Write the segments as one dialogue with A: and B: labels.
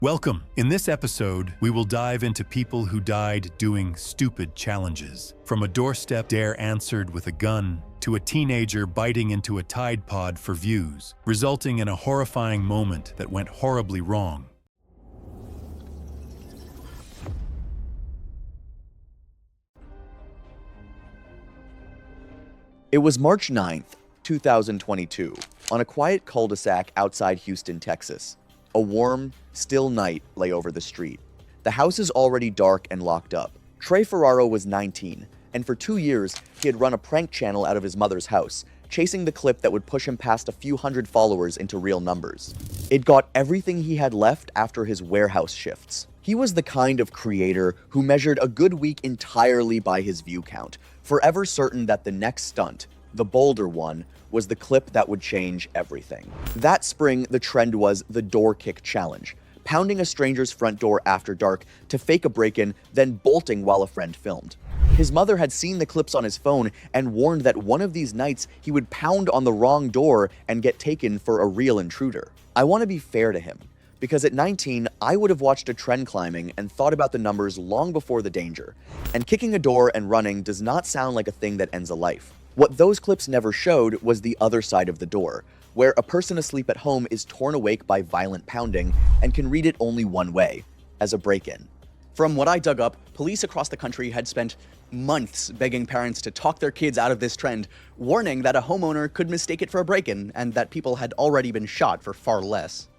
A: Welcome. In this episode, we will dive into people who died doing stupid challenges. From a doorstep dare answered with a gun, to a teenager biting into a Tide Pod for views, resulting in a horrifying moment that went horribly wrong.
B: It was March 9th, 2022, on a quiet cul-de-sac outside Houston, Texas. A warm, still night lay over the street. The house is already dark and locked up. Trey Ferraro was 19, and for 2 years, he had run a prank channel out of his mother's house, chasing the clip that would push him past a few hundred followers into real numbers. It got everything he had left after his warehouse shifts. He was the kind of creator who measured a good week entirely by his view count, forever certain that the next stunt, the bolder one, was the clip that would change everything. That spring, the trend was the door kick challenge, pounding a stranger's front door after dark to fake a break-in, then bolting while a friend filmed. His mother had seen the clips on his phone and warned that one of these nights he would pound on the wrong door and get taken for a real intruder. I want to be fair to him, because at 19, I would have watched a trend climbing and thought about the numbers long before the danger, and kicking a door and running does not sound like a thing that ends a life. What those clips never showed was the other side of the door, where a person asleep at home is torn awake by violent pounding and can read it only one way, as a break-in.
C: From what I dug up, police across the country had spent months begging parents to talk their kids out of this trend, warning that a homeowner could mistake it for a break-in and that people had already been shot for far less.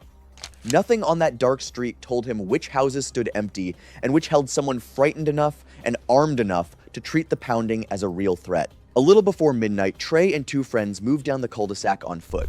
B: Nothing on that dark street told him which houses stood empty and which held someone frightened enough and armed enough to treat the pounding as a real threat. A little before midnight, Trey and 2 friends moved down the cul-de-sac on foot,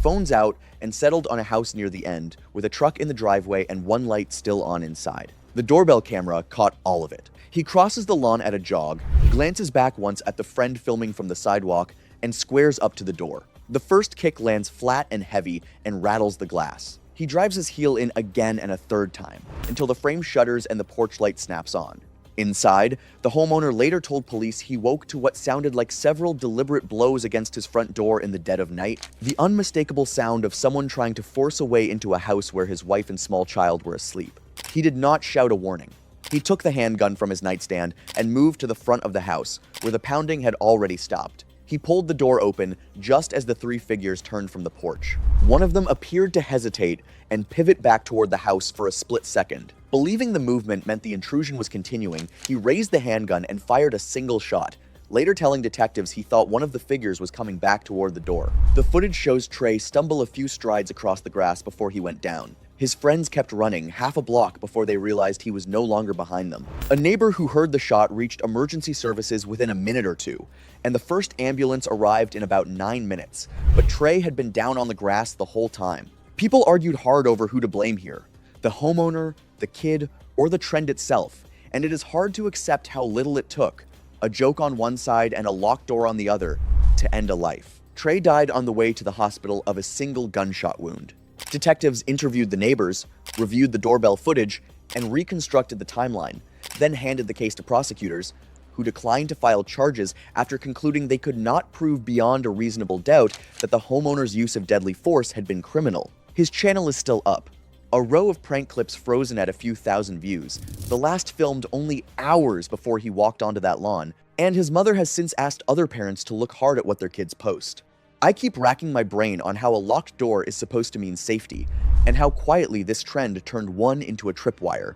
B: phones out, and settled on a house near the end, with a truck in the driveway and one light still on inside. The doorbell camera caught all of it. He crosses the lawn at a jog, glances back once at the friend filming from the sidewalk, and squares up to the door. The first kick lands flat and heavy and rattles the glass. He drives his heel in again and a third time, until the frame shutters and the porch light snaps on. Inside, the homeowner later told police he woke to what sounded like several deliberate blows against his front door in the dead of night, the unmistakable sound of someone trying to force a way into a house where his wife and small child were asleep. He did not shout a warning. He took the handgun from his nightstand and moved to the front of the house, where the pounding had already stopped. He pulled the door open just as the 3 figures turned from the porch. One of them appeared to hesitate and pivot back toward the house for a split second. Believing the movement meant the intrusion was continuing, he raised the handgun and fired a single shot, later telling detectives he thought one of the figures was coming back toward the door. The footage shows Trey stumble a few strides across the grass before he went down. His friends kept running half a block before they realized he was no longer behind them. A neighbor who heard the shot reached emergency services within a minute or two, and the first ambulance arrived in about 9 minutes, but Trey had been down on the grass the whole time. People argued hard over who to blame here, the homeowner, the kid, or the trend itself, and it is hard to accept how little it took, a joke on one side and a locked door on the other, to end a life. Trey died on the way to the hospital of a single gunshot wound. Detectives interviewed the neighbors, reviewed the doorbell footage, and reconstructed the timeline, then handed the case to prosecutors, who declined to file charges after concluding they could not prove beyond a reasonable doubt that the homeowner's use of deadly force had been criminal. His channel is still up, a row of prank clips frozen at a few thousand views, the last filmed only hours before he walked onto that lawn, and his mother has since asked other parents to look hard at what their kids post. I keep racking my brain on how a locked door is supposed to mean safety, and how quietly this trend turned one into a tripwire.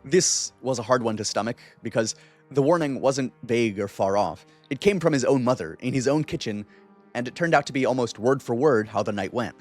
C: This was a hard one to stomach, because the warning wasn't vague or far off. It came from his own mother, in his own kitchen, and it turned out to be almost word for word how the night went.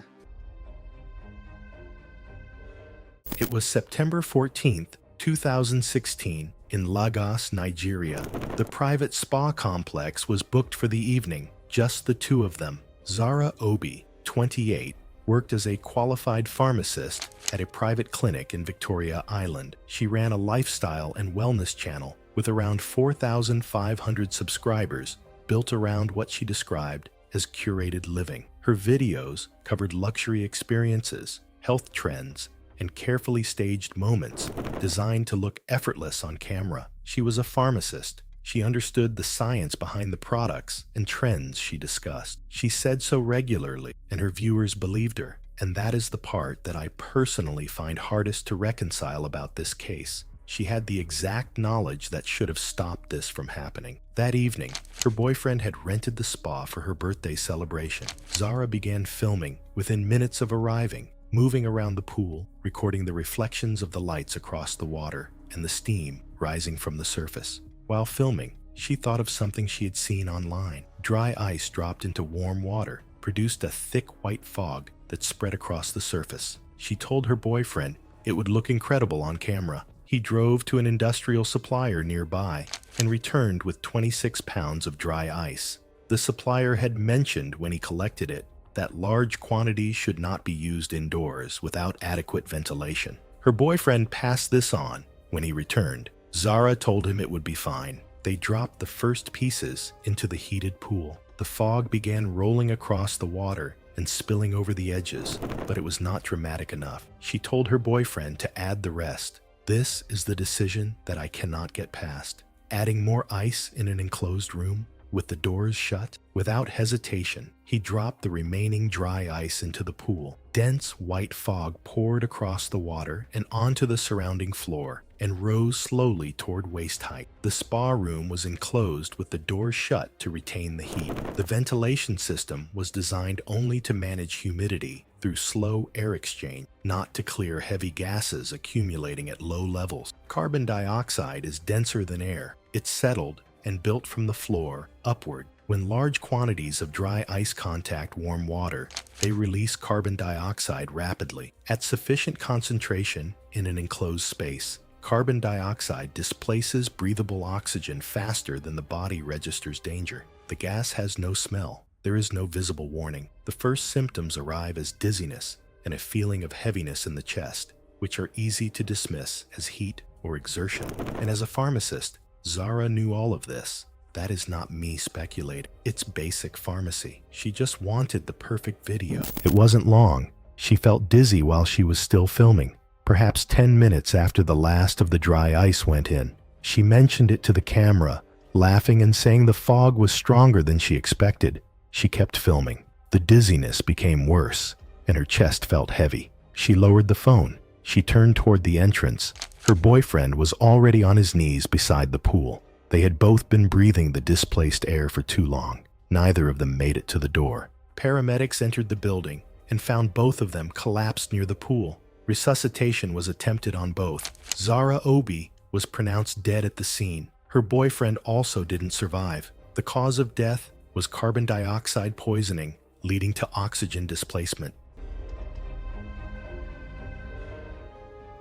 D: It was September 14th, 2016, in Lagos, Nigeria. The private spa complex was booked for the evening, just the 2 of them. Zara Obi, 28, worked as a qualified pharmacist at a private clinic in Victoria Island. She ran a lifestyle and wellness channel with around 4,500 subscribers, built around what she described as curated living. Her videos covered luxury experiences, health trends, and carefully staged moments designed to look effortless on camera. She was a pharmacist. She understood the science behind the products and trends she discussed. She said so regularly, and her viewers believed her. And that is the part that I personally find hardest to reconcile about this case. She had the exact knowledge that should have stopped this from happening. That evening, her boyfriend had rented the spa for her birthday celebration. Zara began filming within minutes of arriving, moving around the pool, recording the reflections of the lights across the water and the steam rising from the surface. While filming, she thought of something she had seen online. Dry ice dropped into warm water produced a thick white fog that spread across the surface. She told her boyfriend it would look incredible on camera. He drove to an industrial supplier nearby and returned with 26 pounds of dry ice. The supplier had mentioned when he collected it that large quantities should not be used indoors without adequate ventilation. Her boyfriend passed this on when he returned. Zara told him it would be fine. They dropped the first pieces into the heated pool. The fog began rolling across the water and spilling over the edges, but it was not dramatic enough. She told her boyfriend to add the rest. This is the decision that I cannot get past. Adding more ice in an enclosed room with the doors shut. Without hesitation, he dropped the remaining dry ice into the pool. Dense white fog poured across the water and onto the surrounding floor and rose slowly toward waist height. The spa room was enclosed with the doors shut to retain the heat. The ventilation system was designed only to manage humidity through slow air exchange, not to clear heavy gases accumulating at low levels. Carbon dioxide is denser than air. It settled and built from the floor upward. When large quantities of dry ice contact warm water, they release carbon dioxide rapidly. At sufficient concentration in an enclosed space, carbon dioxide displaces breathable oxygen faster than the body registers danger. The gas has no smell. There is no visible warning. The first symptoms arrive as dizziness and a feeling of heaviness in the chest, which are easy to dismiss as heat or exertion. And as a pharmacist, Zara knew all of this. That is not me speculating. It's basic pharmacy. She just wanted the perfect video. It wasn't long. She felt dizzy while she was still filming. Perhaps 10 minutes after the last of the dry ice went in. She mentioned it to the camera, laughing and saying the fog was stronger than she expected. She kept filming. The dizziness became worse, and her chest felt heavy. She lowered the phone. She turned toward the entrance. Her boyfriend was already on his knees beside the pool. They had both been breathing the displaced air for too long. Neither of them made it to the door. Paramedics entered the building and found both of them collapsed near the pool. Resuscitation was attempted on both. Zara Obi was pronounced dead at the scene. Her boyfriend also didn't survive. The cause of death was carbon dioxide poisoning, leading to oxygen displacement.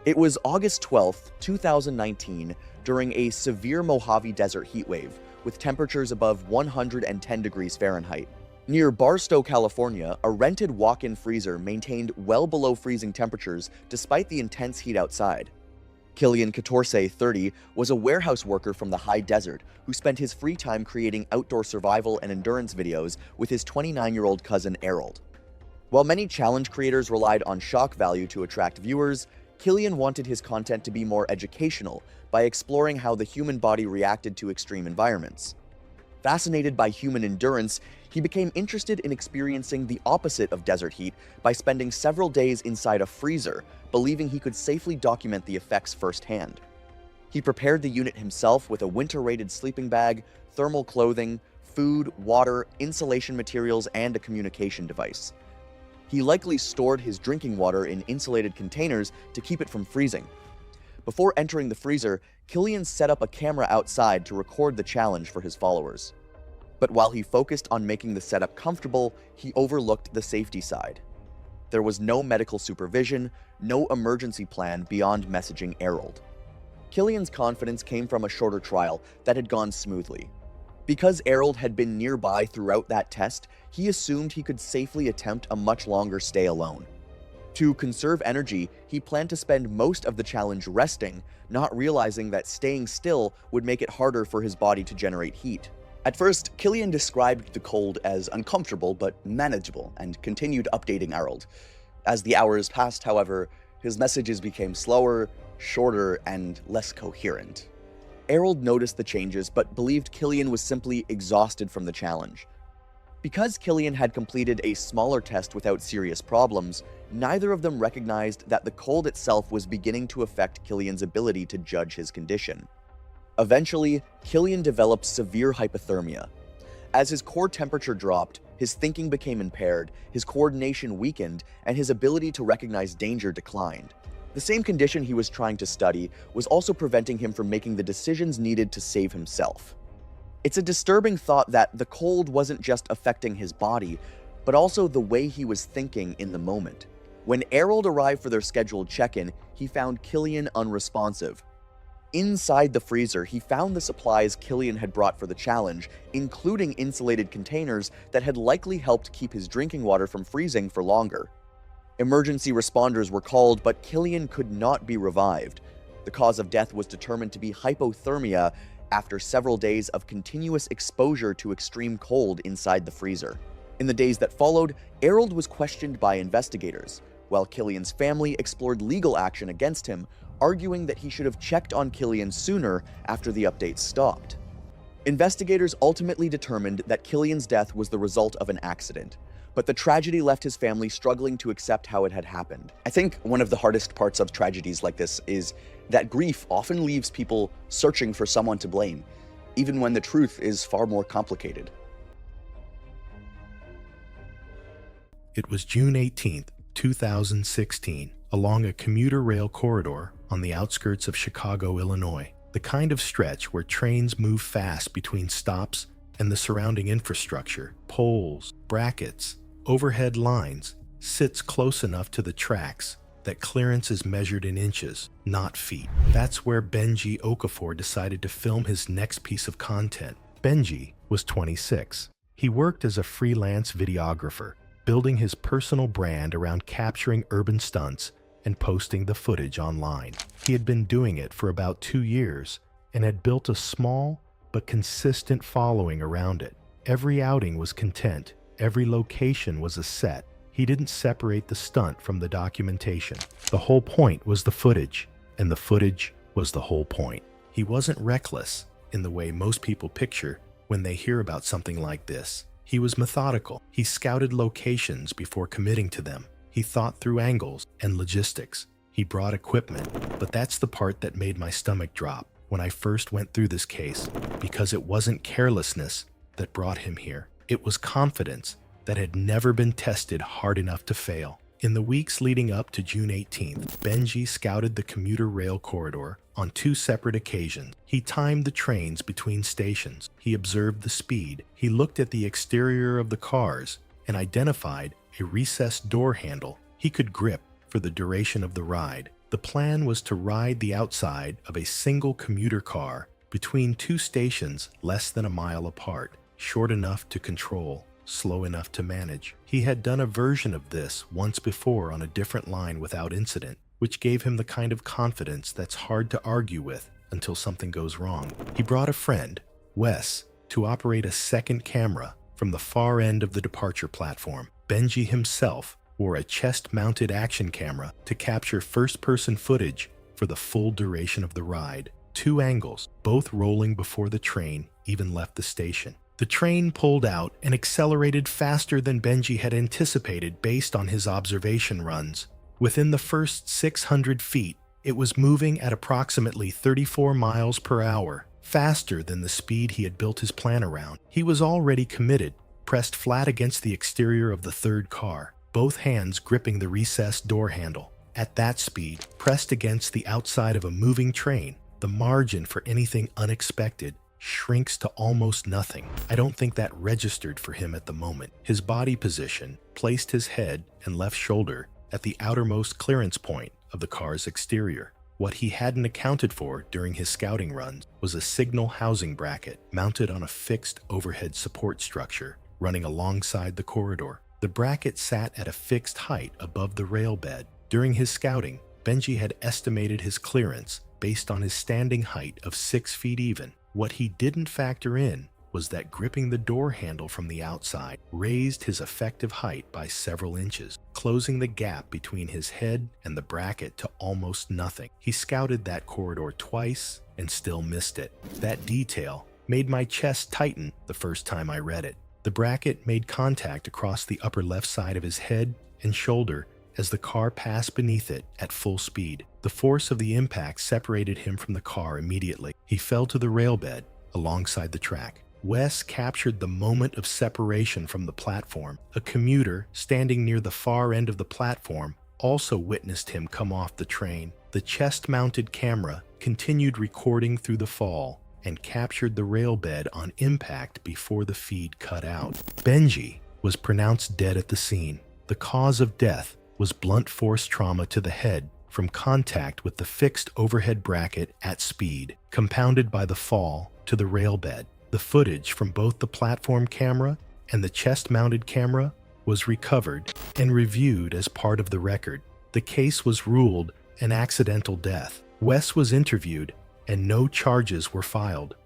B: It was August 12th, 2019, during a severe Mojave Desert heatwave with temperatures above 110 degrees Fahrenheit. Near Barstow, California, a rented walk-in freezer maintained well below freezing temperatures despite the intense heat outside. Killian Catorce, 30, was a warehouse worker from the high desert who spent his free time creating outdoor survival and endurance videos with his 29-year-old cousin Errol. While many challenge creators relied on shock value to attract viewers, Killian wanted his content to be more educational by exploring how the human body reacted to extreme environments. Fascinated by human endurance, he became interested in experiencing the opposite of desert heat by spending several days inside a freezer, believing he could safely document the effects firsthand. He prepared the unit himself with a winter-rated sleeping bag, thermal clothing, food, water, insulation materials, and a communication device. He likely stored his drinking water in insulated containers to keep it from freezing. Before entering the freezer, Killian set up a camera outside to record the challenge for his followers. But while he focused on making the setup comfortable, he overlooked the safety side. There was no medical supervision, no emergency plan beyond messaging Errol. Killian's confidence came from a shorter trial that had gone smoothly. Because Errol had been nearby throughout that test, he assumed he could safely attempt a much longer stay alone. To conserve energy, he planned to spend most of the challenge resting, not realizing that staying still would make it harder for his body to generate heat. At first, Killian described the cold as uncomfortable but manageable and continued updating Errol. As the hours passed, however, his messages became slower, shorter, and less coherent. Errol noticed the changes but believed Killian was simply exhausted from the challenge. Because Killian had completed a smaller test without serious problems, neither of them recognized that the cold itself was beginning to affect Killian's ability to judge his condition. Eventually, Killian developed severe hypothermia. As his core temperature dropped, his thinking became impaired, his coordination weakened, and his ability to recognize danger declined. The same condition he was trying to study was also preventing him from making the decisions needed to save himself. It's a disturbing thought that the cold wasn't just affecting his body, but also the way he was thinking in the moment. When Errol arrived for their scheduled check-in, he found Killian unresponsive. Inside the freezer, he found the supplies Killian had brought for the challenge, including insulated containers that had likely helped keep his drinking water from freezing for longer. Emergency responders were called, but Killian could not be revived. The cause of death was determined to be hypothermia after several days of continuous exposure to extreme cold inside the freezer. In the days that followed, Errol was questioned by investigators, while Killian's family explored legal action against him, arguing that he should have checked on Killian sooner after the updates stopped. Investigators ultimately determined that Killian's death was the result of an accident, but the tragedy left his family struggling to accept how it had happened. I think one of the hardest parts of tragedies like this is that grief often leaves people searching for someone to blame, even when the truth is far more complicated.
D: It was June 18, 2016, along a commuter rail corridor on the outskirts of Chicago, Illinois, the kind of stretch where trains move fast between stops and the surrounding infrastructure, poles, brackets, overhead lines, sits close enough to the tracks that clearance is measured in inches, not feet. That's where Benji Okafor decided to film his next piece of content. Benji was 26. He worked as a freelance videographer, building his personal brand around capturing urban stunts and posting the footage online. He had been doing it for about 2 years and had built a small but consistent following around it. Every outing was content, every location was a set. He didn't separate the stunt from the documentation. The whole point was the footage, and the footage was the whole point. He wasn't reckless in the way most people picture when they hear about something like this. He was methodical. He scouted locations before committing to them. He thought through angles and logistics. He brought equipment, but that's the part that made my stomach drop when I first went through this case, because it wasn't carelessness that brought him here. It was confidence that had never been tested hard enough to fail. In the weeks leading up to June 18th, Benji scouted the commuter rail corridor on 2 separate occasions. He timed the trains between stations. He observed the speed. He looked at the exterior of the cars and identified a recessed door handle he could grip for the duration of the ride. The plan was to ride the outside of a single commuter car between 2 stations less than a mile apart, short enough to control, slow enough to manage. He had done a version of this once before on a different line without incident, which gave him the kind of confidence that's hard to argue with until something goes wrong. He brought a friend, Wes, to operate a second camera from the far end of the departure platform. Benji himself wore a chest-mounted action camera to capture first-person footage for the full duration of the ride. 2 angles, both rolling before the train even left the station. The train pulled out and accelerated faster than Benji had anticipated based on his observation runs. Within the first 600 feet, it was moving at approximately 34 miles per hour, faster than the speed he had built his plan around. He was already committed, pressed flat against the exterior of the 3rd car, both hands gripping the recessed door handle. At that speed, pressed against the outside of a moving train, the margin for anything unexpected shrinks to almost nothing. I don't think that registered for him at the moment. His body position placed his head and left shoulder at the outermost clearance point of the car's exterior. What he hadn't accounted for during his scouting runs was a signal housing bracket mounted on a fixed overhead support structure running alongside the corridor. The bracket sat at a fixed height above the rail bed. During his scouting, Benji had estimated his clearance based on his standing height of 6 feet even. What he didn't factor in was that gripping the door handle from the outside raised his effective height by several inches, closing the gap between his head and the bracket to almost nothing. He scouted that corridor twice and still missed it. That detail made my chest tighten the first time I read it. The bracket made contact across the upper left side of his head and shoulder as the car passed beneath it at full speed. The force of the impact separated him from the car immediately. He fell to the rail bed alongside the track. Wes captured the moment of separation from the platform. A commuter standing near the far end of the platform also witnessed him come off the train. The chest-mounted camera continued recording through the fall and captured the rail bed on impact before the feed cut out. Benji was pronounced dead at the scene. The cause of death was blunt force trauma to the head from contact with the fixed overhead bracket at speed, compounded by the fall to the rail bed. The footage from both the platform camera and the chest-mounted camera was recovered and reviewed as part of the record. The case was ruled an accidental death. Wes was interviewed and no charges were filed.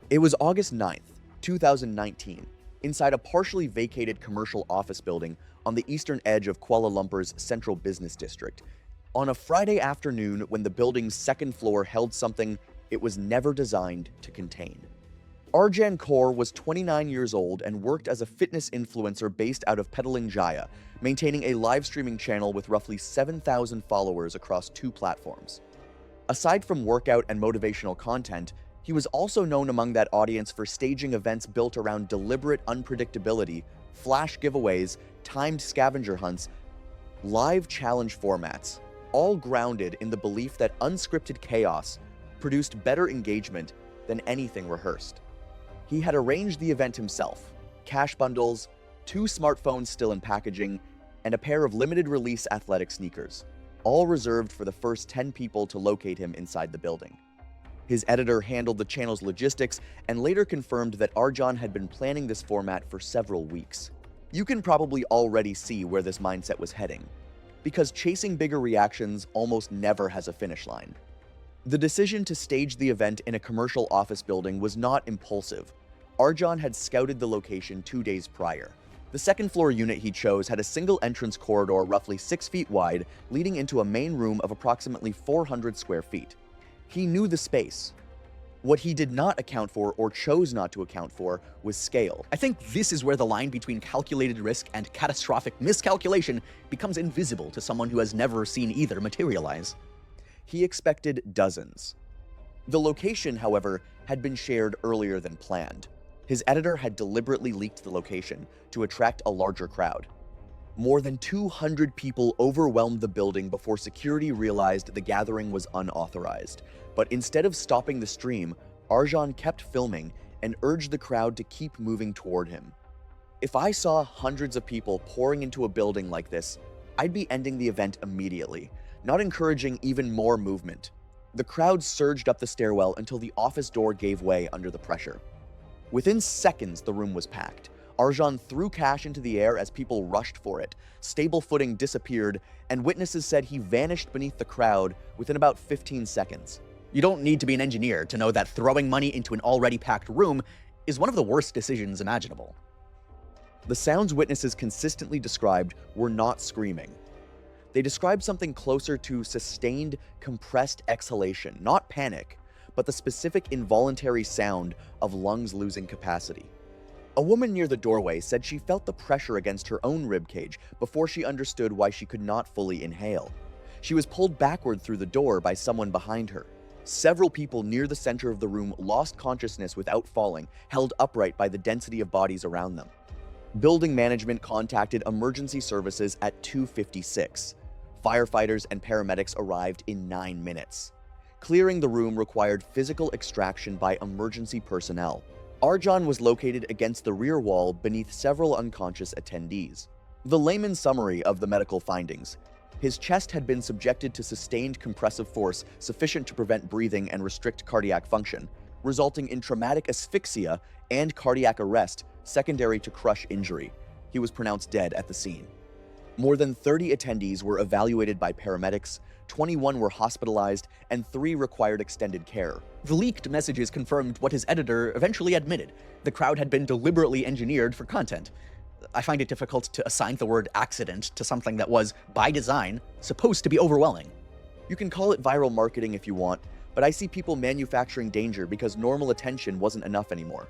B: It was August 9th, 2019, inside a partially vacated commercial office building on the eastern edge of Kuala Lumpur's central business district. On a Friday afternoon when the building's second floor held something it was never designed to contain. Arjan Kaur was 29 years old and worked as a fitness influencer based out of Petaling Jaya, maintaining a live streaming channel with roughly 7,000 followers across 2 platforms. Aside from workout and motivational content, he was also known among that audience for staging events built around deliberate unpredictability, flash giveaways, timed scavenger hunts, live challenge formats, all grounded in the belief that unscripted chaos produced better engagement than anything rehearsed. He had arranged the event himself: cash bundles, 2 smartphones still in packaging, and a pair of limited release athletic sneakers, all reserved for the first 10 people to locate him inside the building. His editor handled the channel's logistics and later confirmed that Arjan had been planning this format for several weeks. You can probably already see where this mindset was heading, because chasing bigger reactions almost never has a finish line. The decision to stage the event in a commercial office building was not impulsive. Arjan had scouted the location 2 days prior. The second floor unit he chose had a single entrance corridor roughly 6 feet wide, leading into a main room of approximately 400 square feet. He knew the space. What he did not account for, or chose not to account for, was scale.
C: I think this is where the line between calculated risk and catastrophic miscalculation becomes invisible to someone who has never seen either materialize.
B: He expected dozens. The location, however, had been shared earlier than planned. His editor had deliberately leaked the location to attract a larger crowd. More than 200 people overwhelmed the building before security realized the gathering was unauthorized. But instead of stopping the stream, Arjan kept filming and urged the crowd to keep moving toward him. If I saw hundreds of people pouring into a building like this, I'd be ending the event immediately, not encouraging even more movement. The crowd surged up the stairwell until the office door gave way under the pressure. Within seconds, the room was packed. Arjan threw cash into the air as people rushed for it. Stable footing disappeared, and witnesses said he vanished beneath the crowd within about 15 seconds.
C: You don't need to be an engineer to know that throwing money into an already packed room is one of the worst decisions imaginable.
B: The sounds witnesses consistently described were not screaming. They described something closer to sustained, compressed exhalation, not panic, but the specific involuntary sound of lungs losing capacity. A woman near the doorway said she felt the pressure against her own ribcage before she understood why she could not fully inhale. She was pulled backward through the door by someone behind her. Several people near the center of the room lost consciousness without falling, held upright by the density of bodies around them. Building management contacted emergency services at 2:56. Firefighters and paramedics arrived in 9 minutes. Clearing the room required physical extraction by emergency personnel. Arjan was located against the rear wall beneath several unconscious attendees. The layman summary of the medical findings: his chest had been subjected to sustained compressive force sufficient to prevent breathing and restrict cardiac function, resulting in traumatic asphyxia and cardiac arrest secondary to crush injury. He was pronounced dead at the scene. More than 30 attendees were evaluated by paramedics, 21 were hospitalized, and 3 required extended care.
C: The leaked messages confirmed what his editor eventually admitted: the crowd had been deliberately engineered for content. I find it difficult to assign the word accident to something that was, by design, supposed to be overwhelming.
B: You can call it viral marketing if you want, but I see people manufacturing danger because normal attention wasn't enough anymore.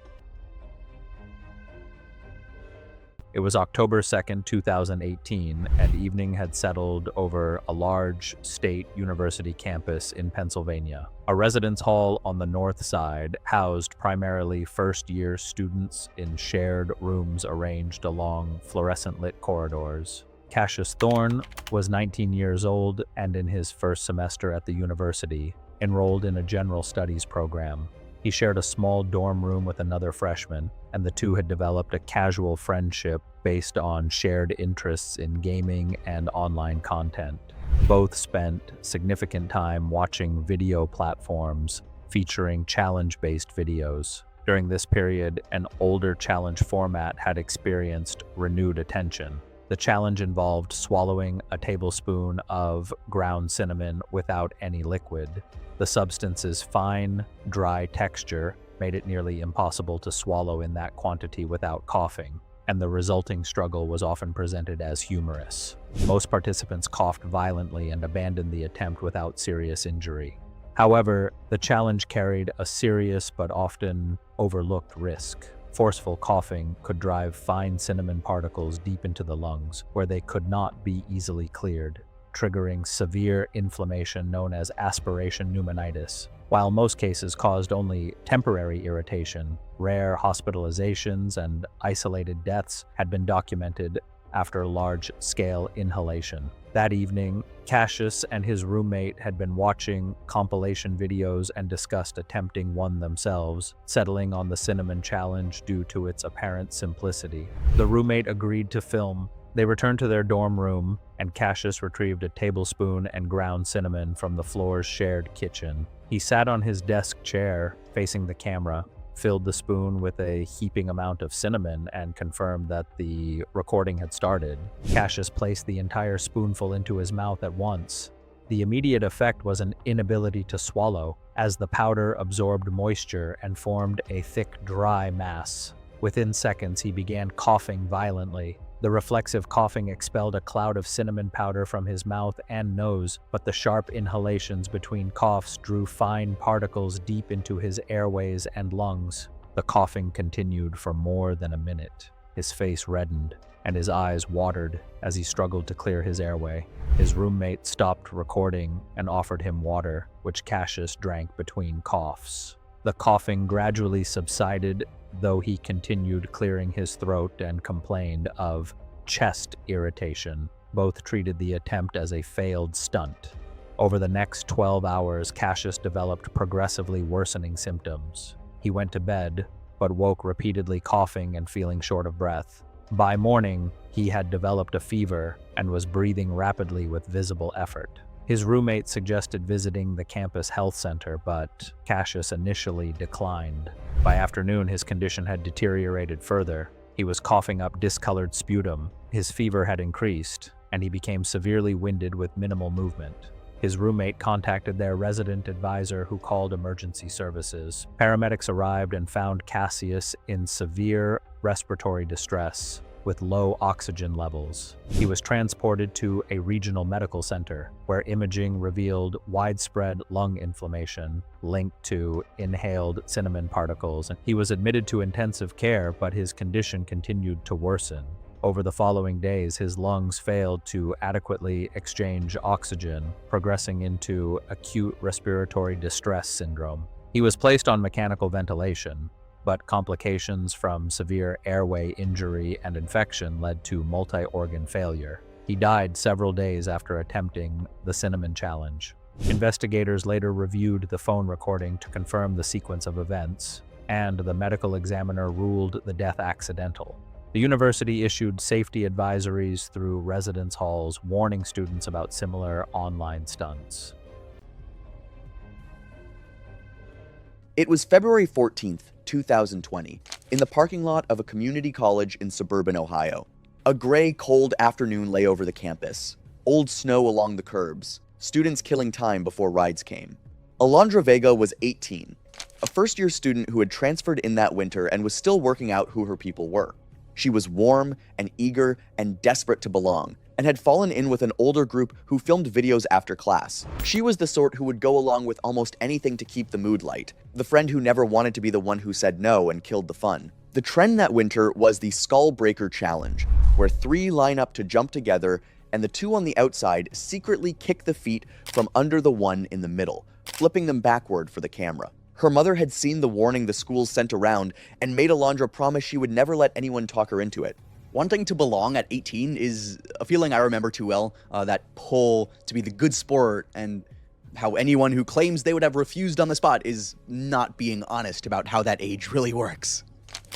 E: It was October 2nd, 2018, and evening had settled over a large state university campus in Pennsylvania. A residence hall on the north side housed primarily first-year students in shared rooms arranged along fluorescent-lit corridors. Cassius Thorne was 19 years old and in his first semester at the university, enrolled in a general studies program. He shared a small dorm room with another freshman, and the two had developed a casual friendship based on shared interests in gaming and online content. Both spent significant time watching video platforms featuring challenge-based videos. During this period, an older challenge format had experienced renewed attention. The challenge involved swallowing a tablespoon of ground cinnamon without any liquid. The substance's fine, dry texture made it nearly impossible to swallow in that quantity without coughing, and the resulting struggle was often presented as humorous. Most participants coughed violently and abandoned the attempt without serious injury. However, the challenge carried a serious but often overlooked risk. Forceful coughing could drive fine cinnamon particles deep into the lungs, where they could not be easily cleared, triggering severe inflammation known as aspiration pneumonitis. While most cases caused only temporary irritation, rare hospitalizations and isolated deaths had been documented after large-scale inhalation. That evening, Cassius and his roommate had been watching compilation videos and discussed attempting one themselves, settling on the cinnamon challenge due to its apparent simplicity. The roommate agreed to film. They returned to their dorm room, and Cassius retrieved a tablespoon and ground cinnamon from the floor's shared kitchen. He sat on his desk chair, facing the camera, filled the spoon with a heaping amount of cinnamon, and confirmed that the recording had started. Cassius placed the entire spoonful into his mouth at once. The immediate effect was an inability to swallow, as the powder absorbed moisture and formed a thick, dry mass. Within seconds, he began coughing violently. The reflexive coughing expelled a cloud of cinnamon powder from his mouth and nose, but the sharp inhalations between coughs drew fine particles deep into his airways and lungs. The coughing continued for more than a minute. His face reddened, and his eyes watered as he struggled to clear his airway. His roommate stopped recording and offered him water, which Cassius drank between coughs. The coughing gradually subsided, though he continued clearing his throat and complained of chest irritation. Both treated the attempt as a failed stunt. Over the next 12 hours, Cassius developed progressively worsening symptoms. He went to bed, but woke repeatedly coughing and feeling short of breath. By morning, he had developed a fever and was breathing rapidly with visible effort. His roommate suggested visiting the campus health center, but Cassius initially declined. By afternoon, his condition had deteriorated further. He was coughing up discolored sputum, his fever had increased, and he became severely winded with minimal movement. His roommate contacted their resident advisor, who called emergency services. Paramedics arrived and found Cassius in severe respiratory distress with low oxygen levels. He was transported to a regional medical center, where imaging revealed widespread lung inflammation linked to inhaled cinnamon particles. He was admitted to intensive care, but his condition continued to worsen. Over the following days, his lungs failed to adequately exchange oxygen, progressing into acute respiratory distress syndrome. He was placed on mechanical ventilation, but complications from severe airway injury and infection led to multi-organ failure. He died several days after attempting the cinnamon challenge. Investigators later reviewed the phone recording to confirm the sequence of events, and the medical examiner ruled the death accidental. The university issued safety advisories through residence halls, warning students about similar online stunts.
B: It was February 14th, 2020, in the parking lot of a community college in suburban Ohio. A gray, cold afternoon lay over the campus. Old snow along the curbs. Students killing time before rides came. Alondra Vega was 18, a first-year student who had transferred in that winter and was still working out who her people were. She was warm and eager and desperate to belong, and had fallen in with an older group who filmed videos after class. She was the sort who would go along with almost anything to keep the mood light, the friend who never wanted to be the one who said no and killed the fun. The trend that winter was the Skull Breaker Challenge, where 3 line up to jump together and the 2 on the outside secretly kick the feet from under the one in the middle, flipping them backward for the camera. Her mother had seen the warning the schools sent around and made Alondra promise she would never let anyone talk her into it.
C: Wanting to belong at 18 is a feeling I remember too well, that pull to be the good sport, and how anyone who claims they would have refused on the spot is not being honest about how that age really works.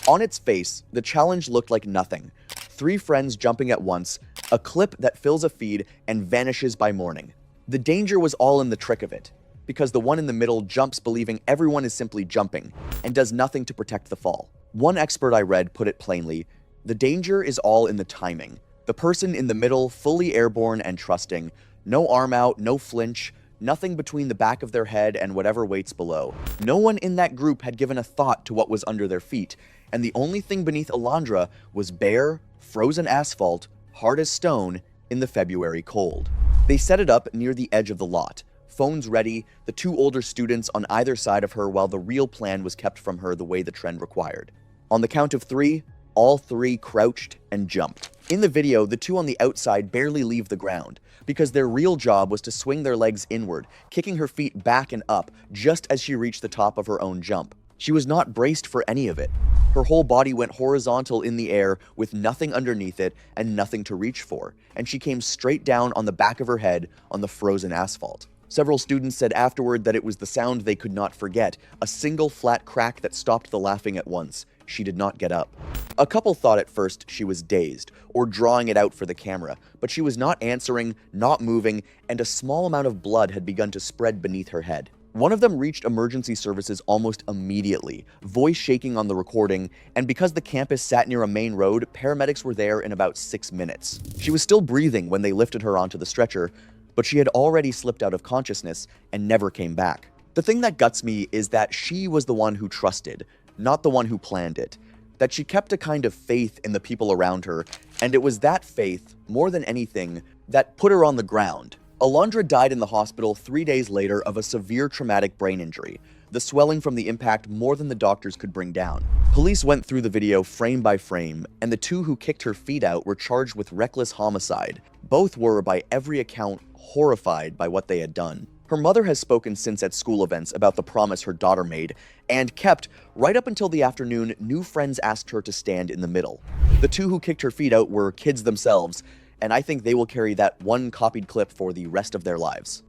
B: On its face, the challenge looked like nothing. 3 friends jumping at once, a clip that fills a feed and vanishes by morning. The danger was all in the trick of it, because the one in the middle jumps believing everyone is simply jumping and does nothing to protect the fall. One expert I read put it plainly: the danger is all in the timing. The person in the middle, fully airborne and trusting, no arm out, no flinch, nothing between the back of their head and whatever waits below. No one in that group had given a thought to what was under their feet, and the only thing beneath Alondra was bare, frozen asphalt, hard as stone, in the February cold. They set it up near the edge of the lot, phones ready, the 2 older students on either side of her while the real plan was kept from her the way the trend required. On the count of 3, all 3 crouched and jumped. In the video, the 2 on the outside barely leave the ground, because their real job was to swing their legs inward, kicking her feet back and up just as she reached the top of her own jump. She was not braced for any of it. Her whole body went horizontal in the air with nothing underneath it and nothing to reach for, and she came straight down on the back of her head on the frozen asphalt. Several students said afterward that it was the sound they could not forget, a single flat crack that stopped the laughing at once. She did not get up. A couple thought at first she was dazed, or drawing it out for the camera, but she was not answering, not moving, and a small amount of blood had begun to spread beneath her head. One of them reached emergency services almost immediately, voice shaking on the recording, and because the campus sat near a main road, paramedics were there in about 6 minutes. She was still breathing when they lifted her onto the stretcher, but she had already slipped out of consciousness and never came back. The thing that guts me is that she was the one who trusted, not the one who planned it. That she kept a kind of faith in the people around her, and it was that faith, more than anything, that put her on the ground. Alondra died in the hospital 3 days later of a severe traumatic brain injury, the swelling from the impact more than the doctors could bring down. Police went through the video frame by frame, and the 2 who kicked her feet out were charged with reckless homicide. Both were, by every account, horrified by what they had done. Her mother has spoken since at school events about the promise her daughter made, and kept, right up until the afternoon, new friends asked her to stand in the middle. The 2 who kicked her feet out were kids themselves, and I think they will carry that one copied clip for the rest of their lives.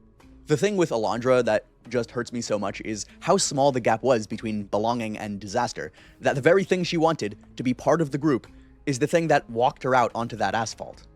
C: The thing with Alondra that just hurts me so much is how small the gap was between belonging and disaster, that the very thing she wanted, to be part of the group, is the thing that walked her out onto that asphalt.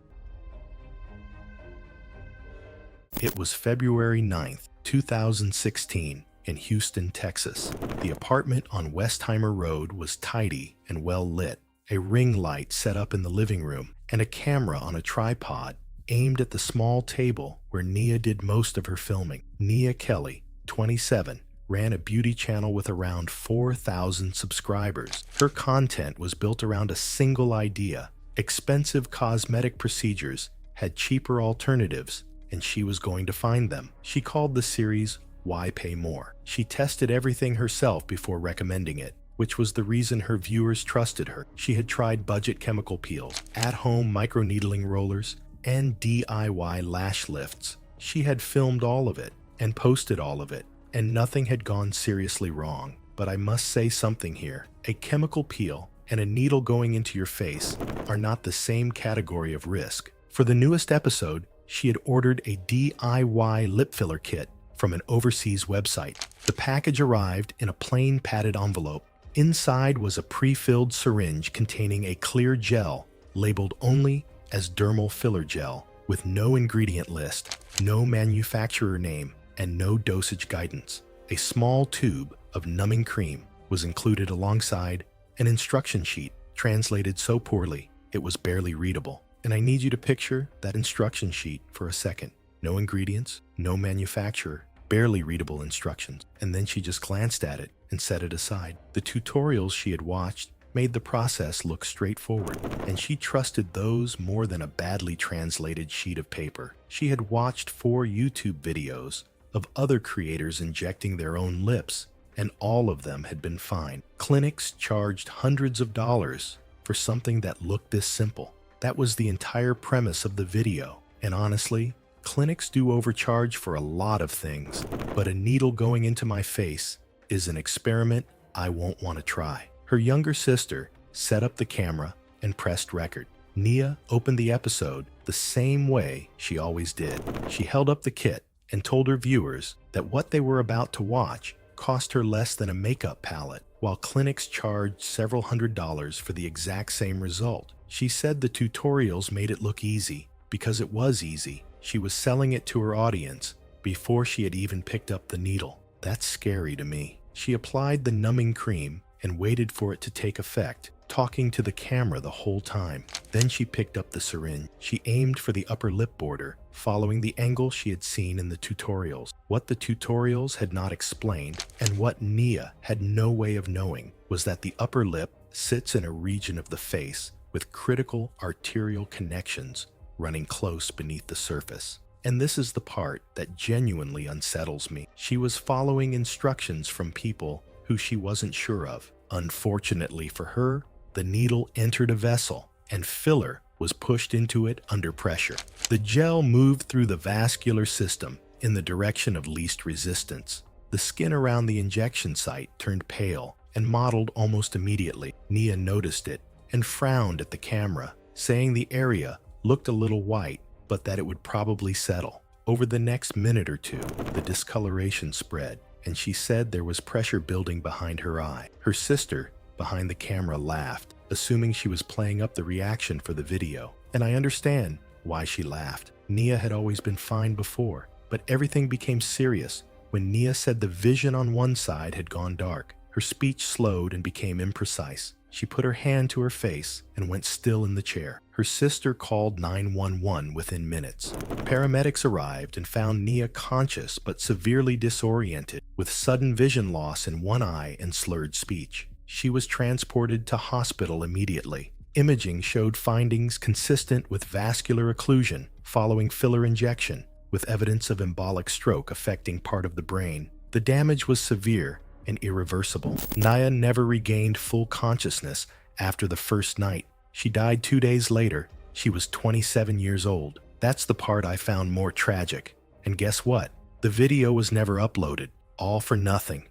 D: It was February 9th, 2016, in Houston, Texas. The apartment on Westheimer Road was tidy and well lit. A ring light set up in the living room, and a camera on a tripod aimed at the small table where Nia did most of her filming. Nia Kelly, 27, ran a beauty channel with around 4,000 subscribers. Her content was built around a single idea: expensive cosmetic procedures had cheaper alternatives, and she was going to find them. She called the series Why Pay More. She tested everything herself before recommending it, which was the reason her viewers trusted her. She had tried budget chemical peels, at-home microneedling rollers, and DIY lash lifts. She had filmed all of it and posted all of it, and nothing had gone seriously wrong. But I must say something here. A chemical peel and a needle going into your face are not the same category of risk. For the newest episode, she had ordered a DIY lip filler kit from an overseas website. The package arrived in a plain padded envelope. Inside was a pre-filled syringe containing a clear gel labeled only as dermal filler gel, with no ingredient list, no manufacturer name, and no dosage guidance. A small tube of numbing cream was included alongside an instruction sheet translated so poorly it was barely readable. And I need you to picture that instruction sheet for a second. No ingredients, no manufacturer, barely readable instructions. And then she just glanced at it and set it aside. The tutorials she had watched made the process look straightforward, and she trusted those more than a badly translated sheet of paper. She had watched 4 YouTube videos of other creators injecting their own lips, and all of them had been fine. Clinics charged hundreds of dollars for something that looked this simple. That was the entire premise of the video, and honestly, clinics do overcharge for a lot of things, but a needle going into my face is an experiment I won't want to try. Her younger sister set up the camera and pressed record. Nia opened the episode the same way she always did. She held up the kit and told her viewers that what they were about to watch cost her less than a makeup palette, while clinics charged several $100s for the exact same result. She said the tutorials made it look easy because it was easy. She was selling it to her audience before she had even picked up the needle. That's scary to me. She applied the numbing cream and waited for it to take effect, talking to the camera the whole time. Then she picked up the syringe. She aimed for the upper lip border, following the angle she had seen in the tutorials. What the tutorials had not explained, and what Nia had no way of knowing, was that the upper lip sits in a region of the face with critical arterial connections running close beneath the surface. And this is the part that genuinely unsettles me. She was following instructions from people who she wasn't sure of. Unfortunately for her, the needle entered a vessel, and filler was pushed into it under pressure. The gel moved through the vascular system in the direction of least resistance. The skin around the injection site turned pale and mottled almost immediately. Nia noticed it and frowned at the camera, saying the area looked a little white, but that it would probably settle. Over the next minute or two, the discoloration spread, and she said there was pressure building behind her eye. Her sister, behind the camera, laughed, assuming she was playing up the reaction for the video. And I understand why she laughed. Nia had always been fine before, but everything became serious when Nia said the vision on one side had gone dark. Her speech slowed and became imprecise. She put her hand to her face and went still in the chair. Her sister called 911 within minutes. Paramedics arrived and found Nia conscious but severely disoriented, with sudden vision loss in one eye and slurred speech. She was transported to hospital immediately. Imaging showed findings consistent with vascular occlusion following filler injection, with evidence of embolic stroke affecting part of the brain. The damage was severe and irreversible. Nia never regained full consciousness after the first night. She died 2 days later. She was 27 years old. That's the part I found more tragic. And guess what? The video was never uploaded. All for nothing.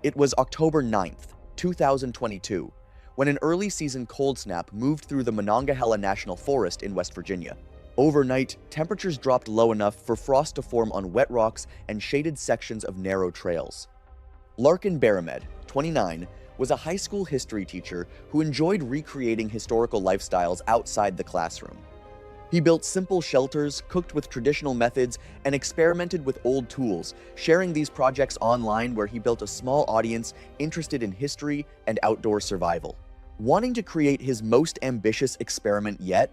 B: It was October 9th, 2022, when an early season cold snap moved through the Monongahela National Forest in West Virginia. Overnight, temperatures dropped low enough for frost to form on wet rocks and shaded sections of narrow trails. Larkin Baramed, 29, was a high school history teacher who enjoyed recreating historical lifestyles outside the classroom. He built simple shelters, cooked with traditional methods, and experimented with old tools, sharing these projects online where he built a small audience interested in history and outdoor survival. Wanting to create his most ambitious experiment yet,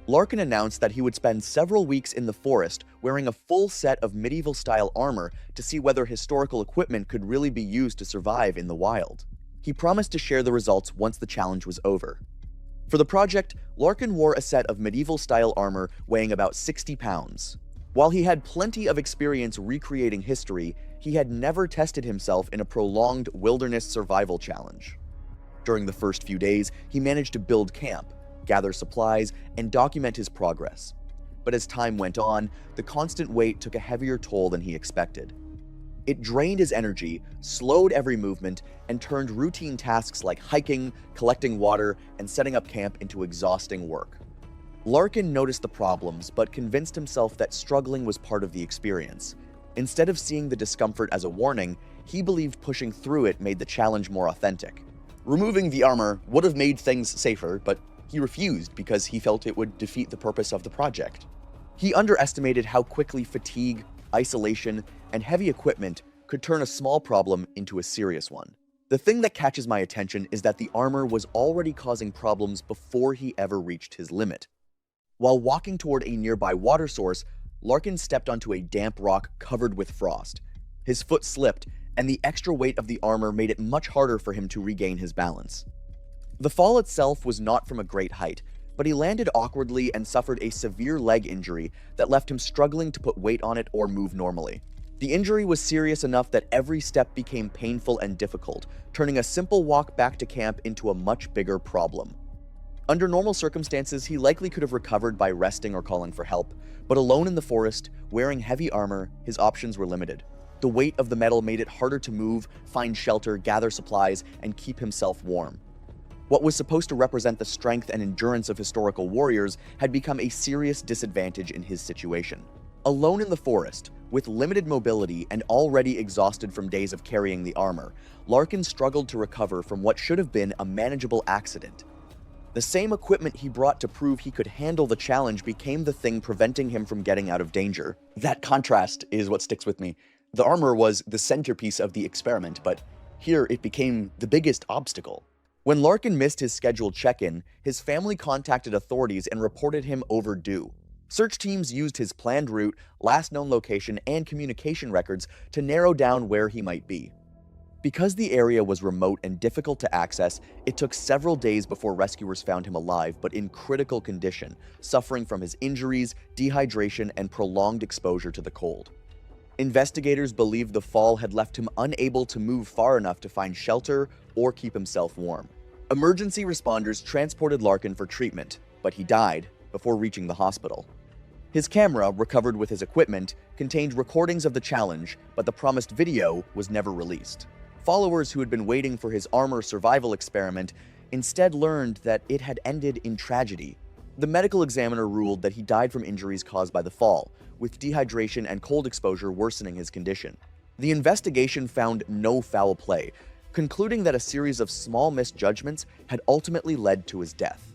B: Larkin announced that he would spend several weeks in the forest wearing a full set of medieval-style armor to see whether historical equipment could really be used to survive in the wild. He promised to share the results once the challenge was over. For the project, Larkin wore a set of medieval-style armor weighing about 60 pounds. While he had plenty of experience recreating history, he had never tested himself in a prolonged wilderness survival challenge. During the first few days, he managed to build camp, gather supplies, and document his progress. But as time went on, the constant weight took a heavier toll than he expected. It drained his energy, slowed every movement, and turned routine tasks like hiking, collecting water, and setting up camp into exhausting work. Larkin noticed the problems, but convinced himself that struggling was part of the experience. Instead of seeing the discomfort as a warning, he believed pushing through it made the challenge more authentic. Removing the armor would have made things safer, but he refused because he felt it would defeat the purpose of the project. He underestimated how quickly fatigue, isolation, and heavy equipment could turn a small problem into a serious one. The thing that catches my attention is that the armor was already causing problems before he ever reached his limit. While walking toward a nearby water source, Larkin stepped onto a damp rock covered with frost. His foot slipped, and the extra weight of the armor made it much harder for him to regain his balance. The fall itself was not from a great height, but he landed awkwardly and suffered a severe leg injury that left him struggling to put weight on it or move normally. The injury was serious enough that every step became painful and difficult, turning a simple walk back to camp into a much bigger problem. Under normal circumstances, he likely could have recovered by resting or calling for help, but alone in the forest, wearing heavy armor, his options were limited. The weight of the metal made it harder to move, find shelter, gather supplies, and keep himself warm. What was supposed to represent the strength and endurance of historical warriors had become a serious disadvantage in his situation. Alone in the forest, with limited mobility and already exhausted from days of carrying the armor, Larkin struggled to recover from what should have been a manageable accident. The same equipment he brought to prove he could handle the challenge became the thing preventing him from getting out of danger. That contrast is what sticks with me. The armor was the centerpiece of the experiment, but here it became the biggest obstacle. When Larkin missed his scheduled check-in, his family contacted authorities and reported him overdue. Search teams used his planned route, last known location, and communication records to narrow down where he might be. Because the area was remote and difficult to access, it took several days before rescuers found him alive but in critical condition, suffering from his injuries, dehydration, and prolonged exposure to the cold. Investigators believed the fall had left him unable to move far enough to find shelter or keep himself warm. Emergency responders transported Larkin for treatment, but he died before reaching the hospital. His camera, recovered with his equipment, contained recordings of the challenge, but the promised video was never released. Followers who had been waiting for his armor survival experiment instead learned that it had ended in tragedy. The medical examiner ruled that he died from injuries caused by the fall, with dehydration and cold exposure worsening his condition. The investigation found no foul play, concluding that a series of small misjudgments had ultimately led to his death.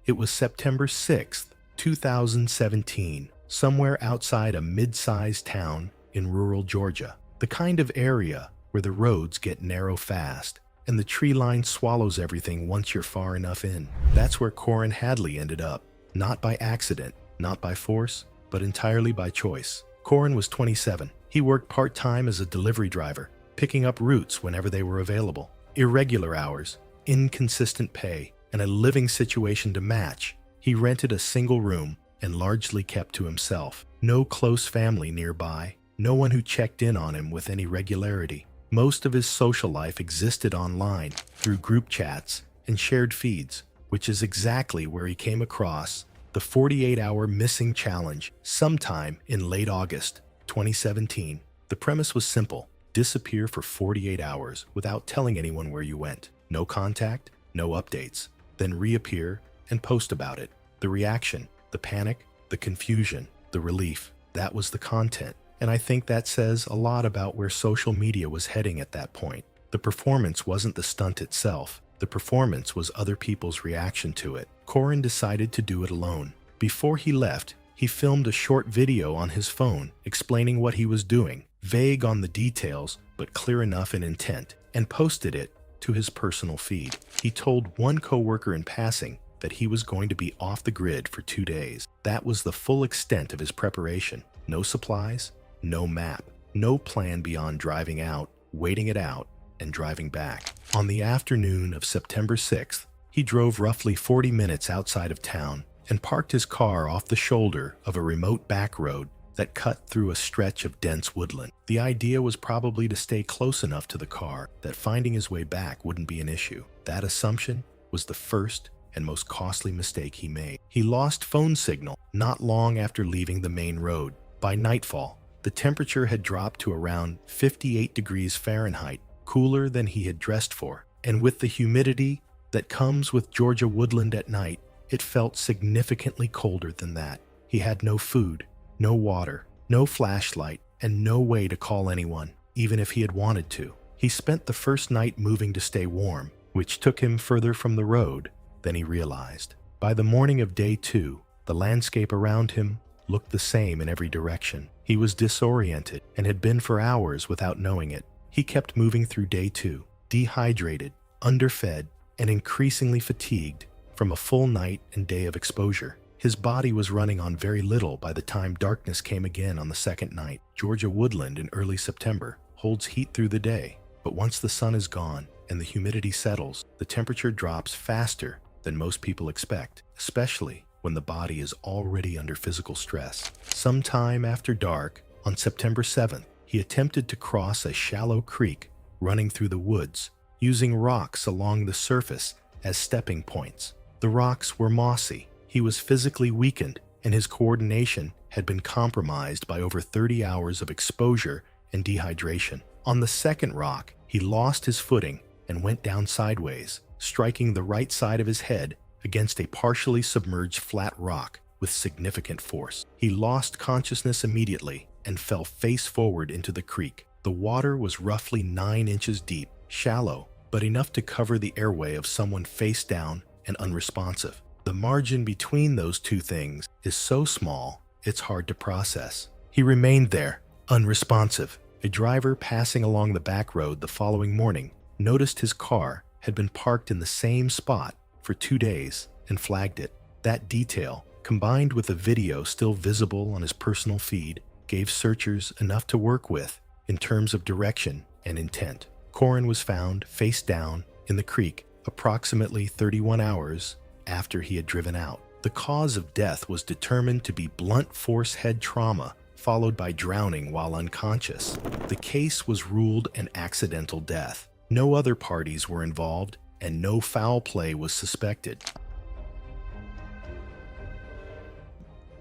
D: It was September 6th, 2017, somewhere outside a mid-sized town in rural Georgia, the kind of area where the roads get narrow fast and the tree line swallows everything once you're far enough in. That's where Corin Hadley ended up, not by accident, not by force, but entirely by choice. Corin was 27. He worked part-time as a delivery driver, picking up routes whenever they were available. Irregular hours, inconsistent pay, and a living situation to match. He rented a single room and largely kept to himself. No close family nearby, no one who checked in on him with any regularity. Most of his social life existed online, through group chats and shared feeds, which is exactly where he came across the 48-hour missing challenge sometime in late August 2017. The premise was simple: disappear for 48 hours without telling anyone where you went. No contact, no updates. Then reappear and post about it. The reaction, the panic, the confusion, the relief, that was the content. And I think that says a lot about where social media was heading at that point. The performance wasn't the stunt itself. The performance was other people's reaction to it. Corin decided to do it alone. Before he left, he filmed a short video on his phone explaining what he was doing, vague on the details, but clear enough in intent, and posted it to his personal feed. He told one coworker in passing that he was going to be off the grid for 2 days. That was the full extent of his preparation. No supplies, no map, no plan beyond driving out, waiting it out, and driving back. On the afternoon of September 6th, he drove roughly 40 minutes outside of town and parked his car off the shoulder of a remote back road that cut through a stretch of dense woodland. The idea was probably to stay close enough to the car that finding his way back wouldn't be an issue. That assumption was the first and most costly mistake he made. He lost phone signal not long after leaving the main road. By nightfall, the temperature had dropped to around 58 degrees Fahrenheit, cooler than he had dressed for. And with the humidity that comes with Georgia woodland at night, it felt significantly colder than that. He had no food, no water, no flashlight, and no way to call anyone, even if he had wanted to. He spent the first night moving to stay warm, which took him further from the road than he realized. By the morning of day 2, the landscape around him looked the same in every direction. He was disoriented and had been for hours without knowing it. He kept moving through day 2, dehydrated, underfed, and increasingly fatigued from a full night and day of exposure. His body was running on very little by the time darkness came again on the second night. Georgia woodland in early September holds heat through the day, but once the sun is gone and the humidity settles, the temperature drops faster than most people expect, especially when the body is already under physical stress. Sometime after dark, on September 7th, he attempted to cross a shallow creek running through the woods, using rocks along the surface as stepping points. The rocks were mossy. He was physically weakened, and his coordination had been compromised by over 30 hours of exposure and dehydration. On the second rock, he lost his footing and went down sideways, striking the right side of his head against a partially submerged flat rock with significant force. He lost consciousness immediately and fell face forward into the creek. The water was roughly 9 inches deep, shallow, but enough to cover the airway of someone face down and unresponsive. The margin between those two things is so small, it's hard to process. He remained there, unresponsive. A driver passing along the back road the following morning noticed his car had been parked in the same spot for 2 days and flagged it. That detail, combined with a video still visible on his personal feed, gave searchers enough to work with in terms of direction and intent. Corin was found face down in the creek approximately 31 hours after he had driven out. The cause of death was determined to be blunt force head trauma followed by drowning while unconscious. The case was ruled an accidental death. No other parties were involved and no foul play was suspected.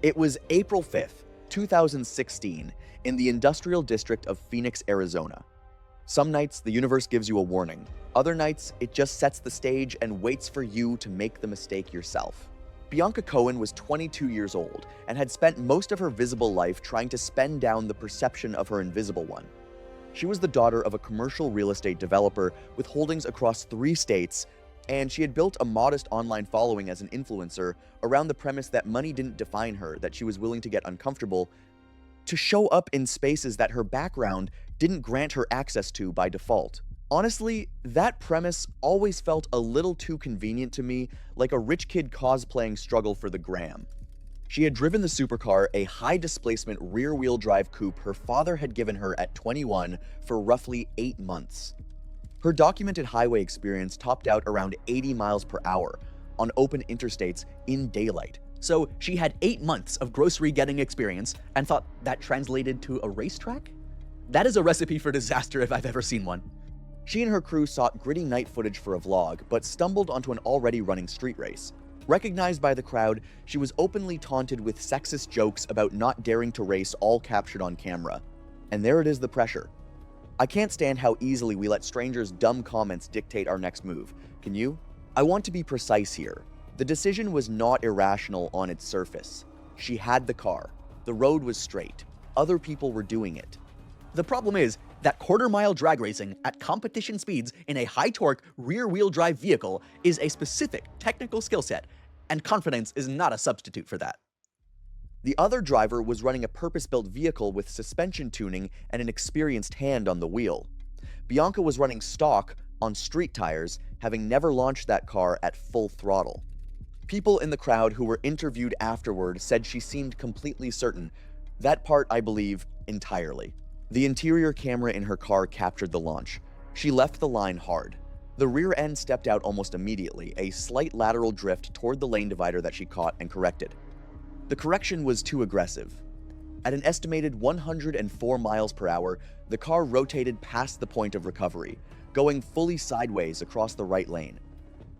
B: It was April 5th, 2016, in the industrial district of Phoenix, Arizona. Some nights, the universe gives you a warning. Other nights, it just sets the stage and waits for you to make the mistake yourself. Bianca Cohen was 22 years old and had spent most of her visible life trying to spend down the perception of her invisible one. She was the daughter of a commercial real estate developer with holdings across 3 states, and she had built a modest online following as an influencer around the premise that money didn't define her, that she was willing to get uncomfortable to show up in spaces that her background didn't grant her access to by default. Honestly, that premise always felt a little too convenient to me, like a rich kid cosplaying struggle for the gram. She had driven the supercar, a high-displacement rear-wheel drive coupe her father had given her at 21 for roughly 8 months. Her documented highway experience topped out around 80 miles per hour on open interstates in daylight.
C: So she had 8 months of grocery getting experience and thought that translated to a racetrack? That is a recipe for disaster if I've ever seen one.
B: She and her crew sought gritty night footage for a vlog, but stumbled onto an already running street race. Recognized by the crowd, she was openly taunted with sexist jokes about not daring to race, all captured on camera. And there it is, the pressure. I can't stand how easily we let strangers' dumb comments dictate our next move. Can you? I want to be precise here. The decision was not irrational on its surface. She had the car. The road was straight. Other people were doing it.
C: The problem is that quarter-mile drag racing at competition speeds in a high-torque rear-wheel drive vehicle is a specific technical skill set, and confidence is not a substitute for that.
B: The other driver was running a purpose-built vehicle with suspension tuning and an experienced hand on the wheel. Bianca was running stock on street tires, having never launched that car at full throttle. People in the crowd who were interviewed afterward said she seemed completely certain. That part, I believe, entirely. The interior camera in her car captured the launch. She left the line hard. The rear end stepped out almost immediately, a slight lateral drift toward the lane divider that she caught and corrected. The correction was too aggressive. At an estimated 104 miles per hour, the car rotated past the point of recovery, going fully sideways across the right lane.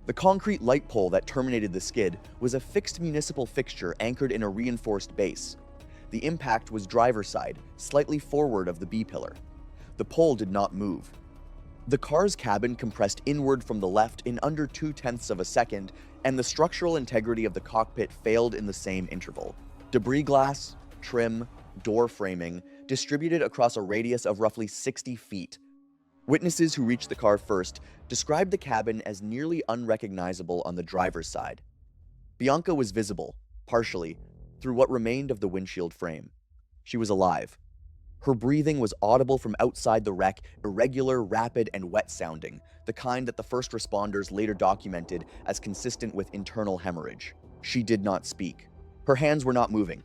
B: The concrete light pole that terminated the skid was a fixed municipal fixture anchored in a reinforced base. The impact was driver's side, slightly forward of the B-pillar. The pole did not move. The car's cabin compressed inward from the left in under 0.2 of a second, and the structural integrity of the cockpit failed in the same interval. Debris glass, trim, door framing distributed across a radius of roughly 60 feet. Witnesses who reached the car first described the cabin as nearly unrecognizable on the driver's side. Bianca was visible, partially, through what remained of the windshield frame. She was alive. Her breathing was audible from outside the wreck, irregular, rapid, and wet sounding, the kind that the first responders later documented as consistent with internal hemorrhage. She did not speak. Her hands were not moving.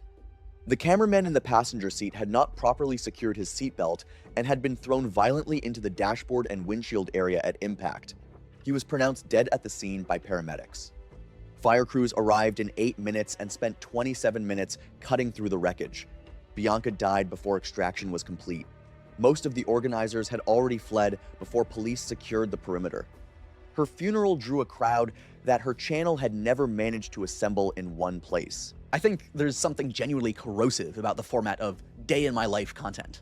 B: The cameraman in the passenger seat had not properly secured his seatbelt and had been thrown violently into the dashboard and windshield area at impact. He was pronounced dead at the scene by paramedics. Fire crews arrived in 8 minutes and spent 27 minutes cutting through the wreckage. Bianca died before extraction was complete. Most of the organizers had already fled before police secured the perimeter. Her funeral drew a crowd that her channel had never managed to assemble in one place.
C: I think there's something genuinely corrosive about the format of day-in-my-life content.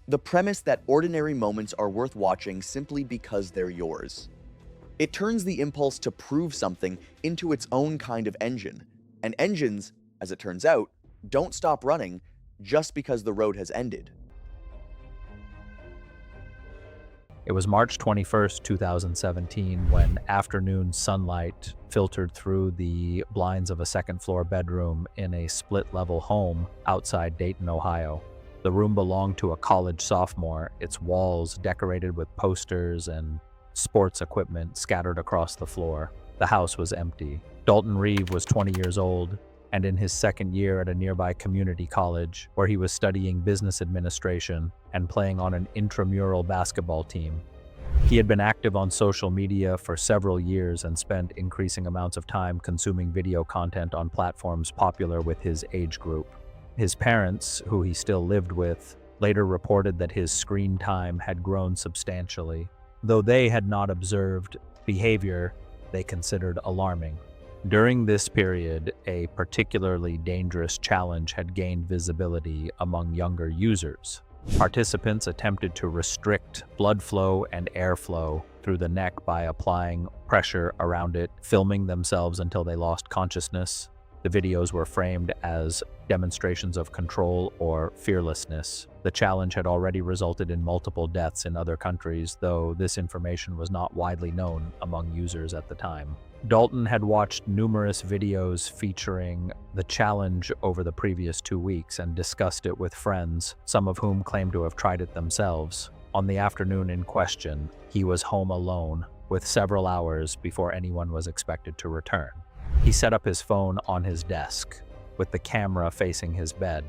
B: The premise that ordinary moments are worth watching simply because they're yours. It turns the impulse to prove something into its own kind of engine. And engines, as it turns out, don't stop running just because the road has ended.
E: It was March 21st, 2017, when afternoon sunlight filtered through the blinds of a second-floor bedroom in a split-level home outside Dayton, Ohio. The room belonged to a college sophomore, its walls decorated with posters and sports equipment scattered across the floor. The house was empty. Dalton Reeve was 20 years old and in his second year at a nearby community college, where he was studying business administration and playing on an intramural basketball team. He had been active on social media for several years and spent increasing amounts of time consuming video content on platforms popular with his age group. His parents, who he still lived with, later reported that his screen time had grown substantially, though they had not observed behavior they considered alarming. During this period, a particularly dangerous challenge had gained visibility among younger users. Participants attempted to restrict blood flow and airflow through the neck by applying pressure around it, filming themselves until they lost consciousness. The videos were framed as demonstrations of control or fearlessness. The challenge had already resulted in multiple deaths in other countries, though this information was not widely known among users at the time. Dalton had watched numerous videos featuring the challenge over the previous 2 weeks and discussed it with friends, some of whom claimed to have tried it themselves. On the afternoon in question, he was home alone, with several hours before anyone was expected to return. He set up his phone on his desk, with the camera facing his bed.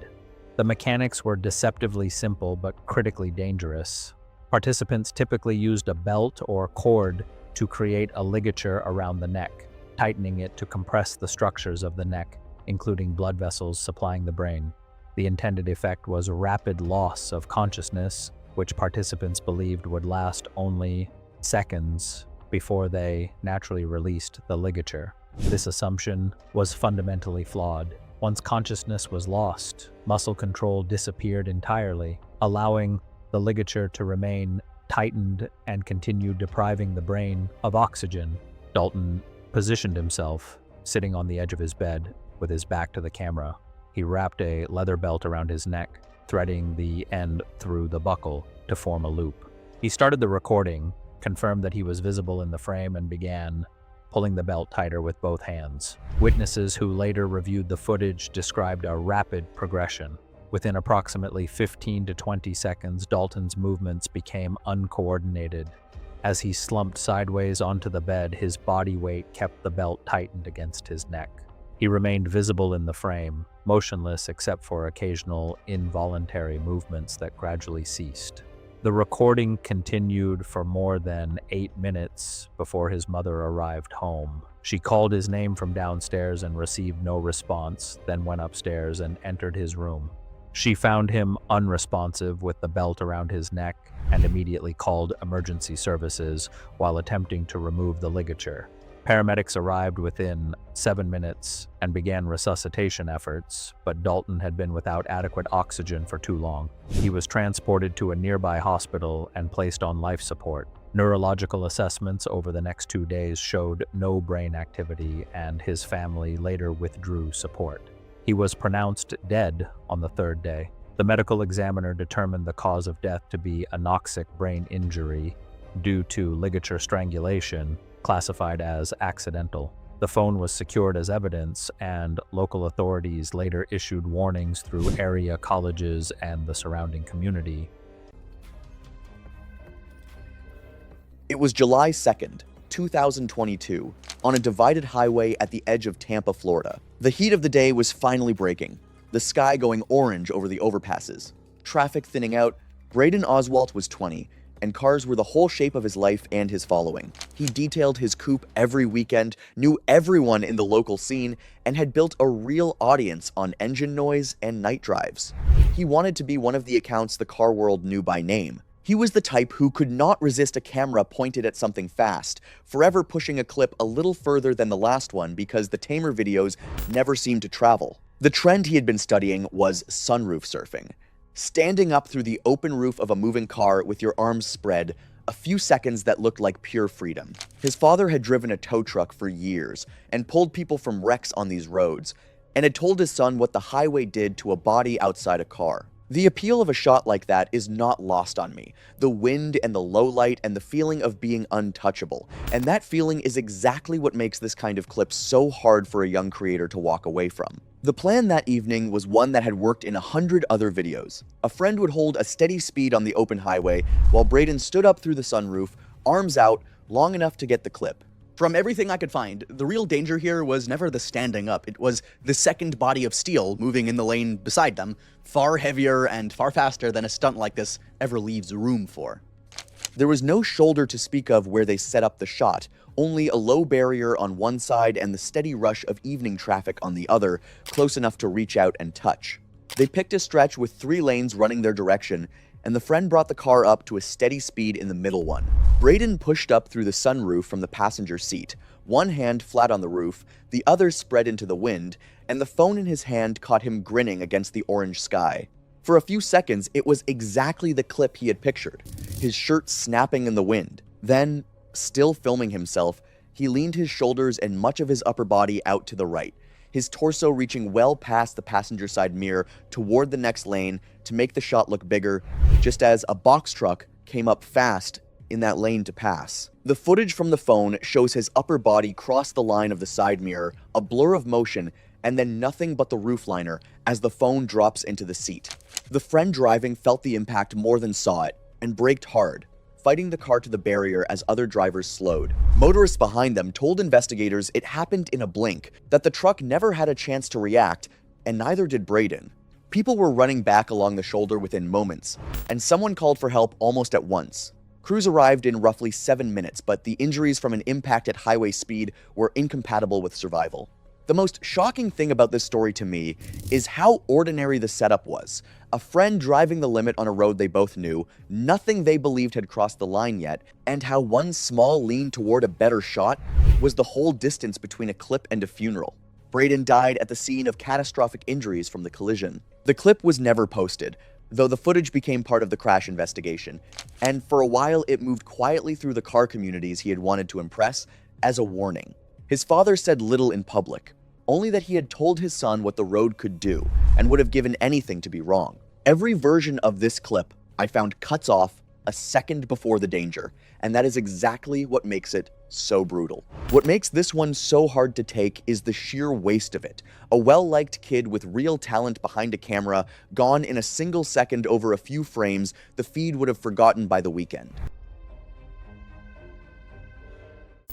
E: The mechanics were deceptively simple but critically dangerous. Participants typically used a belt or cord to create a ligature around the neck, tightening it to compress the structures of the neck, including blood vessels supplying the brain. The intended effect was rapid loss of consciousness, which participants believed would last only seconds before they naturally released the ligature. This assumption was fundamentally flawed. Once consciousness was lost, muscle control disappeared entirely, allowing the ligature to remain tightened and continued depriving the brain of oxygen. Dalton positioned himself, sitting on the edge of his bed with his back to the camera. He wrapped a leather belt around his neck, threading the end through the buckle to form a loop. He started the recording, confirmed that he was visible in the frame, and began pulling the belt tighter with both hands. Witnesses who later reviewed the footage described a rapid progression. Within approximately 15 to 20 seconds, Dalton's movements became uncoordinated. As he slumped sideways onto the bed, his body weight kept the belt tightened against his neck. He remained visible in the frame, motionless except for occasional involuntary movements that gradually ceased. The recording continued for more than 8 minutes before his mother arrived home. She called his name from downstairs and received no response, then went upstairs and entered his room. She found him unresponsive with the belt around his neck and immediately called emergency services while attempting to remove the ligature. Paramedics arrived within 7 minutes and began resuscitation efforts, but Dalton had been without adequate oxygen for too long. He was transported to a nearby hospital and placed on life support. Neurological assessments over the next 2 days showed no brain activity, and his family later withdrew support. He was pronounced dead on the 3rd day. The medical examiner determined the cause of death to be anoxic brain injury due to ligature strangulation, classified as accidental. The phone was secured as evidence, and local authorities later issued warnings through area colleges and the surrounding community.
B: It was July 2nd. 2022, on a divided highway at the edge of Tampa, Florida. The heat of the day was finally breaking, the sky going orange over the overpasses. Traffic thinning out, Braden Oswalt was 20, and cars were the whole shape of his life and his following. He detailed his coupe every weekend, knew everyone in the local scene, and had built a real audience on engine noise and night drives. He wanted to be one of the accounts the car world knew by name. He was the type who could not resist a camera pointed at something fast, forever pushing a clip a little further than the last one because the tamer videos never seemed to travel. The trend he had been studying was sunroof surfing. Standing up through the open roof of a moving car with your arms spread, a few seconds that looked like pure freedom. His father had driven a tow truck for years and pulled people from wrecks on these roads, and had told his son what the highway did to a body outside a car. The appeal of a shot like that is not lost on me. The wind and the low light and the feeling of being untouchable. And that feeling is exactly what makes this kind of clip so hard for a young creator to walk away from. The plan that evening was one that had worked in 100 other videos. A friend would hold a steady speed on the open highway while Braden stood up through the sunroof, arms out, long enough to get the clip.
C: From everything I could find, the real danger here was never the standing up. It was the second body of steel moving in the lane beside them, far heavier and far faster than a stunt like this ever leaves room for.
B: There was no shoulder to speak of where they set up the shot, only a low barrier on one side and the steady rush of evening traffic on the other, close enough to reach out and touch. They picked a stretch with 3 lanes running their direction, and the friend brought the car up to a steady speed in the middle one. Braden pushed up through the sunroof from the passenger seat, one hand flat on the roof, the other spread into the wind, and the phone in his hand caught him grinning against the orange sky. For a few seconds, it was exactly the clip he had pictured, his shirt snapping in the wind. Then, still filming himself, he leaned his shoulders and much of his upper body out to the right, his torso reaching well past the passenger side mirror toward the next lane to make the shot look bigger, just as a box truck came up fast in that lane to pass. The footage from the phone shows his upper body cross the line of the side mirror, a blur of motion, and then nothing but the roof liner as the phone drops into the seat. The friend driving felt the impact more than saw it, and braked hard, fighting the car to the barrier as other drivers slowed. Motorists behind them told investigators it happened in a blink, that the truck never had a chance to react, and neither did Braden. People were running back along the shoulder within moments, and someone called for help almost at once. Crews arrived in roughly 7 minutes, but the injuries from an impact at highway speed were incompatible with survival. The most shocking thing about this story to me is how ordinary the setup was. A friend driving the limit on a road they both knew, nothing they believed had crossed the line yet, and how one small lean toward a better shot was the whole distance between a clip and a funeral. Braden died at the scene of catastrophic injuries from the collision. The clip was never posted, though the footage became part of the crash investigation, and for a while it moved quietly through the car communities he had wanted to impress as a warning. His father said little in public, only that he had told his son what the road could do, and would have given anything to be wrong. Every version of this clip I found cuts off a second before the danger, and that is exactly what makes it so brutal. What makes this one so hard to take is the sheer waste of it. A well-liked kid with real talent behind a camera, gone in a single second over a few frames the feed would have forgotten by the weekend.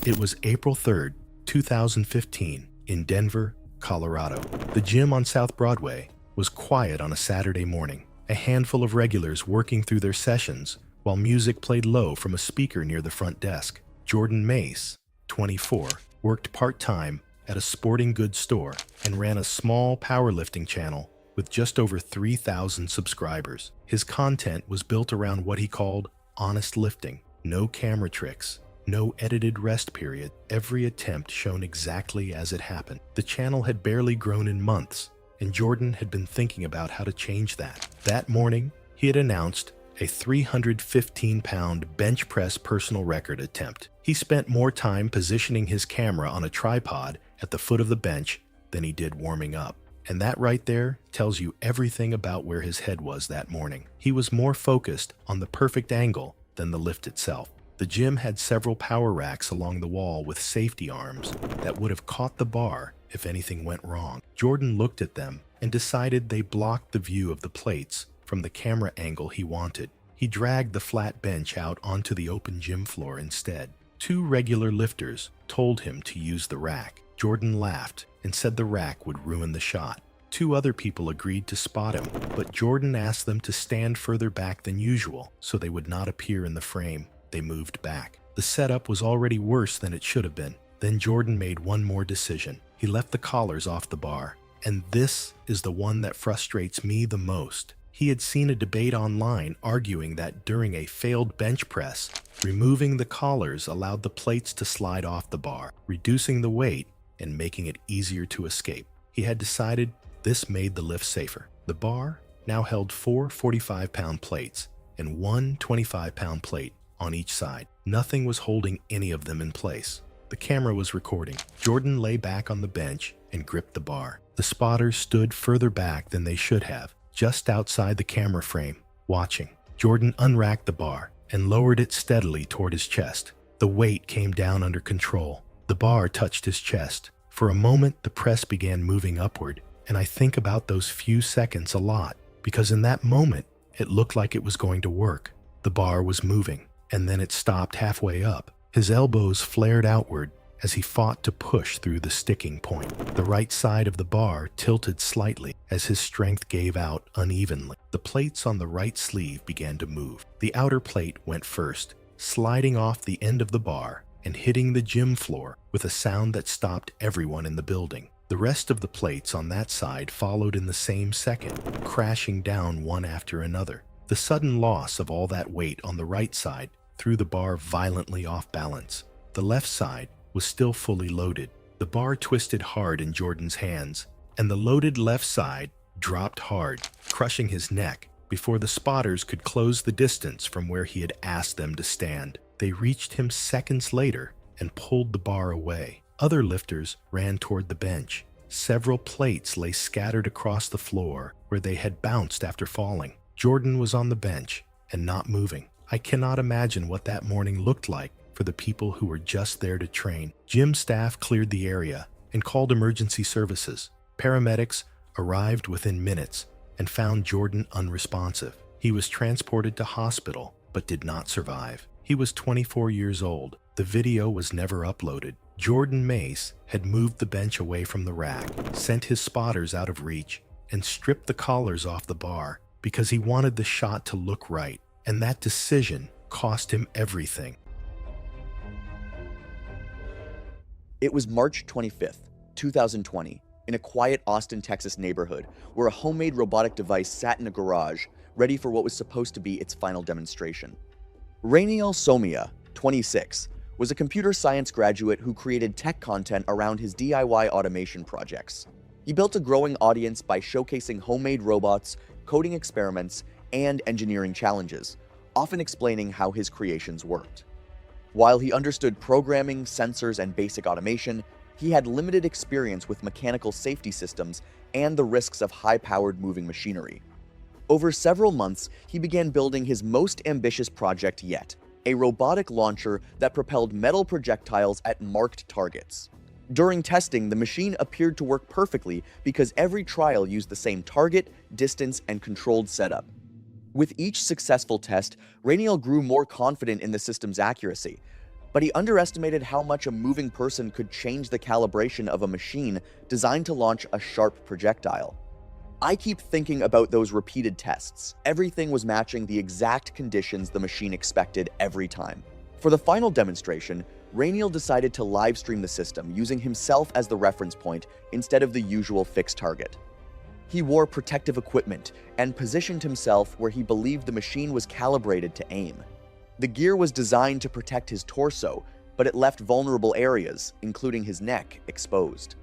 D: It was April 3rd, 2015, in Denver, Colorado. The gym on South Broadway was quiet on a Saturday morning. A handful of regulars working through their sessions while music played low from a speaker near the front desk. Jordan Mace, 24, worked part-time at a sporting goods store and ran a small powerlifting channel with just over 3,000 subscribers. His content was built around what he called honest lifting. No camera tricks, no edited rest period, every attempt shown exactly as it happened. The channel had barely grown in months, and Jordan had been thinking about how to change that. That morning, he had announced a 315-pound bench press personal record attempt. He spent more time positioning his camera on a tripod at the foot of the bench than he did warming up. And that right there tells you everything about where his head was that morning. He was more focused on the perfect angle than the lift itself. The gym had several power racks along the wall with safety arms that would have caught the bar if anything went wrong. Jordan looked at them and decided they blocked the view of the plates from the camera angle he wanted. He dragged the flat bench out onto the open gym floor instead. 2 regular lifters told him to use the rack. Jordan laughed and said the rack would ruin the shot. 2 other people agreed to spot him, but Jordan asked them to stand further back than usual so they would not appear in the frame. They moved back. The setup was already worse than it should have been. Then Jordan made one more decision. He left the collars off the bar. And this is the one that frustrates me the most. He had seen a debate online arguing that during a failed bench press, removing the collars allowed the plates to slide off the bar, reducing the weight and making it easier to escape. He had decided this made the lift safer. The bar now held 4 45-pound plates and 1 25-pound plate on each side. Nothing was holding any of them in place. The camera was recording. Jordan lay back on the bench and gripped the bar. The spotters stood further back than they should have, just outside the camera frame, watching. Jordan unracked the bar and lowered it steadily toward his chest. The weight came down under control. The bar touched his chest. For a moment, the press began moving upward, and I think about those few seconds a lot, because in that moment, it looked like it was going to work. The bar was moving, and then it stopped halfway up. His elbows flared outward as he fought to push through the sticking point. The right side of the bar tilted slightly as his strength gave out unevenly. The plates on the right sleeve began to move. The outer plate went first, sliding off the end of the bar and hitting the gym floor with a sound that stopped everyone in the building. The rest of the plates on that side followed in the same second, crashing down one after another. The sudden loss of all that weight on the right side threw the bar violently off balance. The left side was still fully loaded. The bar twisted hard in Jordan's hands, and the loaded left side dropped hard, crushing his neck before the spotters could close the distance from where he had asked them to stand. They reached him seconds later and pulled the bar away. Other lifters ran toward the bench. Several plates lay scattered across the floor where they had bounced after falling. Jordan was on the bench and not moving. I cannot imagine what that morning looked like for the people who were just there to train. Gym staff cleared the area and called emergency services. Paramedics arrived within minutes and found Jordan unresponsive. He was transported to hospital but did not survive. He was 24 years old. The video was never uploaded. Jordan Mace had moved the bench away from the rack, sent his spotters out of reach, and stripped the collars off the bar because he wanted the shot to look right, and that decision cost him everything.
B: It was March 25th, 2020, in a quiet Austin, Texas neighborhood where a homemade robotic device sat in a garage, ready for what was supposed to be its final demonstration. Rainiel Somia, 26, was a computer science graduate who created tech content around his DIY automation projects. He built a growing audience by showcasing homemade robots, coding experiments, and engineering challenges, often explaining how his creations worked. While he understood programming, sensors, and basic automation, he had limited experience with mechanical safety systems and the risks of high-powered moving machinery. Over several months, he began building his most ambitious project yet, a robotic launcher that propelled metal projectiles at marked targets. During testing, the machine appeared to work perfectly because every trial used the same target, distance, and controlled setup. With each successful test, Rainiel grew more confident in the system's accuracy, but he underestimated how much a moving person could change the calibration of a machine designed to launch a sharp projectile. I keep thinking about those repeated tests. Everything was matching the exact conditions the machine expected every time. For the final demonstration, Rainiel decided to livestream the system using himself as the reference point instead of the usual fixed target. He wore protective equipment and positioned himself where he believed the machine was calibrated to aim. The gear was designed to protect his torso, but it left vulnerable areas, including his neck, exposed.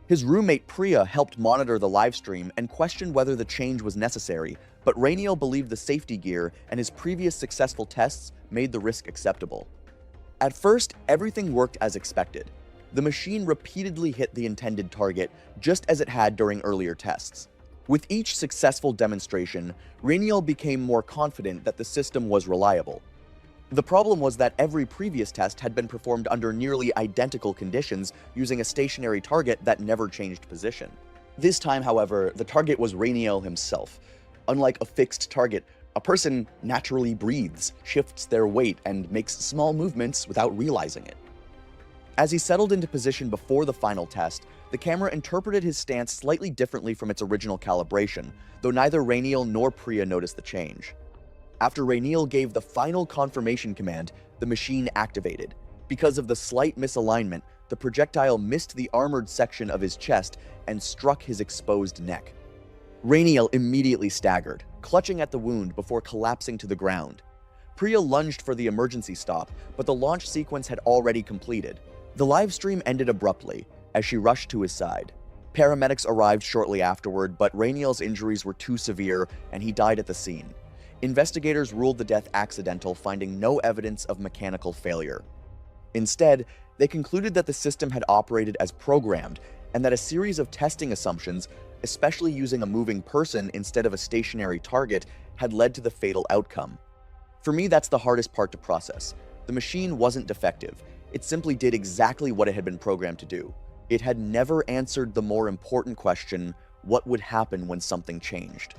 B: His roommate Priya helped monitor the livestream and questioned whether the change was necessary, but Rainiel believed the safety gear and his previous successful tests made the risk acceptable. At first, everything worked as expected. The machine repeatedly hit the intended target, just as it had during earlier tests. With each successful demonstration, Rainiel became more confident that the system was reliable. The problem was that every previous test had been performed under nearly identical conditions using a stationary target that never changed position. This time, however, the target was Rainiel himself. Unlike a fixed target,
C: A person naturally breathes, shifts their weight, and makes small movements without realizing it. As he settled into position before the final test, the camera interpreted his stance slightly differently from its original calibration, though neither Rainiel nor Priya noticed the change. After Rainiel gave the final confirmation command, the machine activated. Because of the slight misalignment, the projectile missed the armored section of his chest and struck his exposed neck. Rainiel immediately staggered, clutching at the wound before collapsing to the ground. Priya lunged for the emergency stop, but the launch sequence had already completed. The live stream ended abruptly as she rushed to his side. Paramedics arrived shortly afterward, but Rainiel's injuries were too severe and he died at the scene. Investigators ruled the death accidental, finding no evidence of mechanical failure. Instead, they concluded that the system had operated as programmed and that a series of testing assumptions, especially using a moving person instead of a stationary target, had led to the fatal outcome. For me, that's the hardest part to process. The machine wasn't defective. It simply did exactly what it had been programmed to do. It had never answered the more important question, what would happen when something changed?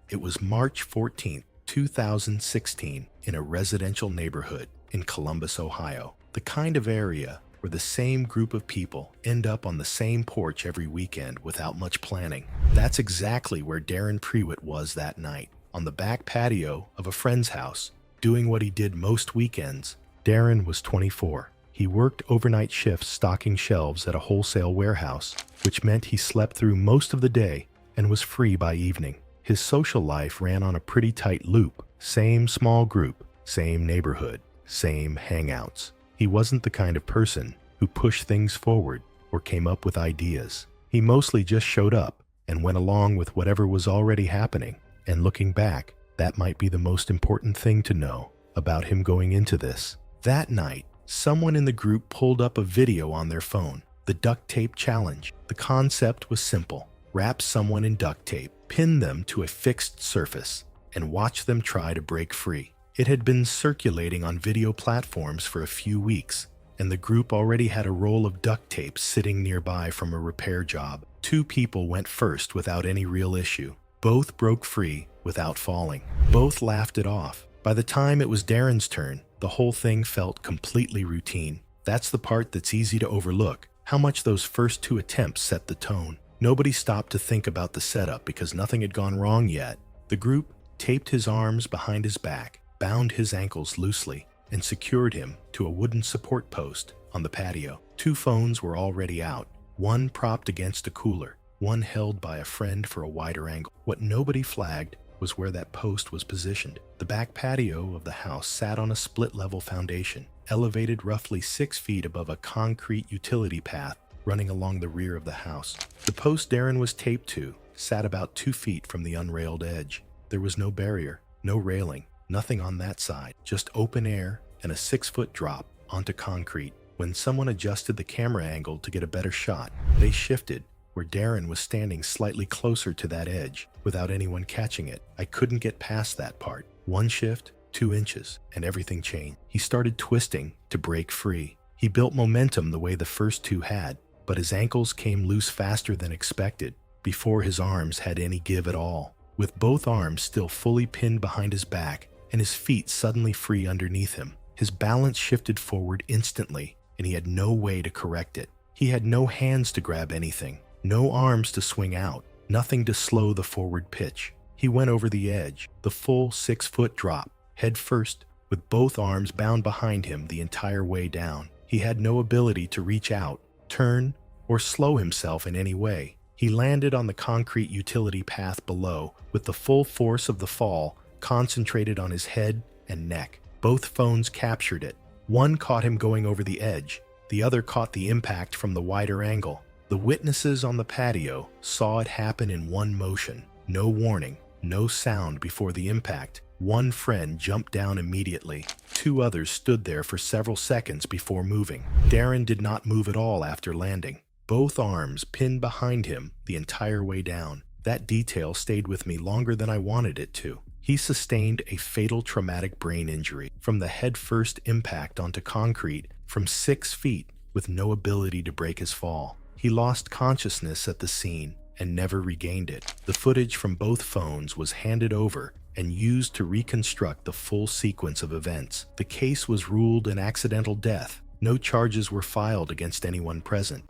D: It was March 14, 2016, in a residential neighborhood in Columbus, Ohio, the kind of area where the same group of people end up on the same porch every weekend without much planning. That's exactly where Darren Prewitt was that night, on the back patio of a friend's house, doing what he did most weekends. Darren was 24. He worked overnight shifts stocking shelves at a wholesale warehouse, which meant he slept through most of the day and was free by evening. His social life ran on a pretty tight loop. Same small group, same neighborhood, same hangouts. He wasn't the kind of person who pushed things forward or came up with ideas. He mostly just showed up and went along with whatever was already happening. And looking back, that might be the most important thing to know about him going into this. That night, someone in the group pulled up a video on their phone, the duct tape challenge. The concept was simple. Wrap someone in duct tape, pin them to a fixed surface, and watch them try to break free. It had been circulating on video platforms for a few weeks, and the group already had a roll of duct tape sitting nearby from a repair job. 2 people went first without any real issue. Both broke free without falling. Both laughed it off. By the time it was Darren's turn, the whole thing felt completely routine. That's the part that's easy to overlook, how much those first 2 attempts set the tone. Nobody stopped to think about the setup because nothing had gone wrong yet. The group taped his arms behind his back, bound his ankles loosely, and secured him to a wooden support post on the patio. 2 phones were already out, one propped against a cooler, one held by a friend for a wider angle. What nobody flagged was where that post was positioned. The back patio of the house sat on a split-level foundation, elevated roughly 6 feet above a concrete utility path running along the rear of the house. The post Darren was taped to sat about 2 feet from the unrailed edge. There was no barrier, no railing, nothing on that side, just open air and a 6-foot drop onto concrete. When someone adjusted the camera angle to get a better shot, they shifted where Darren was standing slightly closer to that edge without anyone catching it. I couldn't get past that part. 1 shift, 2 inches, and everything changed. He started twisting to break free. He built momentum the way the first 2 had, but his ankles came loose faster than expected before his arms had any give at all. With both arms still fully pinned behind his back and his feet suddenly free underneath him, his balance shifted forward instantly, and he had no way to correct it. He had no hands to grab anything, no arms to swing out, nothing to slow the forward pitch. He went over the edge, the full 6-foot drop, head first, with both arms bound behind him the entire way down. He had no ability to reach out, turn, or slow himself in any way. He landed on the concrete utility path below, with the full force of the fall concentrated on his head and neck. Both phones captured it. One caught him going over the edge, the other caught the impact from the wider angle. The witnesses on the patio saw it happen in one motion. No warning, no sound before the impact. One friend jumped down immediately. 2 others stood there for several seconds before moving. Darren did not move at all after landing. Both arms pinned behind him the entire way down. That detail stayed with me longer than I wanted it to. He sustained a fatal traumatic brain injury from the head-first impact onto concrete from 6 feet with no ability to break his fall. He lost consciousness at the scene and never regained it. The footage from both phones was handed over and used to reconstruct the full sequence of events. The case was ruled an accidental death. No charges were filed against anyone present.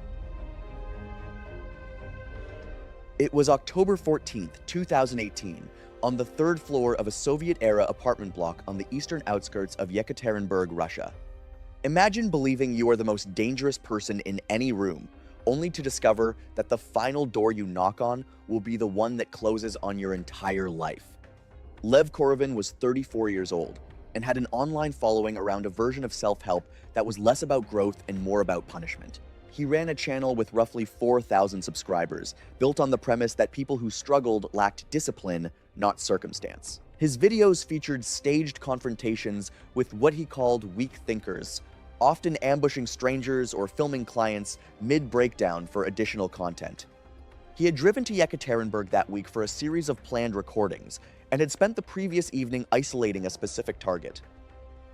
B: It was October 14th, 2018, on the third floor of a Soviet-era apartment block on the eastern outskirts of Yekaterinburg, Russia. Imagine believing you are the most dangerous person in any room, only to discover that the final door you knock on will be the one that closes on your entire life. Lev Korovin was 34 years old and had an online following around a version of self-help that was less about growth and more about punishment. He ran a channel with roughly 4,000 subscribers, built on the premise that people who struggled lacked discipline, not circumstance. His videos featured staged confrontations with what he called weak thinkers, often ambushing strangers or filming clients mid-breakdown for additional content. He had driven to Yekaterinburg that week for a series of planned recordings and had spent the previous evening isolating a specific target.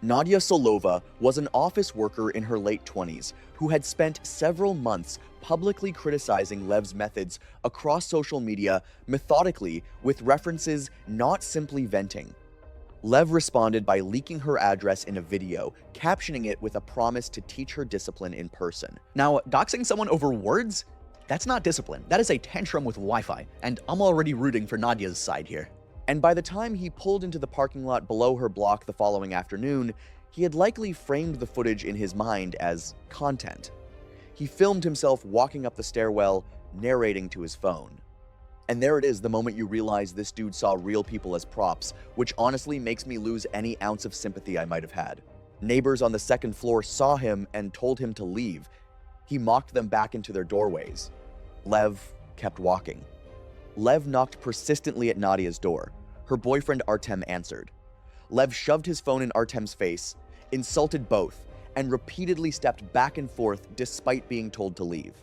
B: Nadia Solova was an office worker in her late 20s who had spent several months publicly criticizing Lev's methods across social media methodically with references not simply venting. Lev responded by leaking her address in a video, captioning it with a promise to teach her discipline in person.
C: Now, doxing someone over words? That's not discipline. That is a tantrum with Wi-Fi, and I'm already rooting for Nadia's side here.
B: And by the time he pulled into the parking lot below her block the following afternoon, he had likely framed the footage in his mind as content. He filmed himself walking up the stairwell, narrating to his phone. And there it is, the moment you realize this dude saw real people as props, which honestly makes me lose any ounce of sympathy I might have had. Neighbors on the second floor saw him and told him to leave. He mocked them back into their doorways. Lev kept walking. Lev knocked persistently at Nadia's door. Her boyfriend Artem answered. Lev shoved his phone in Artem's face, insulted both, and repeatedly stepped back and forth despite being told to leave.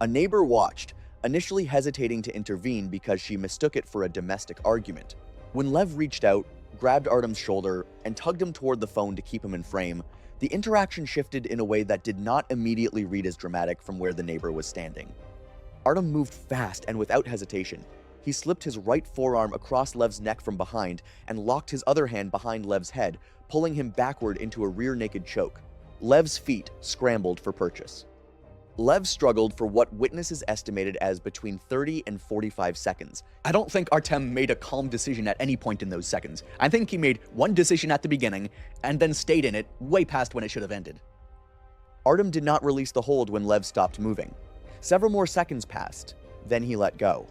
B: A neighbor watched, initially hesitating to intervene because she mistook it for a domestic argument. When Lev reached out, grabbed Artem's shoulder, and tugged him toward the phone to keep him in frame, the interaction shifted in a way that did not immediately read as dramatic from where the neighbor was standing. Artem moved fast and without hesitation. He slipped his right forearm across Lev's neck from behind and locked his other hand behind Lev's head, pulling him backward into a rear naked choke. Lev's feet scrambled for purchase. Lev struggled for what witnesses estimated as between 30 and 45 seconds.
C: I don't think Artem made a calm decision at any point in those seconds. I think he made one decision at the beginning and then stayed in it way past when it should have ended.
B: Artem did not release the hold when Lev stopped moving. Several more seconds passed, then he let go.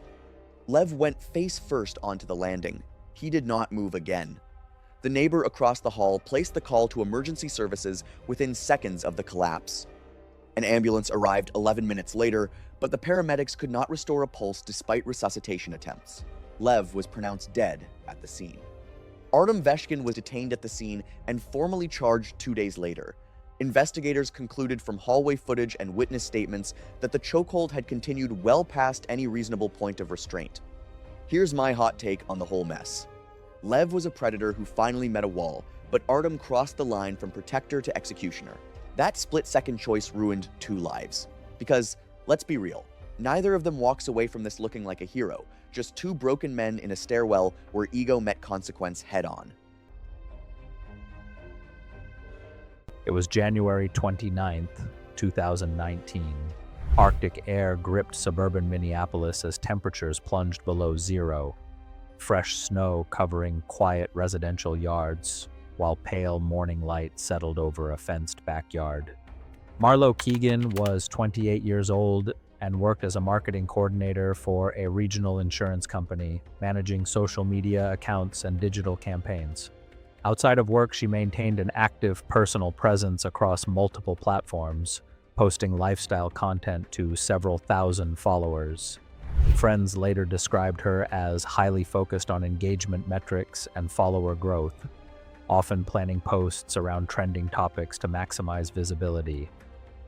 B: Lev went face first onto the landing. He did not move again. The neighbor across the hall placed the call to emergency services within seconds of the collapse. An ambulance arrived 11 minutes later, but the paramedics could not restore a pulse despite resuscitation attempts. Lev was pronounced dead at the scene. Artem Veshkin was detained at the scene and formally charged 2 days later. Investigators concluded from hallway footage and witness statements that the chokehold had continued well past any reasonable point of restraint. Here's my hot take on the whole mess. Lev was a predator who finally met a wall, but Artem crossed the line from protector to executioner. That split-second choice ruined 2 lives. Because, let's be real, neither of them walks away from this looking like a hero, just 2 broken men in a stairwell where ego met consequence head-on.
E: It was January 29th, 2019. Arctic air gripped suburban Minneapolis as temperatures plunged below zero. Fresh snow covering quiet residential yards, while pale morning light settled over a fenced backyard. Marlo Keegan was 28 years old and worked as a marketing coordinator for a regional insurance company, managing social media accounts and digital campaigns. Outside of work, she maintained an active personal presence across multiple platforms, posting lifestyle content to several thousand followers. Friends later described her as highly focused on engagement metrics and follower growth, often planning posts around trending topics to maximize visibility.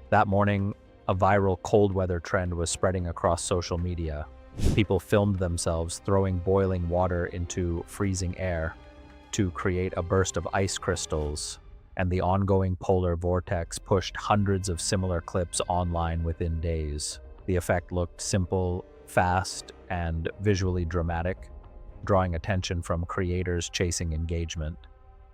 E: That morning, a viral cold weather trend was spreading across social media. People filmed themselves throwing boiling water into freezing air to create a burst of ice crystals, and the ongoing polar vortex pushed hundreds of similar clips online within days. The effect looked simple, fast, and visually dramatic, drawing attention from creators chasing engagement.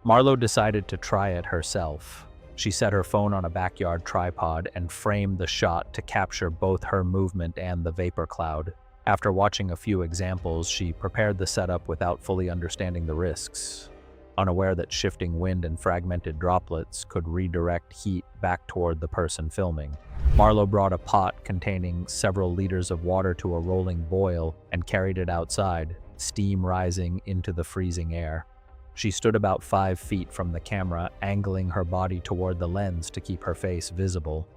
E: Marlo decided to try it herself. She set her phone on a backyard tripod and framed the shot to capture both her movement and the vapor cloud. After watching a few examples, she prepared the setup without fully understanding the risks, unaware that shifting wind and fragmented droplets could redirect heat back toward the person filming. Marlo brought a pot containing several liters of water to a rolling boil and carried it outside, steam rising into the freezing air. She stood about 5 feet from the camera, angling her body toward the lens to keep her face visible.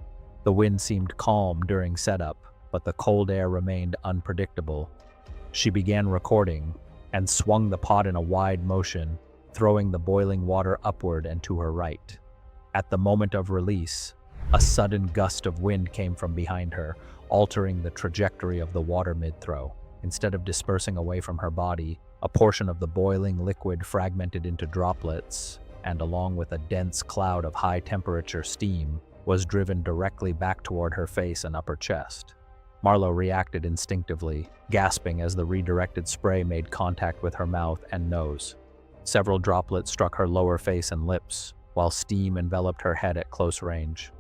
E: The wind seemed calm during setup, but the cold air remained unpredictable. She began recording and swung the pot in a wide motion, throwing the boiling water upward and to her right. At the moment of release, a sudden gust of wind came from behind her, altering the trajectory of the water mid-throw. Instead of dispersing away from her body, a portion of the boiling liquid fragmented into droplets, and along with a dense cloud of high-temperature steam, was driven directly back toward her face and upper chest. Marlo reacted instinctively, gasping as the redirected spray made contact with her mouth and nose. Several droplets struck her lower face and lips, while steam enveloped her head at close range.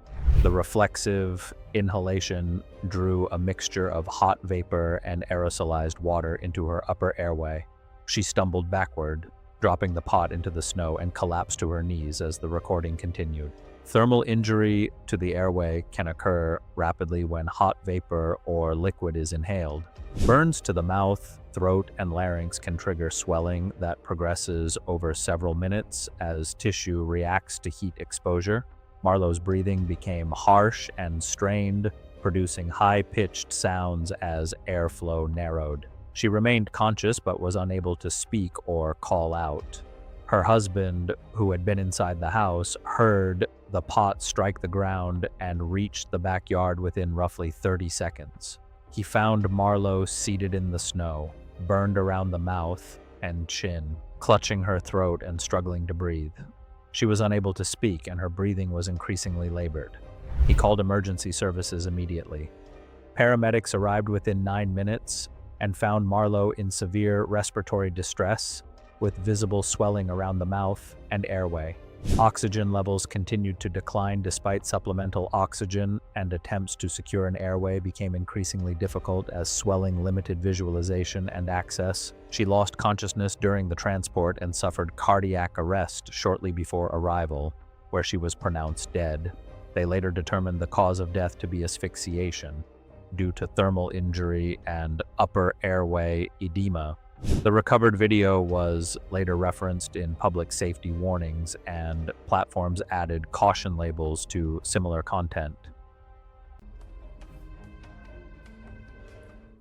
E: The reflexive inhalation drew a mixture of hot vapor and aerosolized water into her upper airway. She stumbled backward, dropping the pot into the snow, and collapsed to her knees as the recording continued. Thermal injury to the airway can occur rapidly when hot vapor or liquid is inhaled. Burns to the mouth, throat, and larynx can trigger swelling that progresses over several minutes as tissue reacts to heat exposure. Marlo's breathing became harsh and strained, producing high-pitched sounds as airflow narrowed. She remained conscious but was unable to speak or call out. Her husband, who had been inside the house, heard the pot strike the ground and reached the backyard within roughly 30 seconds. He found Marlo seated in the snow, burned around the mouth and chin, clutching her throat and struggling to breathe. She was unable to speak, and her breathing was increasingly labored. He called emergency services immediately. Paramedics arrived within 9 minutes and found Marlo in severe respiratory distress, with visible swelling around the mouth and airway. Oxygen levels continued to decline despite supplemental oxygen, and attempts to secure an airway became increasingly difficult as swelling limited visualization and access. She lost consciousness during the transport and suffered cardiac arrest shortly before arrival, where she was pronounced dead. They later determined the cause of death to be asphyxiation due to thermal injury and upper airway edema. The recovered video was later referenced in public safety warnings, and platforms added caution labels to similar content.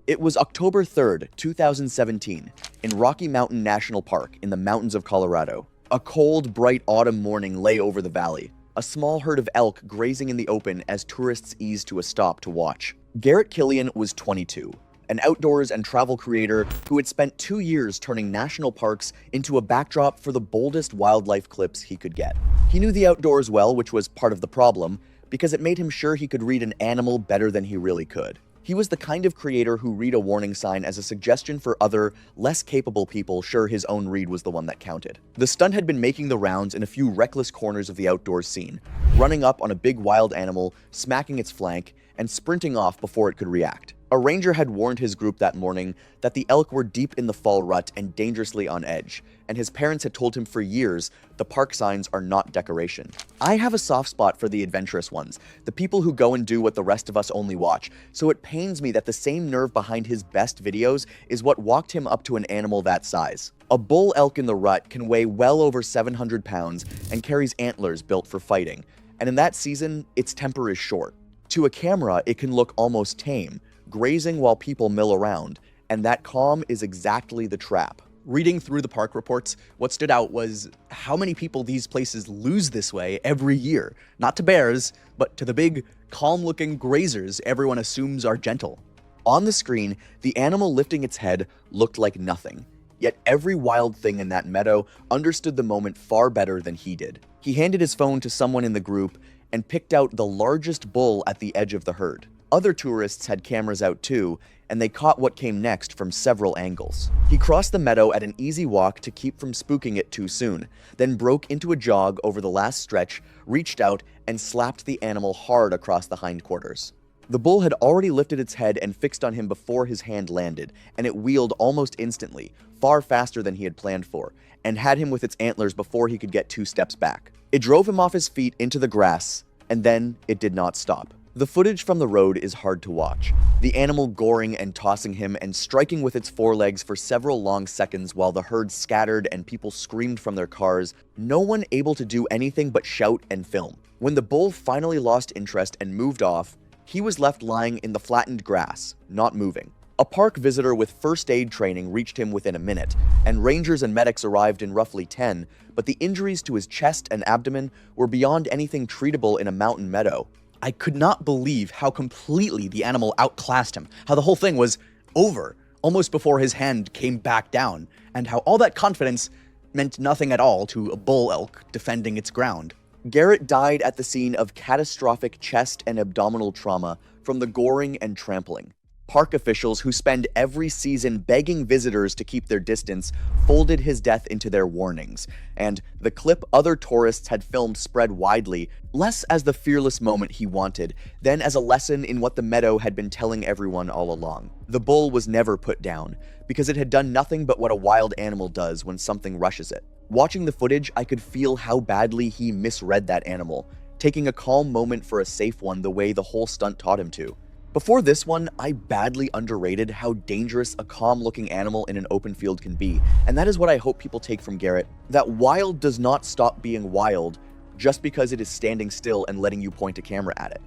B: It was October 3rd, 2017, in Rocky Mountain National Park in the mountains of Colorado. A cold, bright autumn morning lay over the valley, a small herd of elk grazing in the open as tourists eased to a stop to watch. Garrett Killian was 22. An outdoors and travel creator who had spent 2 years turning national parks into a backdrop for the boldest wildlife clips he could get. He knew the outdoors well, which was part of the problem, because it made him sure he could read an animal better than he really could. He was the kind of creator who read a warning sign as a suggestion for other, less capable people sure his own read was the one that counted. The stunt had been making the rounds in a few reckless corners of the outdoors scene, running up on a big wild animal, smacking its flank, and sprinting off before it could react. A ranger had warned his group that morning that the elk were deep in the fall rut and dangerously on edge, and his parents had told him for years the park signs are not decoration. I have a soft spot for the adventurous ones, the people who go and do what the rest of us only watch, so it pains me that the same nerve behind his best videos is what walked him up to an animal that size. A bull elk in the rut can weigh well over 700 pounds and carries antlers built for fighting, and in that season, its temper is short. To a camera, it can look almost tame, grazing while people mill around, and that calm is exactly the trap.
C: Reading through the park reports, what stood out was how many people these places lose this way every year. Not to bears, but to the big, calm-looking grazers everyone assumes are gentle.
B: On the screen, the animal lifting its head looked like nothing, yet every wild thing in that meadow understood the moment far better than he did. He handed his phone to someone in the group and picked out the largest bull at the edge of the herd. Other tourists had cameras out too, and they caught what came next from several angles. He crossed the meadow at an easy walk to keep from spooking it too soon, then broke into a jog over the last stretch, reached out, and slapped the animal hard across the hindquarters. The bull had already lifted its head and fixed on him before his hand landed, and it wheeled almost instantly, far faster than he had planned for, and had him with its antlers before he could get 2 steps back. It drove him off his feet into the grass, and then it did not stop. The footage from the road is hard to watch. The animal goring and tossing him and striking with its forelegs for several long seconds while the herd scattered and people screamed from their cars, no one able to do anything but shout and film. When the bull finally lost interest and moved off, he was left lying in the flattened grass, not moving. A park visitor with first aid training reached him within a minute, and rangers and medics arrived in roughly 10, but the injuries to his chest and abdomen were beyond anything treatable in a mountain meadow.
C: I could not believe how completely the animal outclassed him, how the whole thing was over almost before his hand came back down, and how all that confidence meant nothing at all to a bull elk defending its ground.
B: Garrett died at the scene of catastrophic chest and abdominal trauma from the goring and trampling. Park officials who spend every season begging visitors to keep their distance folded his death into their warnings, and the clip other tourists had filmed spread widely, less as the fearless moment he wanted, than as a lesson in what the meadow had been telling everyone all along. The bull was never put down, because it had done nothing but what a wild animal does when something rushes it. Watching the footage, I could feel how badly he misread that animal, taking a calm moment for a safe one the way the whole stunt taught him to. Before this one, I badly underrated how dangerous a calm-looking animal in an open field can be, and that is what I hope people take from Garrett, that wild does not stop being wild just because it is standing still and letting you point a camera at it.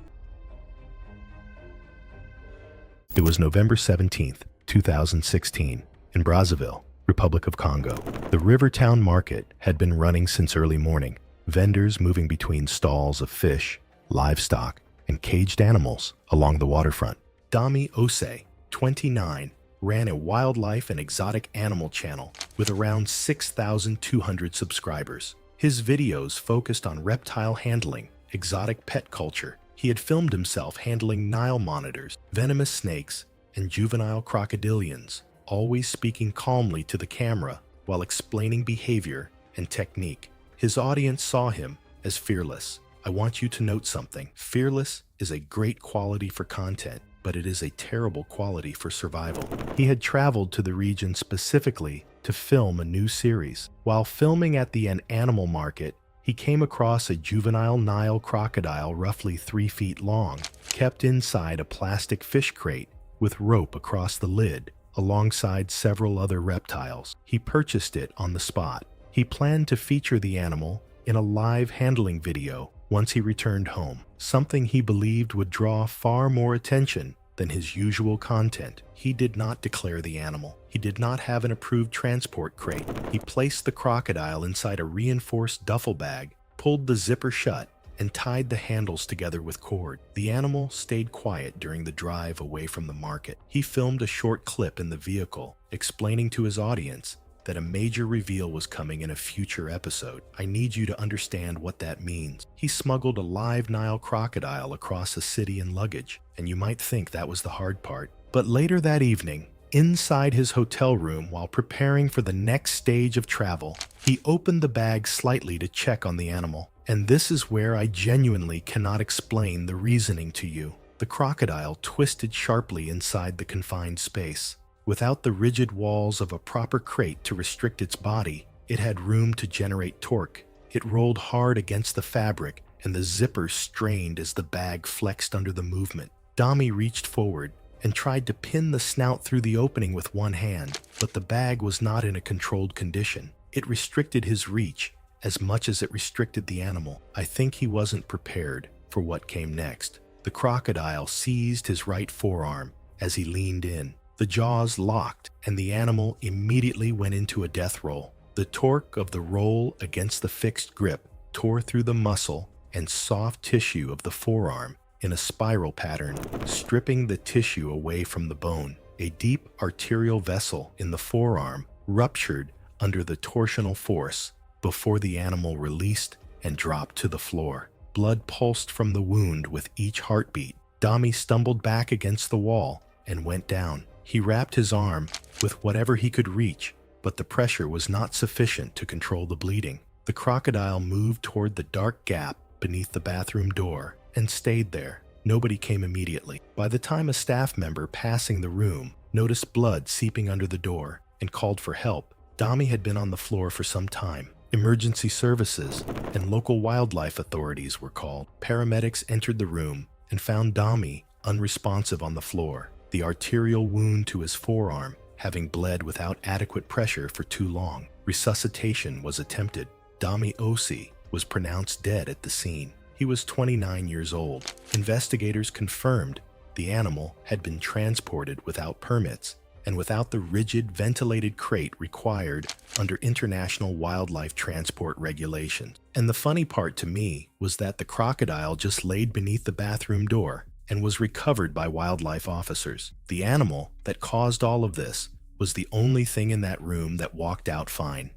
D: It was November 17th, 2016, in Brazzaville, Republic of Congo. The Rivertown Market had been running since early morning, vendors moving between stalls of fish, livestock, and caged animals along the waterfront. Dami Ose, 29, ran a wildlife and exotic animal channel with around 6,200 subscribers. His videos focused on reptile handling, exotic pet culture. He had filmed himself handling Nile monitors, venomous snakes, and juvenile crocodilians, always speaking calmly to the camera while explaining behavior and technique. His audience saw him as fearless. I want you to note something. Fearless is a great quality for content, but it is a terrible quality for survival. He had traveled to the region specifically to film a new series. While filming at an animal market, he came across a juvenile Nile crocodile roughly 3 feet long, kept inside a plastic fish crate with rope across the lid, alongside several other reptiles. He purchased it on the spot. He planned to feature the animal in a live handling video once he returned home, something he believed would draw far more attention than his usual content. He did not declare the animal. He did not have an approved transport crate. He placed the crocodile inside a reinforced duffel bag, pulled the zipper shut, and tied the handles together with cord. The animal stayed quiet during the drive away from the market. He filmed a short clip in the vehicle, explaining to his audience that a major reveal was coming in a future episode. I need you to understand what that means. He smuggled a live Nile crocodile across the city in luggage, and you might think that was the hard part. But later that evening, inside his hotel room while preparing for the next stage of travel, he opened the bag slightly to check on the animal. And this is where I genuinely cannot explain the reasoning to you. The crocodile twisted sharply inside the confined space. Without the rigid walls of a proper crate to restrict its body, it had room to generate torque. It rolled hard against the fabric, and the zipper strained as the bag flexed under the movement. Dami reached forward and tried to pin the snout through the opening with one hand, but the bag was not in a controlled condition. It restricted his reach as much as it restricted the animal. I think he wasn't prepared for what came next. The crocodile seized his right forearm as he leaned in. The jaws locked, and the animal immediately went into a death roll. The torque of the roll against the fixed grip tore through the muscle and soft tissue of the forearm in a spiral pattern, stripping the tissue away from the bone. A deep arterial vessel in the forearm ruptured under the torsional force before the animal released and dropped to the floor. Blood pulsed from the wound with each heartbeat, Dami stumbled back against the wall and went down. He wrapped his arm with whatever he could reach, but the pressure was not sufficient to control the bleeding. The crocodile moved toward the dark gap beneath the bathroom door and stayed there. Nobody came immediately. By the time a staff member passing the room noticed blood seeping under the door and called for help, Dami had been on the floor for some time. Emergency services and local wildlife authorities were called. Paramedics entered the room and found Dami unresponsive on the floor, the arterial wound to his forearm having bled without adequate pressure for too long. Resuscitation was attempted. Dami Osi was pronounced dead at the scene. He was 29 years old. Investigators confirmed the animal had been transported without permits and without the rigid ventilated crate required under international wildlife transport regulations. And the funny part to me was that the crocodile just laid beneath the bathroom door and was recovered by wildlife officers. The animal that caused all of this was the only thing in that room that walked out fine.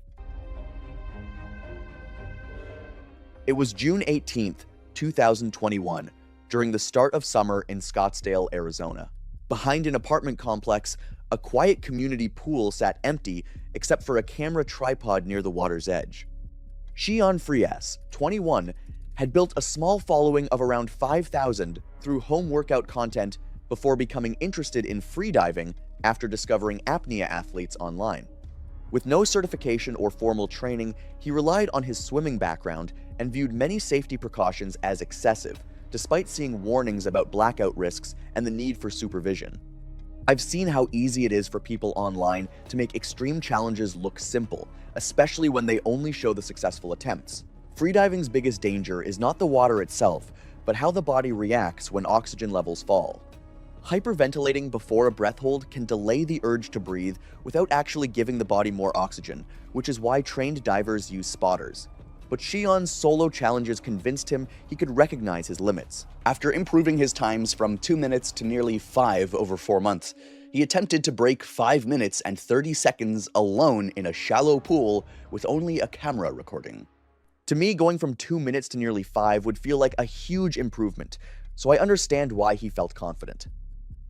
B: It was June 18th, 2021, during the start of summer in Scottsdale, Arizona. Behind an apartment complex, a quiet community pool sat empty except for a camera tripod near the water's edge. Xian Frias, 21, had built a small following of around 5,000 through home workout content before becoming interested in freediving after discovering apnea athletes online. With no certification or formal training, he relied on his swimming background and viewed many safety precautions as excessive, despite seeing warnings about blackout risks and the need for supervision. I've seen how easy it is for people online to make extreme challenges look simple, especially when they only show the successful attempts. Freediving's biggest danger is not the water itself, but how the body reacts when oxygen levels fall. Hyperventilating before a breath hold can delay the urge to breathe without actually giving the body more oxygen, which is why trained divers use spotters. But Xian's solo challenges convinced him he could recognize his limits.
C: After improving his times from 2 minutes to nearly 5 over 4 months, he attempted to break 5 minutes and 30 seconds alone in a shallow pool with only a camera recording.
B: To me, going from 2 minutes to nearly 5 would feel like a huge improvement, so I understand why he felt confident.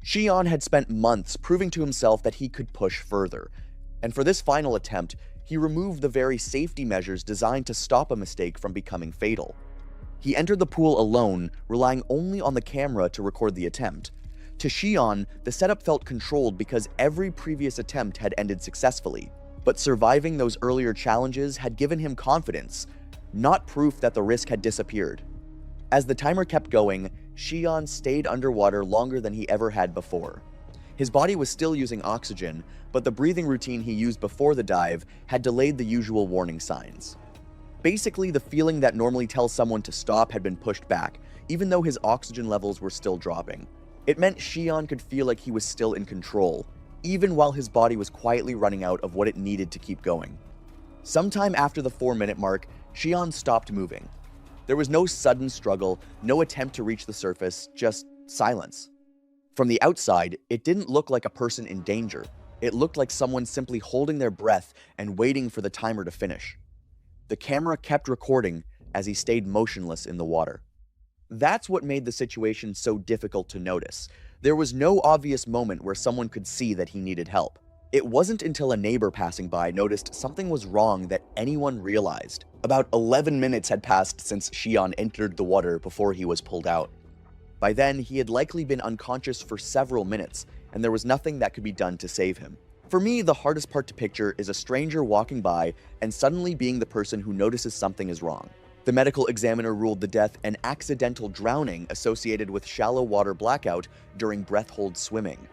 B: Xian had spent months proving to himself that he could push further, and for this final attempt, he removed the very safety measures designed to stop a mistake from becoming fatal. He entered the pool alone, relying only on the camera to record the attempt. To Xian, the setup felt controlled because every previous attempt had ended successfully, but surviving those earlier challenges had given him confidence, not proof that the risk had disappeared. As the timer kept going, Xian stayed underwater longer than he ever had before. His body was still using oxygen, but the breathing routine he used before the dive had delayed the usual warning signs. Basically, the feeling that normally tells someone to stop had been pushed back, even though his oxygen levels were still dropping. It meant Xian could feel like he was still in control, even while his body was quietly running out of what it needed to keep going. Sometime after the 4-minute mark, Xian stopped moving. There was no sudden struggle, no attempt to reach the surface, just silence. From the outside, it didn't look like a person in danger. It looked like someone simply holding their breath and waiting for the timer to finish. The camera kept recording as he stayed motionless in the water. That's what made the situation so difficult to notice. There was no obvious moment where someone could see that he needed help. It wasn't until a neighbor passing by noticed something was wrong that anyone realized.
C: About 11 minutes had passed since Xian entered the water before he was pulled out.
B: By then, he had likely been unconscious for several minutes, and there was nothing that could be done to save him. For me, the hardest part to picture is a stranger walking by and suddenly being the person who notices something is wrong. The medical examiner ruled the death an accidental drowning associated with shallow water blackout during breath-hold swimming.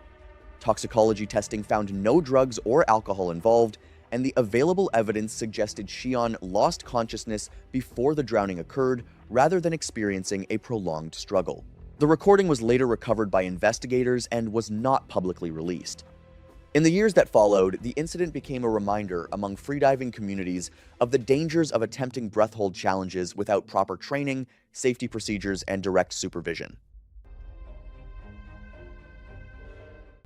B: Toxicology testing found no drugs or alcohol involved, and the available evidence suggested Xian lost consciousness before the drowning occurred rather than experiencing a prolonged struggle. The recording was later recovered by investigators and was not publicly released. In the years that followed, the incident became a reminder among freediving communities of the dangers of attempting breath-hold challenges without proper training, safety procedures, and direct supervision.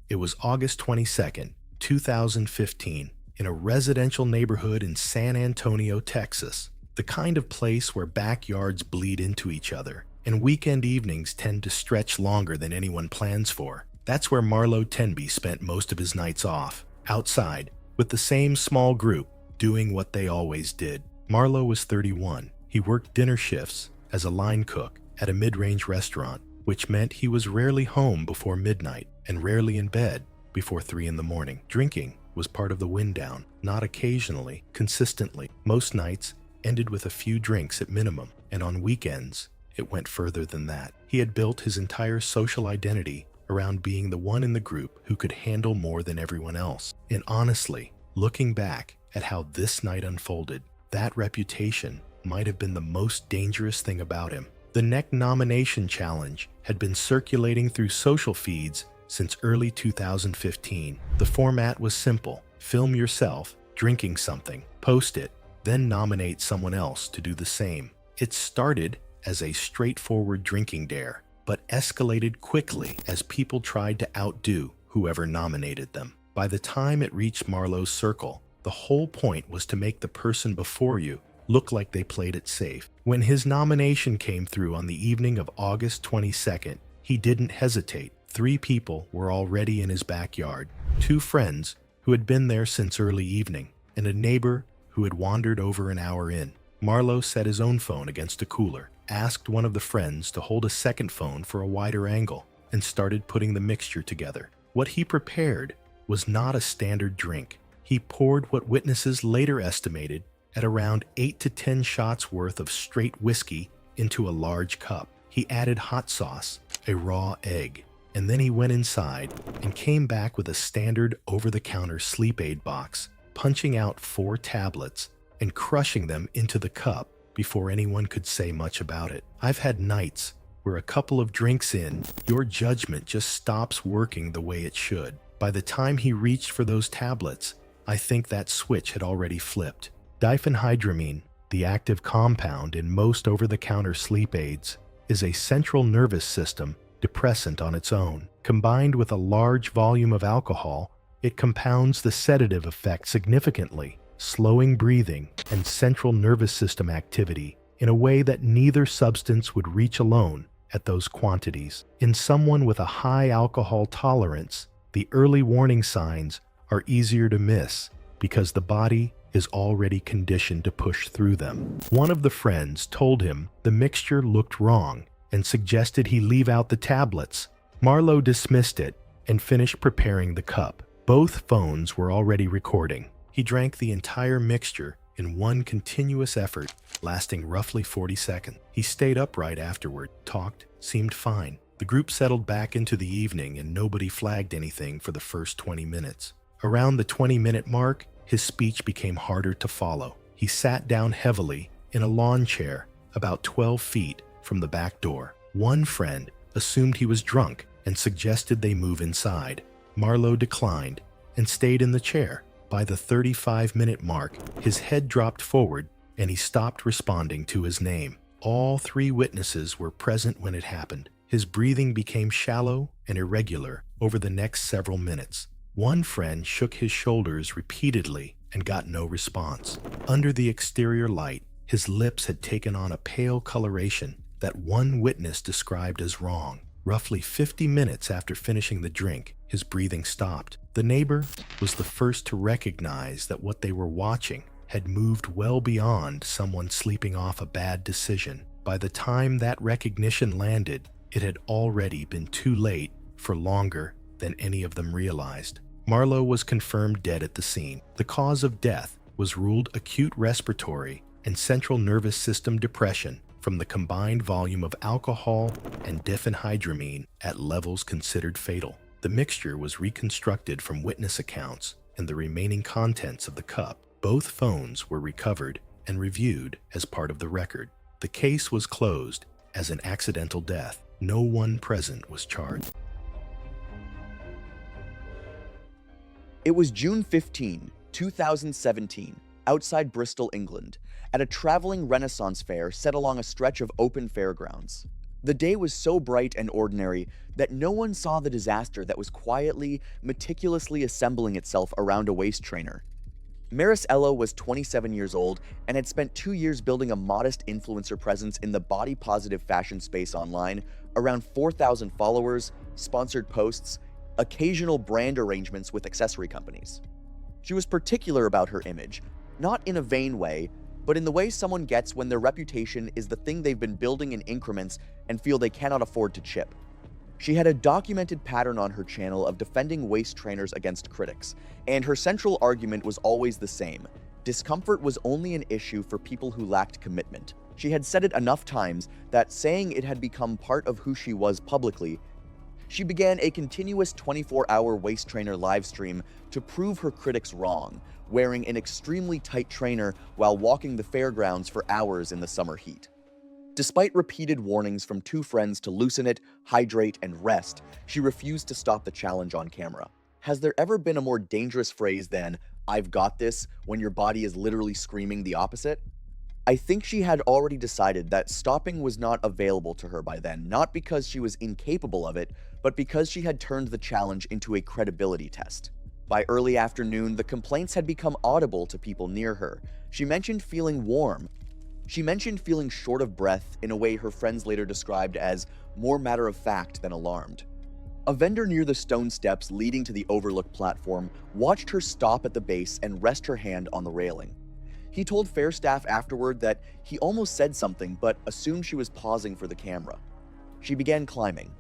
D: It was August 22nd, 2015, in a residential neighborhood in San Antonio, Texas, the kind of place where backyards bleed into each other and weekend evenings tend to stretch longer than anyone plans for. That's where Marlo Tenby spent most of his nights off, outside, with the same small group, doing what they always did. Marlo was 31. He worked dinner shifts as a line cook at a mid-range restaurant, which meant he was rarely home before midnight and rarely in bed before 3 in the morning. Drinking was part of the wind down, not occasionally, consistently. Most nights ended with a few drinks at minimum, and on weekends, it went further than that. He had built his entire social identity around being the one in the group who could handle more than everyone else. And honestly, looking back at how this night unfolded, that reputation might have been the most dangerous thing about him. The neck nomination challenge had been circulating through social feeds since early 2015. The format was simple: film yourself drinking something, post it, then nominate someone else to do the same. It started as a straightforward drinking dare, but escalated quickly as people tried to outdo whoever nominated them. By the time it reached Marlo's circle, the whole point was to make the person before you look like they played it safe. When his nomination came through on the evening of August 22nd, he didn't hesitate. 3 people were already in his backyard: 2 friends who had been there since early evening, and a neighbor who had wandered over an hour in. Marlo set his own phone against a cooler, asked one of the friends to hold a second phone for a wider angle, and started putting the mixture together. What he prepared was not a standard drink. He poured what witnesses later estimated at around 8 to 10 shots worth of straight whiskey into a large cup. He added hot sauce, a raw egg, and then he went inside and came back with a standard over-the-counter sleep aid box, punching out 4 tablets and crushing them into the cup before anyone could say much about it. I've had nights where a couple of drinks in, your judgment just stops working the way it should. By the time he reached for those tablets, I think that switch had already flipped. Diphenhydramine, the active compound in most over-the-counter sleep aids, is a central nervous system depressant on its own. Combined with a large volume of alcohol, it compounds the sedative effect significantly, slowing breathing and central nervous system activity in a way that neither substance would reach alone at those quantities. In someone with a high alcohol tolerance, the early warning signs are easier to miss because the body is already conditioned to push through them. One of the friends told him the mixture looked wrong and suggested he leave out the tablets. Marlo dismissed it and finished preparing the cup. Both phones were already recording. He drank the entire mixture in one continuous effort, lasting roughly 40 seconds. He stayed upright afterward, talked, seemed fine. The group settled back into the evening and nobody flagged anything for the first 20 minutes. Around the 20-minute mark, his speech became harder to follow. He sat down heavily in a lawn chair about 12 feet from the back door. One friend assumed he was drunk and suggested they move inside. Marlo declined and stayed in the chair. By the 35-minute mark, his head dropped forward and he stopped responding to his name. All 3 witnesses were present when it happened. His breathing became shallow and irregular over the next several minutes. One friend shook his shoulders repeatedly and got no response. Under the exterior light, his lips had taken on a pale coloration that one witness described as wrong. Roughly 50 minutes after finishing the drink, his breathing stopped. The neighbor was the first to recognize that what they were watching had moved well beyond someone sleeping off a bad decision. By the time that recognition landed, it had already been too late for longer than any of them realized. Marlo was confirmed dead at the scene. The cause of death was ruled acute respiratory and central nervous system depression from the combined volume of alcohol and diphenhydramine at levels considered fatal. The mixture was reconstructed from witness accounts and the remaining contents of the cup. Both phones were recovered and reviewed as part of the record. The case was closed as an accidental death. No one present was charged.
B: It was June 15, 2017, outside Bristol, England, at a traveling Renaissance fair set along a stretch of open fairgrounds. The day was so bright and ordinary that no one saw the disaster that was quietly, meticulously assembling itself around a waist trainer. Maris Ella was 27 years old and had spent 2 years building a modest influencer presence in the body-positive fashion space online, around 4,000 followers, sponsored posts, occasional brand arrangements with accessory companies. She was particular about her image, not in a vain way, but in the way someone gets when their reputation is the thing they've been building in increments and feel they cannot afford to chip. She had a documented pattern on her channel of defending waist trainers against critics, and her central argument was always the same: discomfort was only an issue for people who lacked commitment. She had said it enough times that, saying it had become part of who she was publicly, she began a continuous 24-hour waist trainer livestream to prove her critics wrong, wearing an extremely tight trainer while walking the fairgrounds for hours in the summer heat. Despite repeated warnings from 2 friends to loosen it, hydrate, and rest, she refused to stop the challenge on camera. Has there ever been a more dangerous phrase than, "I've got this," when your body is literally screaming the opposite? I think she had already decided that stopping was not available to her by then, not because she was incapable of it, but because she had turned the challenge into a credibility test. By early afternoon, the complaints had become audible to people near her. She mentioned feeling warm. She mentioned feeling short of breath in a way her friends later described as more matter-of-fact than alarmed. A vendor near the stone steps leading to the overlook platform watched her stop at the base and rest her hand on the railing. He told fair staff afterward that he almost said something but assumed she was pausing for the camera. She began climbing.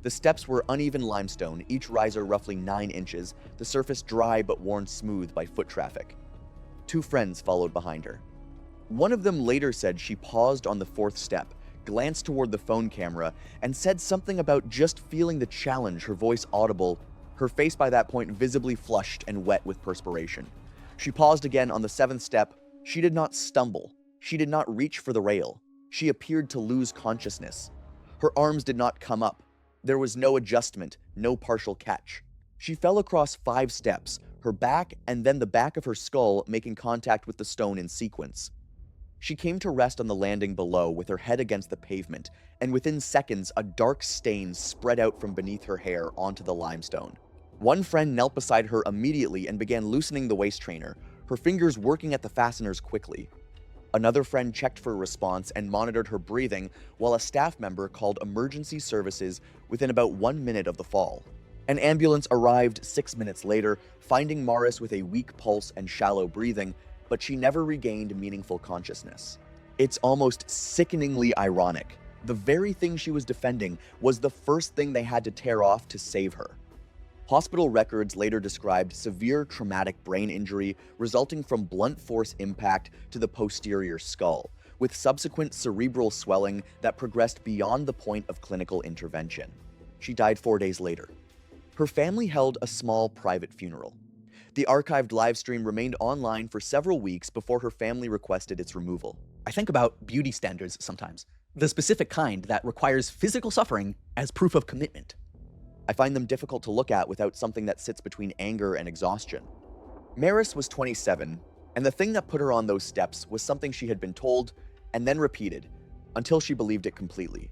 B: The steps were uneven limestone, each riser roughly 9 inches, the surface dry but worn smooth by foot traffic. 2 friends followed behind her. One of them later said she paused on the 4th step, glanced toward the phone camera, and said something about just feeling the challenge, her voice audible, her face by that point visibly flushed and wet with perspiration. She paused again on the 7th step. She did not stumble. She did not reach for the rail. She appeared to lose consciousness. Her arms did not come up. There was no adjustment, no partial catch. She fell across 5 steps, her back and then the back of her skull making contact with the stone in sequence. She came to rest on the landing below with her head against the pavement, and within seconds a dark stain spread out from beneath her hair onto the limestone. One friend knelt beside her immediately and began loosening the waist trainer, her fingers working at the fasteners quickly. Another friend checked for a response and monitored her breathing, while a staff member called emergency services within about 1 minute of the fall. An ambulance arrived 6 minutes later, finding Maris with a weak pulse and shallow breathing, but she never regained meaningful consciousness. It's almost sickeningly ironic. The very thing she was defending was the first thing they had to tear off to save her. Hospital records later described severe traumatic brain injury resulting from blunt force impact to the posterior skull, with subsequent cerebral swelling that progressed beyond the point of clinical intervention. She died 4 days later. Her family held a small private funeral. The archived livestream remained online for several weeks before her family requested its removal.
C: I think about beauty standards sometimes, the specific kind that requires physical suffering as proof of commitment.
B: I find them difficult to look at without something that sits between anger and exhaustion. Maris was 27, and the thing that put her on those steps was something she had been told and then repeated until she believed it completely.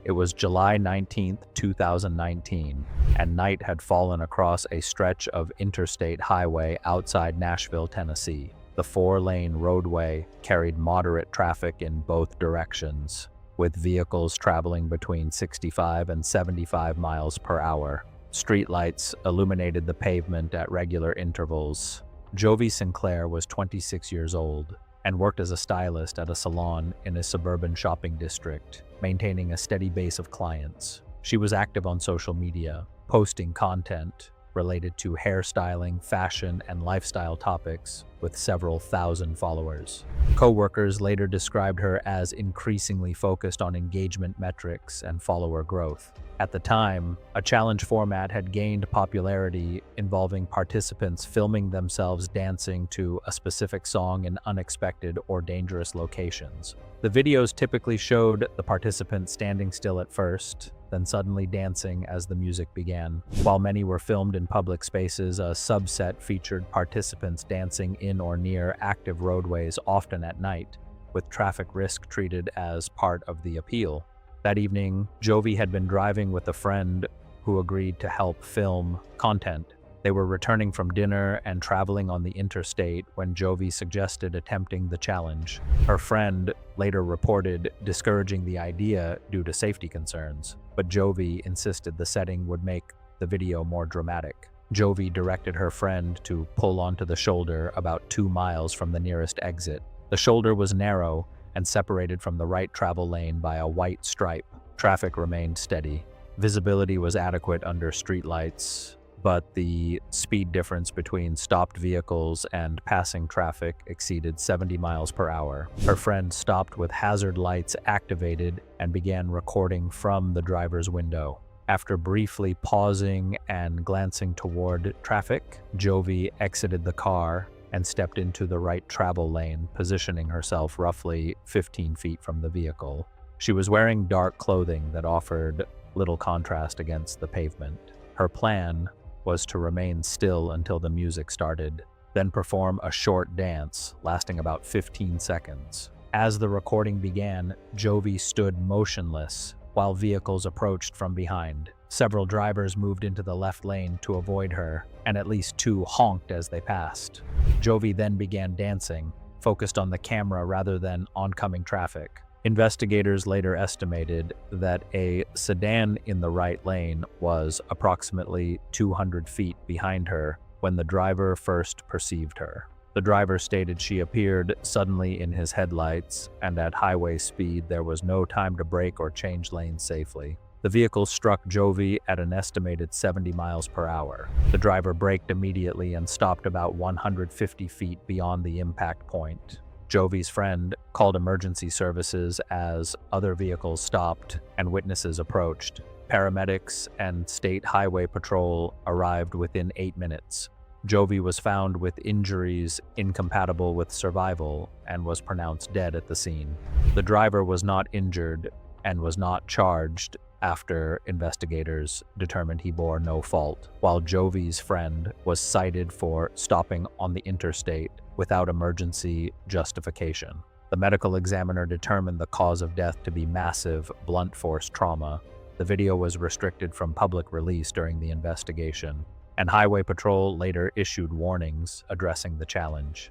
E: It was July 19th, 2019, and night had fallen across a stretch of interstate highway outside Nashville, Tennessee. The 4-lane roadway carried moderate traffic in both directions, with vehicles traveling between 65 and 75 miles per hour. Streetlights illuminated the pavement at regular intervals. Jovi Sinclair was 26 years old and worked as a stylist at a salon in a suburban shopping district, maintaining a steady base of clients. She was active on social media, posting content related to hairstyling, fashion, and lifestyle topics, with several thousand followers. Co-workers later described her as increasingly focused on engagement metrics and follower growth. At the time, a challenge format had gained popularity involving participants filming themselves dancing to a specific song in unexpected or dangerous locations. The videos typically showed the participants standing still at first, then suddenly dancing as the music began. While many were filmed in public spaces, a subset featured participants dancing in or near active roadways, often at night, with traffic risk treated as part of the appeal. That evening, Jovi had been driving with a friend who agreed to help film content. They were returning from dinner and traveling on the interstate when Jovi suggested attempting the challenge. Her friend later reported discouraging the idea due to safety concerns, but Jovi insisted the setting would make the video more dramatic. Jovi directed her friend to pull onto the shoulder about 2 miles from the nearest exit. The shoulder was narrow and separated from the right travel lane by a white stripe. Traffic remained steady. Visibility was adequate under streetlights, but the speed difference between stopped vehicles and passing traffic exceeded 70 miles per hour. Her friend stopped with hazard lights activated and began recording from the driver's window. After briefly pausing and glancing toward traffic, Jovi exited the car and stepped into the right travel lane, positioning herself roughly 15 feet from the vehicle. She was wearing dark clothing that offered little contrast against the pavement. Her plan was to remain still until the music started, then perform a short dance lasting about 15 seconds. As the recording began, Jovi stood motionless while vehicles approached from behind. Several drivers moved into the left lane to avoid her, and at least 2 honked as they passed. Jovi then began dancing, focused on the camera rather than oncoming traffic. Investigators later estimated that a sedan in the right lane was approximately 200 feet behind her when the driver first perceived her. The driver stated she appeared suddenly in his headlights, and at highway speed there was no time to brake or change lanes safely. The vehicle struck Jovi at an estimated 70 miles per hour. The driver braked immediately and stopped about 150 feet beyond the impact point. Jovi's friend called emergency services as other vehicles stopped and witnesses approached. Paramedics and State Highway Patrol arrived within 8 minutes. Jovi was found with injuries incompatible with survival and was pronounced dead at the scene. The driver was not injured and was not charged after investigators determined he bore no fault, while Jovi's friend was cited for stopping on the interstate without emergency justification. The medical examiner determined the cause of death to be massive blunt force trauma. The video was restricted from public release during the investigation, and Highway Patrol later issued warnings addressing the challenge.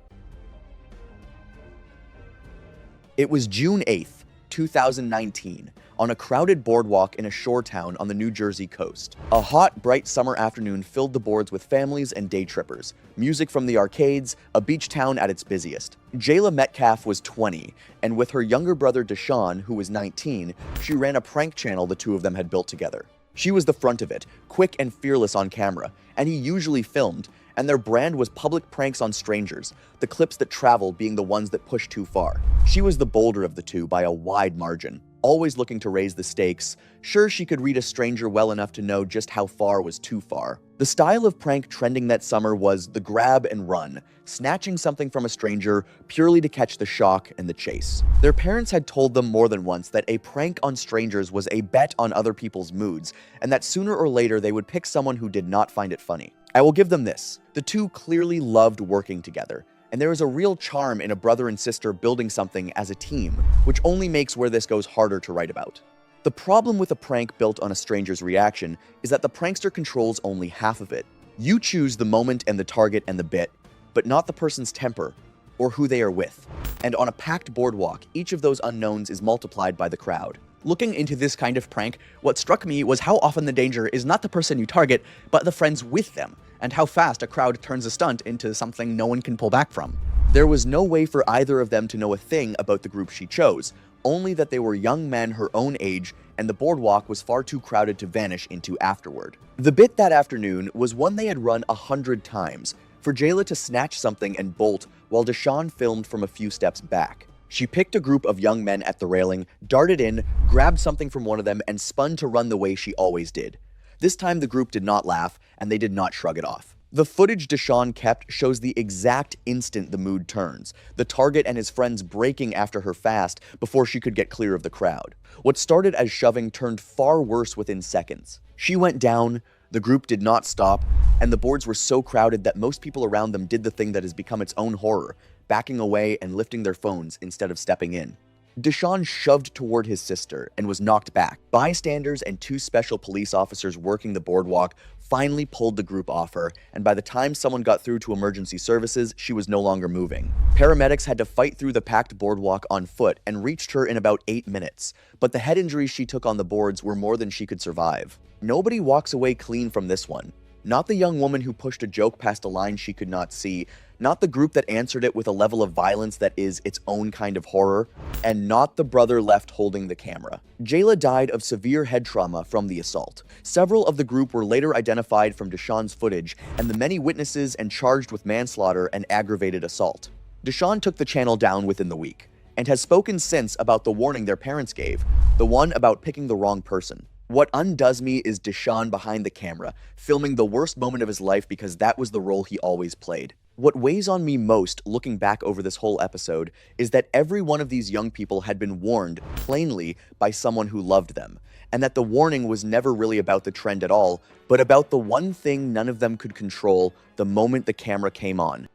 B: It was June 8th, 2019, on a crowded boardwalk in a shore town on the New Jersey coast. A hot, bright summer afternoon filled the boards with families and day trippers, music from the arcades, a beach town at its busiest. Jayla Metcalf was 20, and with her younger brother Deshaun, who was 19, she ran a prank channel the two of them had built together. She was the front of it, quick and fearless on camera, and he usually filmed, and their brand was public pranks on strangers, the clips that travel being the ones that push too far. She was the bolder of the two by a wide margin, always looking to raise the stakes. Sure, she could read a stranger well enough to know just how far was too far. The style of prank trending that summer was the grab and run, snatching something from a stranger purely to catch the shock and the chase. Their parents had told them more than once that a prank on strangers was a bet on other people's moods, and that sooner or later they would pick someone who did not find it funny. I will give them this. The two clearly loved working together, and there is a real charm in a brother and sister building something as a team, which only makes where this goes harder to write about. The problem with a prank built on a stranger's reaction is that the prankster controls only half of it. You choose the moment and the target and the bit, but not the person's temper or who they are with. And on a packed boardwalk, each of those unknowns is multiplied by the crowd.
C: Looking into this kind of prank, what struck me was how often the danger is not the person you target, but the friends with them, and how fast a crowd turns a stunt into something no one can pull back from.
B: There was no way for either of them to know a thing about the group she chose, only that they were young men her own age, and the boardwalk was far too crowded to vanish into afterward. The bit that afternoon was one they had run 100 times, for Jayla to snatch something and bolt while Deshaun filmed from a few steps back. She picked a group of young men at the railing, darted in, grabbed something from one of them, and spun to run the way she always did. This time the group did not laugh, and they did not shrug it off. The footage Deshaun kept shows the exact instant the mood turns, the target and his friends breaking after her fast before she could get clear of the crowd. What started as shoving turned far worse within seconds. She went down, the group did not stop, and the boards were so crowded that most people around them did the thing that has become its own horror, backing away and lifting their phones instead of stepping in. Deshaun shoved toward his sister and was knocked back. Bystanders and 2 special police officers working the boardwalk finally pulled the group off her, and by the time someone got through to emergency services, she was no longer moving. Paramedics had to fight through the packed boardwalk on foot and reached her in about 8 minutes, but the head injuries she took on the boards were more than she could survive. Nobody walks away clean from this one. Not the young woman who pushed a joke past a line she could not see, not the group that answered it with a level of violence that is its own kind of horror, and not the brother left holding the camera. Jayla died of severe head trauma from the assault. Several of the group were later identified from Deshaun's footage and the many witnesses and charged with manslaughter and aggravated assault. Deshaun took the channel down within the week, and has spoken since about the warning their parents gave, the one about picking the wrong person. What undoes me is Deshaun behind the camera, filming the worst moment of his life because that was the role he always played. What weighs on me most, looking back over this whole episode, is that every one of these young people had been warned, plainly, by someone who loved them, and that the warning was never really about the trend at all, but about the one thing none of them could control the moment the camera came on.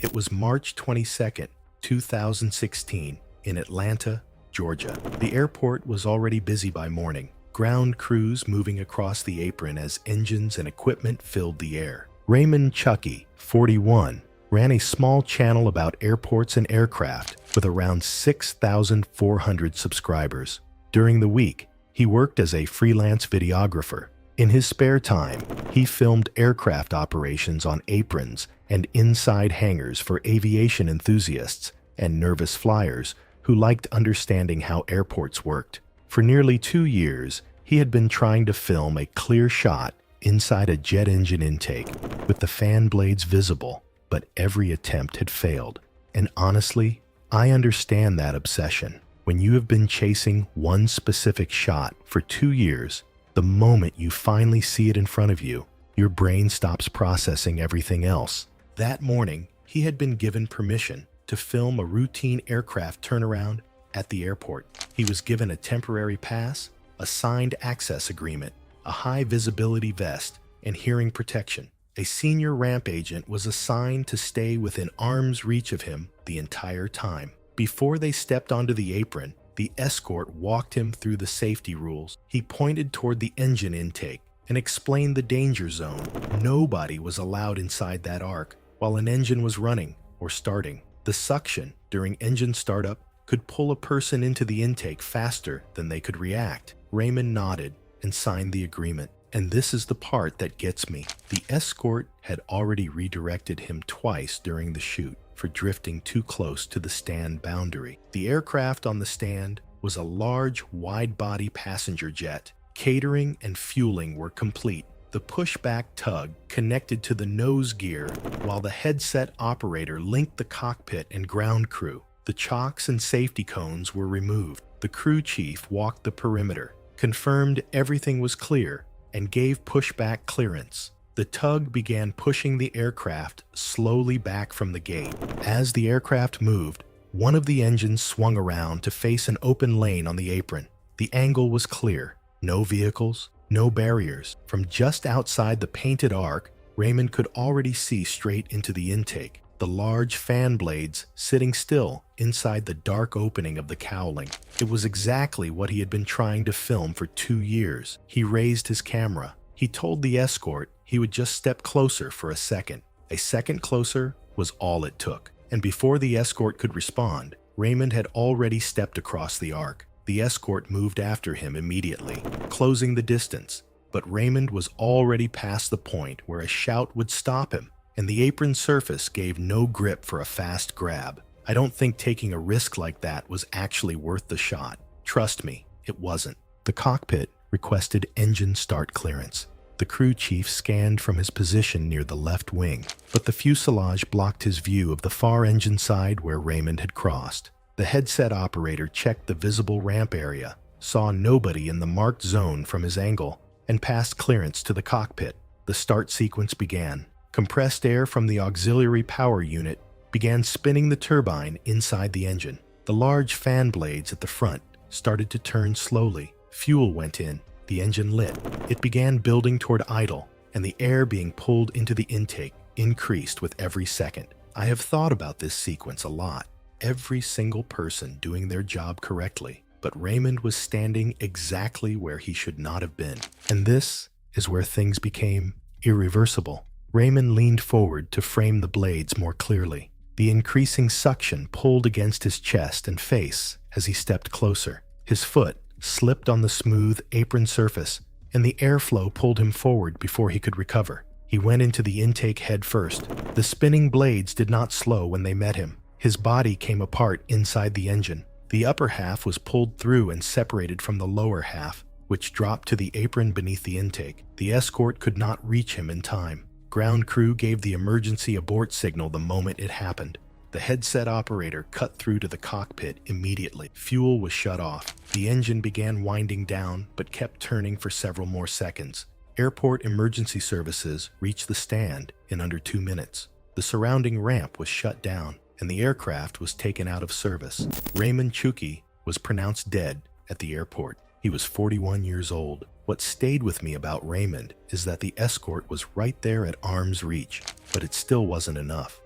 D: It was March 22nd, 2016, in Atlanta, Georgia. The airport was already busy by morning. Ground crews moving across the apron as engines and equipment filled the air. Raymond Chucky, 41, ran a small channel about airports and aircraft with around 6,400 subscribers. During the week, he worked as a freelance videographer. In his spare time, he filmed aircraft operations on aprons and inside hangars for aviation enthusiasts and nervous flyers who liked understanding how airports worked. For nearly 2 years, he had been trying to film a clear shot inside a jet engine intake with the fan blades visible, but every attempt had failed. And honestly, I understand that obsession. When you have been chasing one specific shot for 2 years, the moment you finally see it in front of you, your brain stops processing everything else. That morning, he had been given permission to film a routine aircraft turnaround at the airport. He was given a temporary pass, a signed access agreement, a high visibility vest, and hearing protection. A senior ramp agent was assigned to stay within arm's reach of him the entire time. Before they stepped onto the apron, the escort walked him through the safety rules. He pointed toward the engine intake and explained the danger zone. Nobody was allowed inside that arc while an engine was running or starting. The suction during engine startup could pull a person into the intake faster than they could react. Raymond nodded and signed the agreement. And this is the part that gets me. The escort had already redirected him twice during the shoot for drifting too close to the stand boundary. The aircraft on the stand was a large, wide-body passenger jet. Catering and fueling were complete. The pushback tug connected to the nose gear, while the headset operator linked the cockpit and ground crew. The chocks and safety cones were removed. The crew chief walked the perimeter, confirmed everything was clear, and gave pushback clearance. The tug began pushing the aircraft slowly back from the gate. As the aircraft moved, one of the engines swung around to face an open lane on the apron. The angle was clear. No vehicles, no barriers. From just outside the painted arc, Raymond could already see straight into the intake, the large fan blades sitting still inside the dark opening of the cowling. It was exactly what he had been trying to film for 2 years. He raised his camera. He told the escort he would just step closer for a second. A second closer was all it took. And before the escort could respond, Raymond had already stepped across the arc. The escort moved after him immediately, closing the distance. But Raymond was already past the point where a shout would stop him, and the apron surface gave no grip for a fast grab. I don't think taking a risk like that was actually worth the shot. Trust me, it wasn't. The cockpit requested engine start clearance. The crew chief scanned from his position near the left wing, but the fuselage blocked his view of the far engine side where Raymond had crossed. The headset operator checked the visible ramp area, saw nobody in the marked zone from his angle, and passed clearance to the cockpit. The start sequence began. Compressed air from the auxiliary power unit began spinning the turbine inside the engine. The large fan blades at the front started to turn slowly. Fuel went in. The engine lit. It began building toward idle, and the air being pulled into the intake increased with every second. I have thought about this sequence a lot. Every single person doing their job correctly, but Raymond was standing exactly where he should not have been. And this is where things became irreversible. Raymond leaned forward to frame the blades more clearly. The increasing suction pulled against his chest and face as he stepped closer. His foot slipped on the smooth apron surface, and the airflow pulled him forward before he could recover. He went into the intake head first. The spinning blades did not slow when they met him. His body came apart inside the engine. The upper half was pulled through and separated from the lower half, which dropped to the apron beneath the intake. The escort could not reach him in time. Ground crew gave the emergency abort signal the moment it happened. The headset operator cut through to the cockpit immediately. Fuel was shut off. The engine began winding down, but kept turning for several more seconds. Airport emergency services reached the stand in under 2 minutes. The surrounding ramp was shut down, and the aircraft was taken out of service. Raymond Chucky was pronounced dead at the airport. He was 41 years old. What stayed with me about Raymond is that the escort was right there at arm's reach, but it still wasn't enough.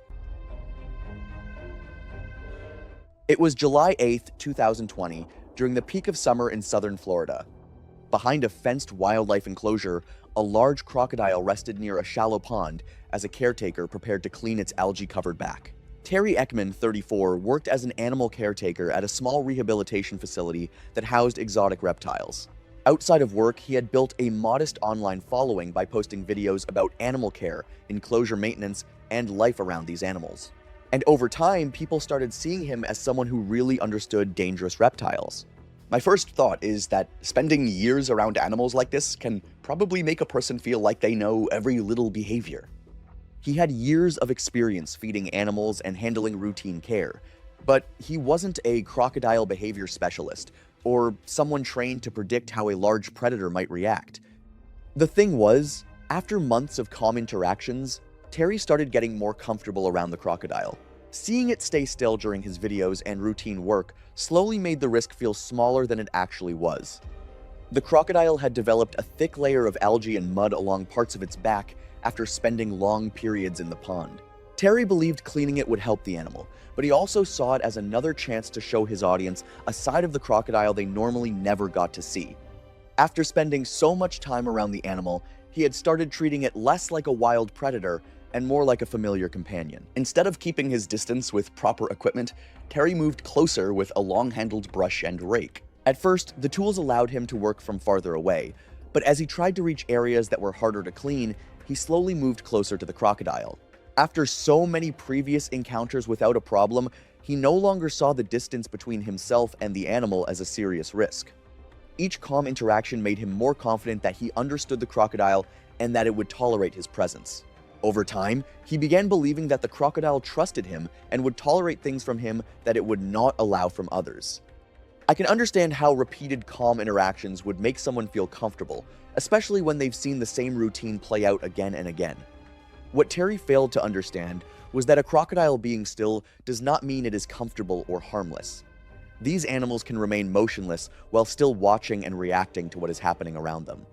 B: It was July 8th, 2020, during the peak of summer in southern Florida. Behind a fenced wildlife enclosure, a large crocodile rested near a shallow pond as a caretaker prepared to clean its algae-covered back. Terry Ekman, 34, worked as an animal caretaker at a small rehabilitation facility that housed exotic reptiles. Outside of work, he had built a modest online following by posting videos about animal care, enclosure maintenance, and life around these animals. And over time, people started seeing him as someone who really understood dangerous reptiles. My first thought is that spending years around animals like this can probably make a person feel like they know every little behavior. He had years of experience feeding animals and handling routine care, but he wasn't a crocodile behavior specialist or someone trained to predict how a large predator might react. The thing was, after months of calm interactions, Terry started getting more comfortable around the crocodile. Seeing it stay still during his videos and routine work slowly made the risk feel smaller than it actually was. The crocodile had developed a thick layer of algae and mud along parts of its back after spending long periods in the pond. Terry believed cleaning it would help the animal, but he also saw it as another chance to show his audience a side of the crocodile they normally never got to see. After spending so much time around the animal, he had started treating it less like a wild predator and more like a familiar companion. Instead of keeping his distance with proper equipment, Terry moved closer with a long-handled brush and rake. At first, the tools allowed him to work from farther away, but as he tried to reach areas that were harder to clean, he slowly moved closer to the crocodile. After so many previous encounters without a problem, he no longer saw the distance between himself and the animal as a serious risk. Each calm interaction made him more confident that he understood the crocodile and that it would tolerate his presence. Over time, he began believing that the crocodile trusted him and would tolerate things from him that it would not allow from others. I can understand how repeated calm interactions would make someone feel comfortable, especially when they've seen the same routine play out again and again. What Terry failed to understand was that a crocodile being still does not mean it is comfortable or harmless. These animals can remain motionless while still watching and reacting to what is happening around them.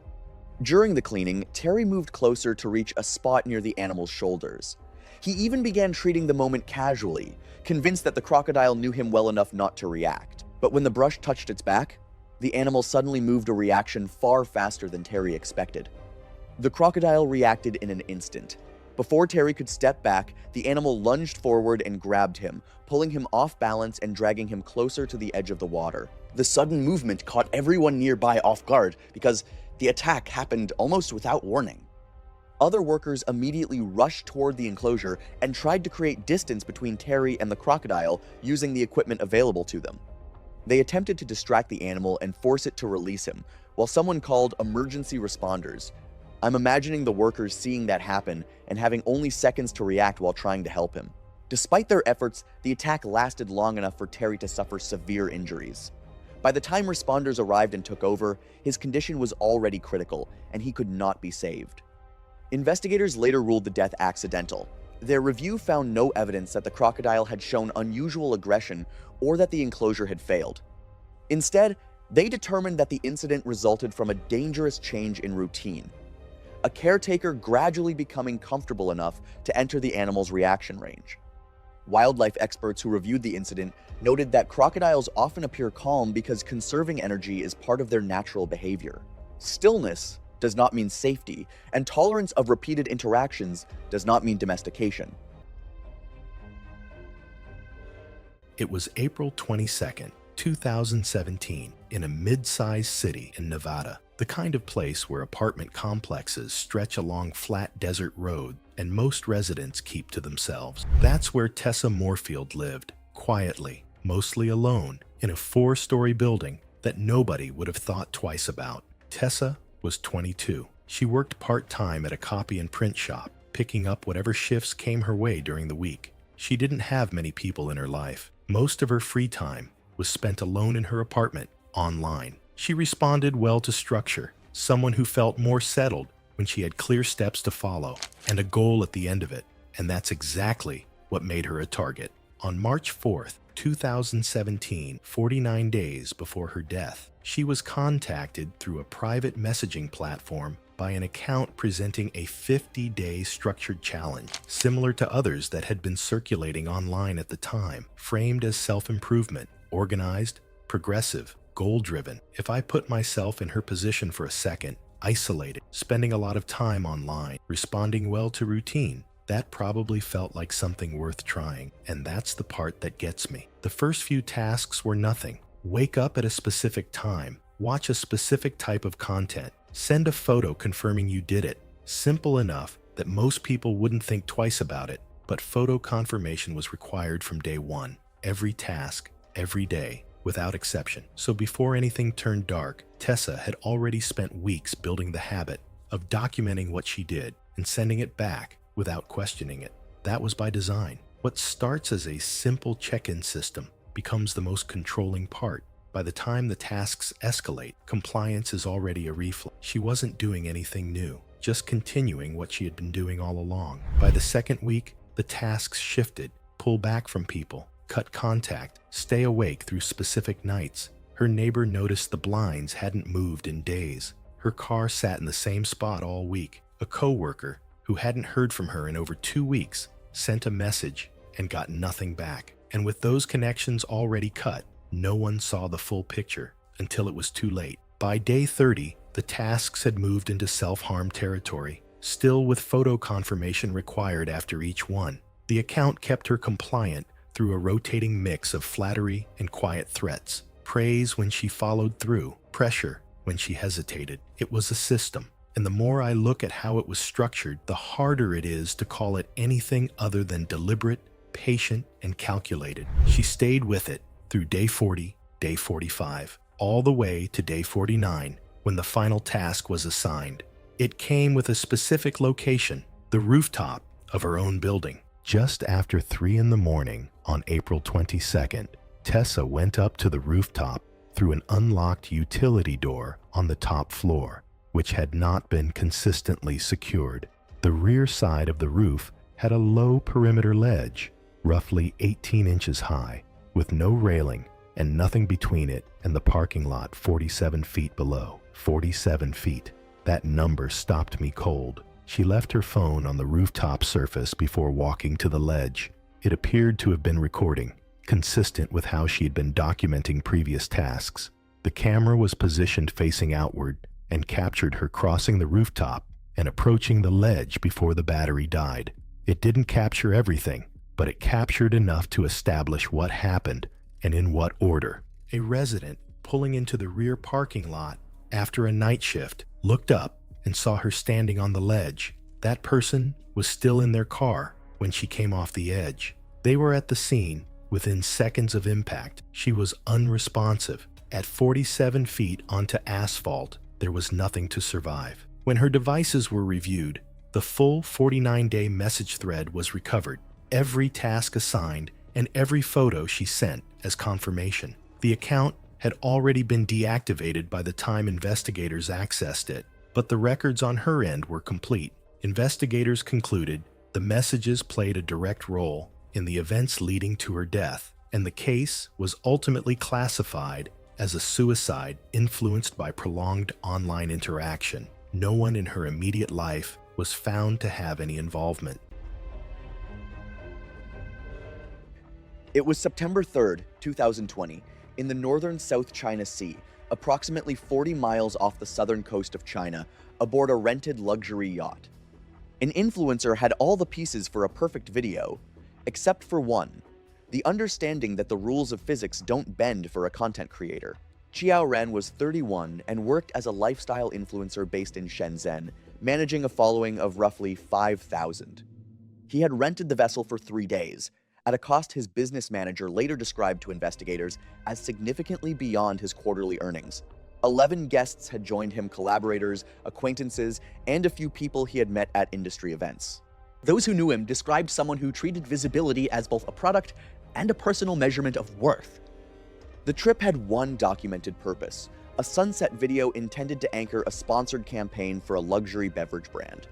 B: During the cleaning, Terry moved closer to reach a spot near the animal's shoulders. He even began treating the moment casually, convinced that the crocodile knew him well enough not to react. But when the brush touched its back, the animal suddenly moved a reaction far faster than Terry expected. The crocodile reacted in an instant. Before Terry could step back, the animal lunged forward and grabbed him, pulling him off balance and dragging him closer to the edge of the water. The sudden movement caught everyone nearby off guard because the attack happened almost without warning. Other workers immediately rushed toward the enclosure and tried to create distance between Terry and the crocodile using the equipment available to them. They attempted to distract the animal and force it to release him, while someone called emergency responders. I'm imagining the workers seeing that happen and having only seconds to react while trying to help him. Despite their efforts, the attack lasted long enough for Terry to suffer severe injuries. By the time responders arrived and took over, his condition was already critical, and he could not be saved. Investigators later ruled the death accidental. Their review found no evidence that the crocodile had shown unusual aggression or that the enclosure had failed. Instead, they determined that the incident resulted from a dangerous change in routine. A caretaker gradually becoming comfortable enough to enter the animal's reaction range. Wildlife experts who reviewed the incident noted that crocodiles often appear calm because conserving energy is part of their natural behavior. Stillness does not mean safety, and tolerance of repeated interactions does not mean domestication.
D: It was April 22nd, 2017, in a mid-sized city in Nevada, the kind of place where apartment complexes stretch along flat desert roads and most residents keep to themselves. That's where Tessa Moorfield lived, quietly, mostly alone, in a 4-story building that nobody would have thought twice about. Tessa was 22. She worked part-time at a copy and print shop, picking up whatever shifts came her way during the week. She didn't have many people in her life. Most of her free time was spent alone in her apartment, online. She responded well to structure, someone who felt more settled when she had clear steps to follow and a goal at the end of it. And that's exactly what made her a target. On March 4th, 2017, 49 days before her death, she was contacted through a private messaging platform by an account presenting a 50-day structured challenge, similar to others that had been circulating online at the time, framed as self-improvement, organized, progressive, goal-driven. If I put myself in her position for a second, isolated, spending a lot of time online, responding well to routine, that probably felt like something worth trying, and that's the part that gets me. The first few tasks were nothing. Wake up at a specific time, watch a specific type of content, send a photo confirming you did it. Simple enough that most people wouldn't think twice about it, but photo confirmation was required from day one. Every task, every day, without exception. So before anything turned dark, Tessa had already spent weeks building the habit of documenting what she did and sending it back without questioning it. That was by design. What starts as a simple check-in system becomes the most controlling part. By the time the tasks escalate, compliance is already a reflex. She wasn't doing anything new, just continuing what she had been doing all along. By the second week, the tasks shifted: pull back from people, cut contact, stay awake through specific nights. Her neighbor noticed the blinds hadn't moved in days. Her car sat in the same spot all week. A coworker, who hadn't heard from her in over 2 weeks, sent a message and got nothing back. And with those connections already cut, no one saw the full picture until it was too late. By day 30, the tasks had moved into self-harm territory, still with photo confirmation required after each one. The account kept her compliant through a rotating mix of flattery and quiet threats, praise when she followed through, pressure when she hesitated. It was a system, and the more I look at how it was structured, the harder it is to call it anything other than deliberate, patient, and calculated. She stayed with it through day 40, day 45, all the way to day 49, when the final task was assigned. It came with a specific location, the rooftop of her own building. Just after 3 in the morning on April 22nd, Tessa went up to the rooftop through an unlocked utility door on the top floor, which had not been consistently secured. The rear side of the roof had a low perimeter ledge, roughly 18 inches high, with no railing and nothing between it and the parking lot 47 feet below. 47 feet. That number stopped me cold. She left her phone on the rooftop surface before walking to the ledge. It appeared to have been recording, consistent with how she had been documenting previous tasks. The camera was positioned facing outward and captured her crossing the rooftop and approaching the ledge before the battery died. It didn't capture everything, but it captured enough to establish what happened and in what order. A resident pulling into the rear parking lot after a night shift looked up and saw her standing on the ledge. That person was still in their car when she came off the edge. They were at the scene within seconds of impact. She was unresponsive. At 47 feet onto asphalt, there was nothing to survive. When her devices were reviewed, the full 49-day message thread was recovered, every task assigned, and every photo she sent as confirmation. The account had already been deactivated by the time investigators accessed it, but the records on her end were complete. Investigators concluded the messages played a direct role in the events leading to her death, and the case was ultimately classified as a suicide influenced by prolonged online interaction. No one in her immediate life was found to have any involvement.
B: It was September 3rd, 2020, in the northern South China Sea, approximately 40 miles off the southern coast of China, aboard a rented luxury yacht. An influencer had all the pieces for a perfect video, except for one: the understanding that the rules of physics don't bend for a content creator. Qiao Ren was 31 and worked as a lifestyle influencer based in Shenzhen, managing a following of roughly 5,000. He had rented the vessel for 3 days, at a cost his business manager later described to investigators as significantly beyond his quarterly earnings. 11 guests had joined him, collaborators, acquaintances, and a few people he had met at industry events.
C: Those who knew him described someone who treated visibility as both a product and a personal measurement of worth.
B: The trip had one documented purpose: a sunset video intended to anchor a sponsored campaign for a luxury beverage brand.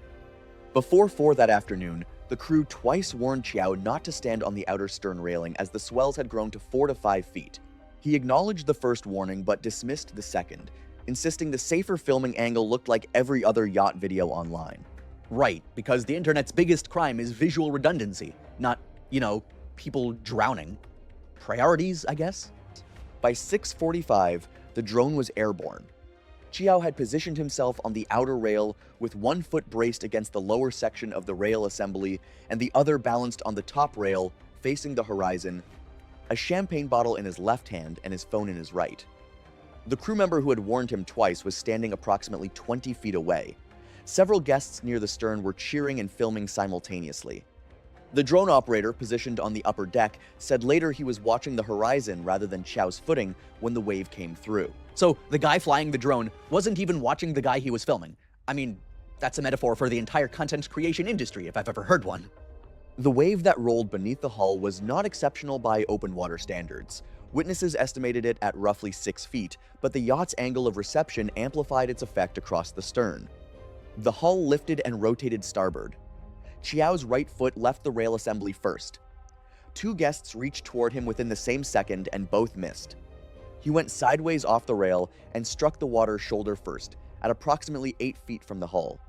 B: Before 4 that afternoon, the crew twice warned Qiao not to stand on the outer stern railing as the swells had grown to 4 to 5 feet. He acknowledged the first warning but dismissed the second, insisting the safer filming angle looked like every other yacht video online.
C: Right, because the internet's biggest crime is visual redundancy, not, people drowning. Priorities, I guess?
B: By 6:45, the drone was airborne. Qiao had positioned himself on the outer rail with one foot braced against the lower section of the rail assembly and the other balanced on the top rail, facing the horizon, a champagne bottle in his left hand and his phone in his right. The crew member who had warned him twice was standing approximately 20 feet away. Several guests near the stern were cheering and filming simultaneously. The drone operator, positioned on the upper deck, said later he was watching the horizon rather than Qiao's footing when the wave came through.
C: So the guy flying the drone wasn't even watching the guy he was filming. I mean, that's a metaphor for the entire content creation industry if I've ever heard one.
B: The wave that rolled beneath the hull was not exceptional by open water standards. Witnesses estimated it at roughly 6 feet, but the yacht's angle of reception amplified its effect across the stern. The hull lifted and rotated starboard. Qiao's right foot left the rail assembly first. 2 guests reached toward him within the same second and both missed. He went sideways off the rail and struck the water shoulder first, at approximately 8 feet from the hull.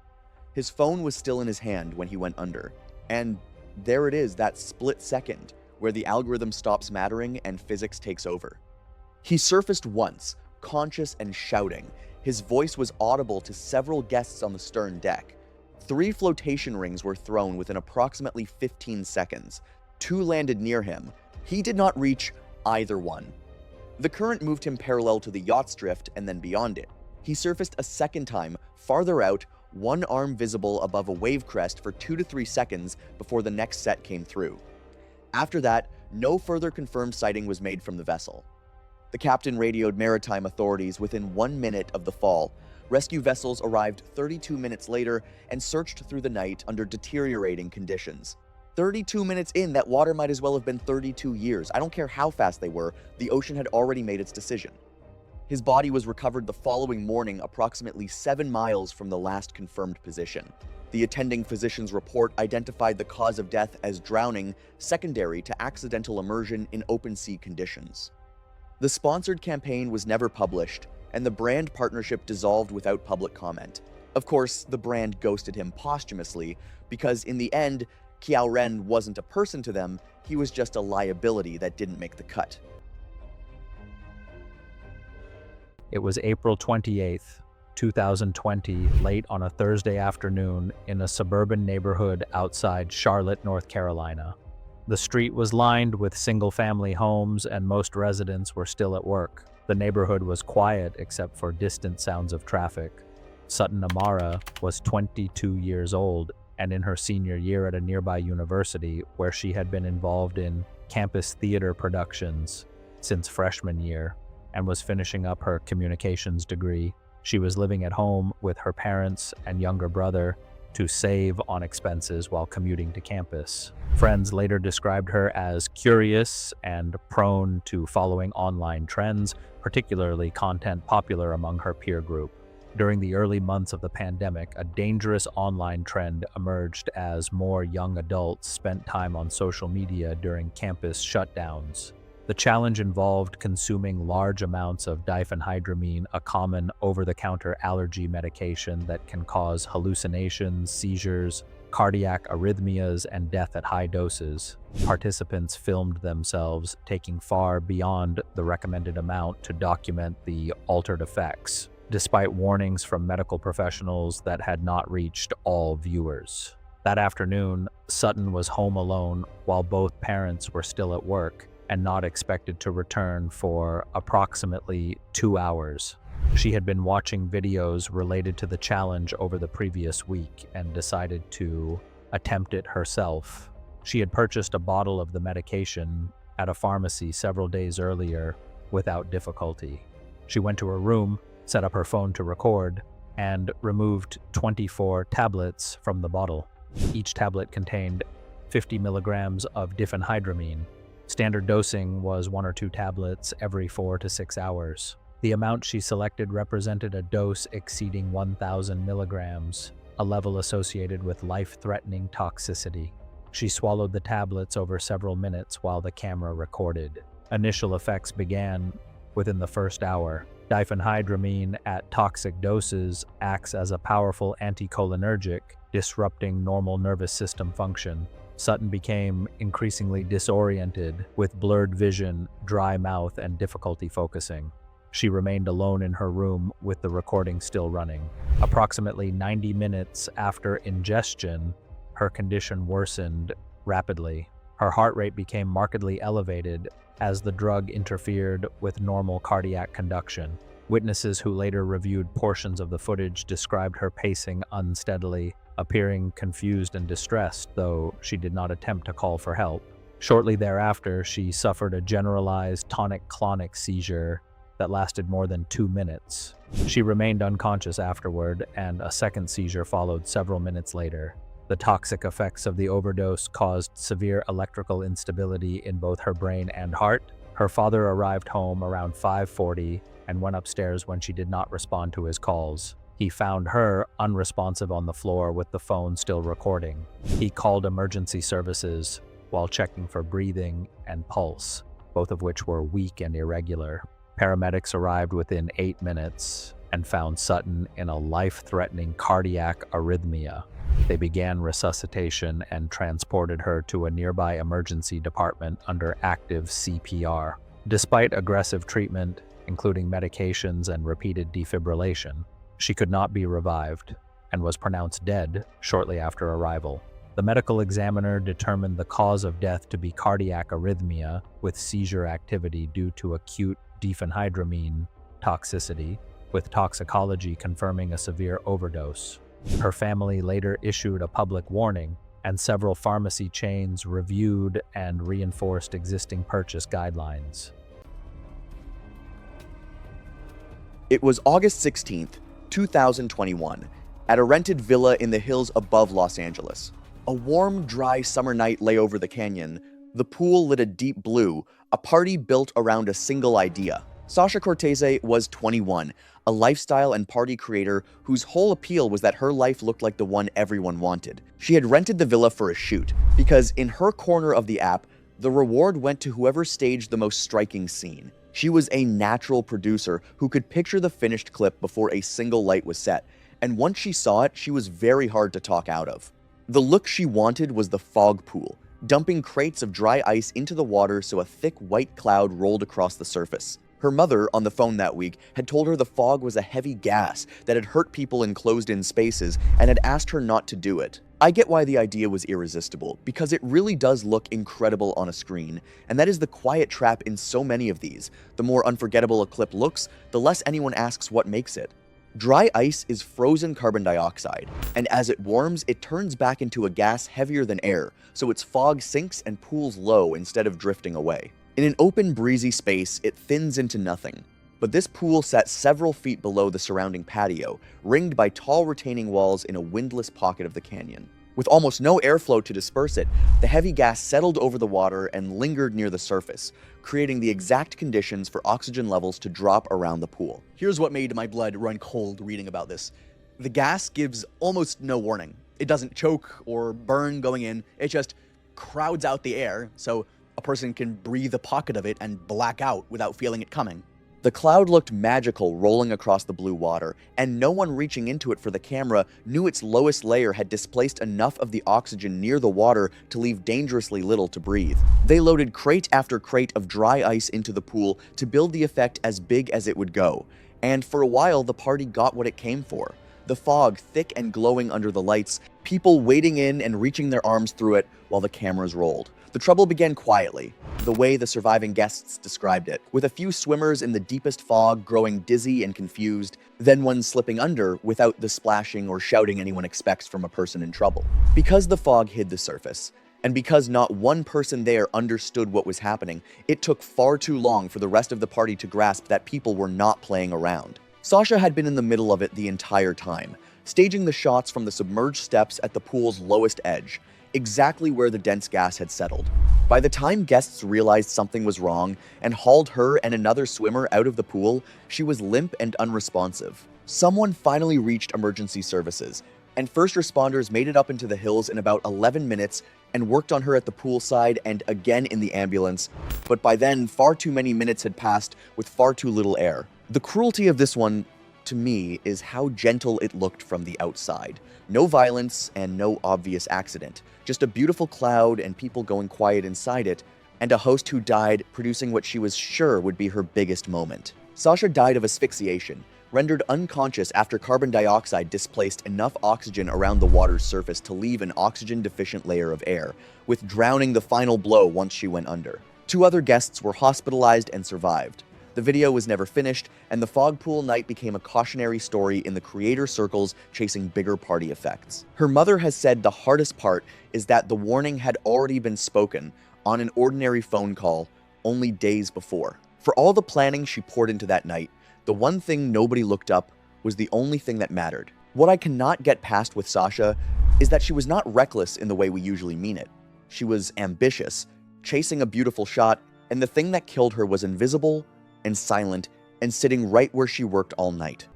B: His phone was still in his hand when he went under. And there it is, that split second, where the algorithm stops mattering and physics takes over. He surfaced once, conscious and shouting. His voice was audible to several guests on the stern deck. 3 flotation rings were thrown within approximately 15 seconds. 2 landed near him. He did not reach either one. The current moved him parallel to the yacht's drift and then beyond it. He surfaced a second time, farther out, one arm visible above a wave crest for 2 to 3 seconds before the next set came through. After that, no further confirmed sighting was made from the vessel. The captain radioed maritime authorities within 1 minute of the fall. Rescue vessels arrived 32 minutes later and searched through the night under deteriorating conditions. 32 minutes in, that water might as well have been 32 years. I don't care how fast they were, the ocean had already made its decision. His body was recovered the following morning, approximately 7 miles from the last confirmed position. The attending physician's report identified the cause of death as drowning, secondary to accidental immersion in open sea conditions. The sponsored campaign was never published, and the brand partnership dissolved without public comment. Of course, the brand ghosted him posthumously, because in the end, Qiao Ren wasn't a person to them, he was just a liability that didn't make the cut.
E: It was April 28th, 2020, late on a Thursday afternoon in a suburban neighborhood outside Charlotte, North Carolina. The street was lined with single-family homes and most residents were still at work. The neighborhood was quiet except for distant sounds of traffic. Sutton Amara was 22 years old and in her senior year at a nearby university where she had been involved in campus theater productions since freshman year and was finishing up her communications degree. She was living at home with her parents and younger brother to save on expenses while commuting to campus. Friends later described her as curious and prone to following online trends, particularly content popular among her peer group. During the early months of the pandemic, a dangerous online trend emerged as more young adults spent time on social media during campus shutdowns. The challenge involved consuming large amounts of diphenhydramine, a common over-the-counter allergy medication that can cause hallucinations, seizures, cardiac arrhythmias, and death at high doses. Participants filmed themselves taking far beyond the recommended amount to document the altered effects, despite warnings from medical professionals that had not reached all viewers. That afternoon, Sutton was home alone while both parents were still at work and not expected to return for approximately 2 hours. She had been watching videos related to the challenge over the previous week and decided to attempt it herself. She had purchased a bottle of the medication at a pharmacy several days earlier without difficulty. She went to her room, set up her phone to record, and removed 24 tablets from the bottle. Each tablet contained 50 milligrams of diphenhydramine. Standard dosing was 1 or 2 tablets every 4 to 6 hours. The amount she selected represented a dose exceeding 1,000 milligrams, a level associated with life-threatening toxicity. She swallowed the tablets over several minutes while the camera recorded. Initial effects began within the first hour. Diphenhydramine at toxic doses acts as a powerful anticholinergic, disrupting normal nervous system function. Sutton became increasingly disoriented, with blurred vision, dry mouth, and difficulty focusing. She remained alone in her room with the recording still running. Approximately 90 minutes after ingestion, her condition worsened rapidly. Her heart rate became markedly elevated as the drug interfered with normal cardiac conduction. Witnesses who later reviewed portions of the footage described her pacing unsteadily, appearing confused and distressed, though she did not attempt to call for help. Shortly thereafter, she suffered a generalized tonic-clonic seizure that lasted more than 2 minutes. She remained unconscious afterward, and a second seizure followed several minutes later. The toxic effects of the overdose caused severe electrical instability in both her brain and heart. Her father arrived home around 5:40 and went upstairs when she did not respond to his calls. He found her unresponsive on the floor with the phone still recording. He called emergency services while checking for breathing and pulse, both of which were weak and irregular. Paramedics arrived within 8 minutes and found Sutton in a life-threatening cardiac arrhythmia. They began resuscitation and transported her to a nearby emergency department under active CPR. Despite aggressive treatment, including medications and repeated defibrillation, she could not be revived and was pronounced dead shortly after arrival. The medical examiner determined the cause of death to be cardiac arrhythmia with seizure activity due to acute diphenhydramine toxicity, with toxicology confirming a severe overdose. Her family later issued a public warning, and several pharmacy chains reviewed and reinforced existing purchase guidelines.
B: It was August 16th, 2021, at a rented villa in the hills above Los Angeles. A warm, dry summer night lay over the canyon. The pool lit a deep blue, a party built around a single idea. Sasha Cortese was 21, a lifestyle and party creator whose whole appeal was that her life looked like the one everyone wanted. She had rented the villa for a shoot, because in her corner of the app, the reward went to whoever staged the most striking scene. She was a natural producer who could picture the finished clip before a single light was set, and once she saw it, she was very hard to talk out of. The look she wanted was the fog pool, dumping crates of dry ice into the water so a thick white cloud rolled across the surface. Her mother, on the phone that week, had told her the fog was a heavy gas that had hurt people in closed-in spaces and had asked her not to do it. I get why the idea was irresistible, because it really does look incredible on a screen, and that is the quiet trap in so many of these. The more unforgettable a clip looks, the less anyone asks what makes it. Dry ice is frozen carbon dioxide, and as it warms, it turns back into a gas heavier than air, so its fog sinks and pools low instead of drifting away. In an open, breezy space, it thins into nothing. But this pool sat several feet below the surrounding patio, ringed by tall retaining walls in a windless pocket of the canyon. With almost no airflow to disperse it, the heavy gas settled over the water and lingered near the surface, creating the exact conditions for oxygen levels to drop around the pool.
C: Here's what made my blood run cold reading about this. The gas gives almost no warning. It doesn't choke or burn going in, it just crowds out the air, so a person can breathe a pocket of it and black out without feeling it coming.
B: The cloud looked magical rolling across the blue water, and no one reaching into it for the camera knew its lowest layer had displaced enough of the oxygen near the water to leave dangerously little to breathe. They loaded crate after crate of dry ice into the pool to build the effect as big as it would go, and for a while the party got what it came for. The fog thick and glowing under the lights, people wading in and reaching their arms through it while the cameras rolled. The trouble began quietly, the way the surviving guests described it, with a few swimmers in the deepest fog growing dizzy and confused, then one slipping under without the splashing or shouting anyone expects from a person in trouble. Because the fog hid the surface, and because not one person there understood what was happening, it took far too long for the rest of the party to grasp that people were not playing around. Sasha had been in the middle of it the entire time, staging the shots from the submerged steps at the pool's lowest edge, exactly where the dense gas had settled. By the time guests realized something was wrong and hauled her and another swimmer out of the pool, she was limp and unresponsive. Someone finally reached emergency services, and first responders made it up into the hills in about 11 minutes and worked on her at the poolside and again in the ambulance, but by then far too many minutes had passed with far too little air. The cruelty of this one, to me, is how gentle it looked from the outside. No violence and no obvious accident. Just a beautiful cloud and people going quiet inside it, and a host who died producing what she was sure would be her biggest moment. Sasha died of asphyxiation, rendered unconscious after carbon dioxide displaced enough oxygen around the water's surface to leave an oxygen-deficient layer of air, with drowning the final blow once she went under. 2 other guests were hospitalized and survived. The video was never finished, and the fog pool night became a cautionary story in the creator circles chasing bigger party effects. Her mother has said the hardest part is that the warning had already been spoken on an ordinary phone call only days before. For all the planning she poured into that night, the one thing nobody looked up was the only thing that mattered. What I cannot get past with Sasha is that she was not reckless in the way we usually mean it. She was ambitious, chasing a beautiful shot, and the thing that killed her was invisible and silent and sitting right where she worked all night.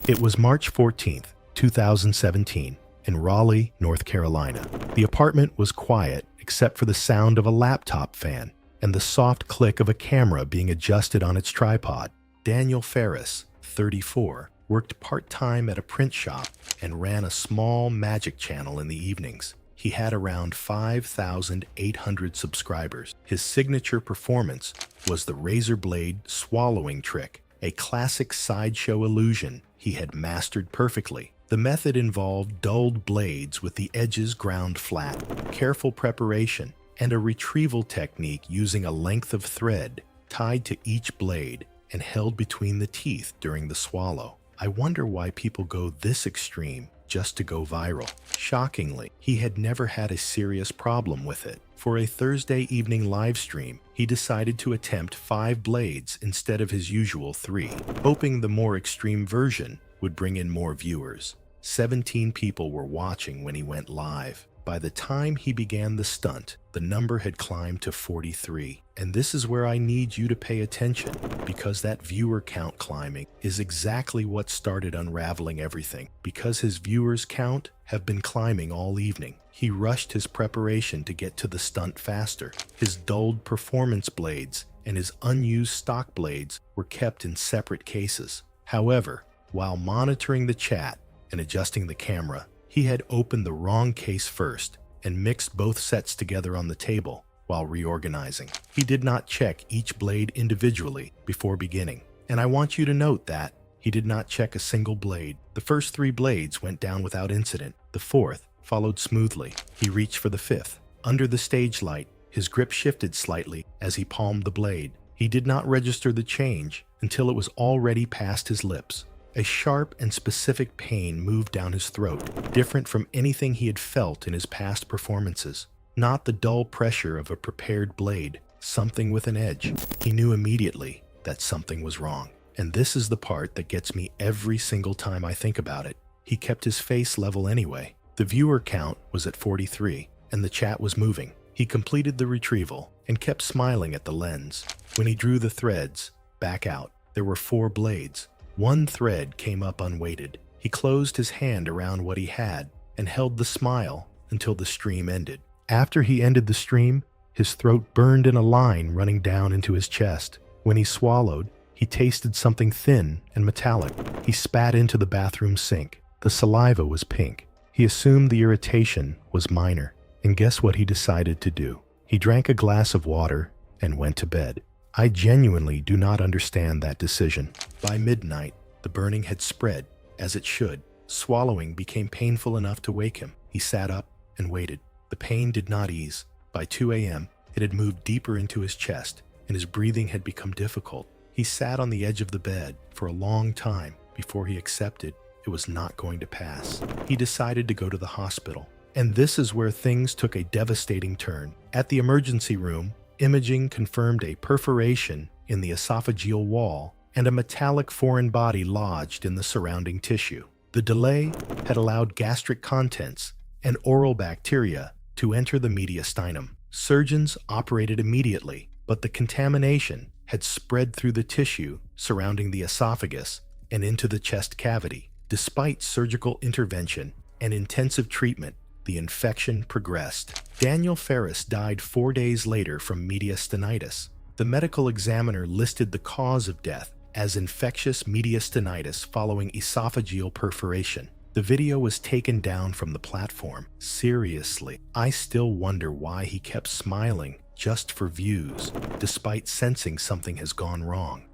D: It was March 14th, 2017, in Raleigh, North Carolina. The apartment was quiet except for the sound of a laptop fan and the soft click of a camera being adjusted on its tripod. Daniel Ferris, 34, worked part-time at a print shop and ran a small magic channel in the evenings. He had around 5,800 subscribers. His signature performance was the razor blade swallowing trick, a classic sideshow illusion he had mastered perfectly. The method involved dulled blades with the edges ground flat, careful preparation, and a retrieval technique using a length of thread tied to each blade and held between the teeth during the swallow. I wonder why people go this extreme just to go viral. Shockingly, he had never had a serious problem with it. For a Thursday evening live stream, he decided to attempt 5 blades instead of his usual 3, hoping the more extreme version would bring in more viewers. 17 people were watching when he went live. By the time he began the stunt, the number had climbed to 43. And this is where I need you to pay attention, because that viewer count climbing is exactly what started unraveling everything. Because his viewers count have been climbing all evening, he rushed his preparation to get to the stunt faster. His dulled performance blades and his unused stock blades were kept in separate cases. However, while monitoring the chat and adjusting the camera, he had opened the wrong case first and mixed both sets together on the table while reorganizing. He did not check each blade individually before beginning. And I want you to note that he did not check a single blade. The first 3 blades went down without incident. The 4th followed smoothly. He reached for the 5th. Under the stage light, his grip shifted slightly as he palmed the blade. He did not register the change until it was already past his lips. A sharp and specific pain moved down his throat, different from anything he had felt in his past performances. Not the dull pressure of a prepared blade, something with an edge. He knew immediately that something was wrong. And this is the part that gets me every single time I think about it. He kept his face level anyway. The viewer count was at 43, and the chat was moving. He completed the retrieval and kept smiling at the lens. When he drew the threads back out, there were 4 blades. 1 thread came up unweighted. He closed his hand around what he had and held the smile until the stream ended. After he ended the stream, His throat burned in a line running down into his chest. When he swallowed, he tasted something thin and metallic. He spat into the bathroom sink. The saliva was pink. He assumed the irritation was minor. And guess what he decided to do? He drank a glass of water and went to bed. I genuinely do not understand that decision. By midnight, the burning had spread, as it should. Swallowing became painful enough to wake him. He sat up and waited. The pain did not ease. By 2 a.m., it had moved deeper into his chest, and his breathing had become difficult. He sat on the edge of the bed for a long time before he accepted it was not going to pass. He decided to go to the hospital. And this is where things took a devastating turn. At the emergency room, imaging confirmed a perforation in the esophageal wall and a metallic foreign body lodged in the surrounding tissue. The delay had allowed gastric contents and oral bacteria to enter the mediastinum. Surgeons operated immediately, but the contamination had spread through the tissue surrounding the esophagus and into the chest cavity. Despite surgical intervention and intensive treatment, the infection progressed. Daniel Ferris died 4 days later from mediastinitis. The medical examiner listed the cause of death as infectious mediastinitis following esophageal perforation. The video was taken down from the platform. Seriously, I still wonder why he kept smiling just for views, despite sensing something has gone wrong.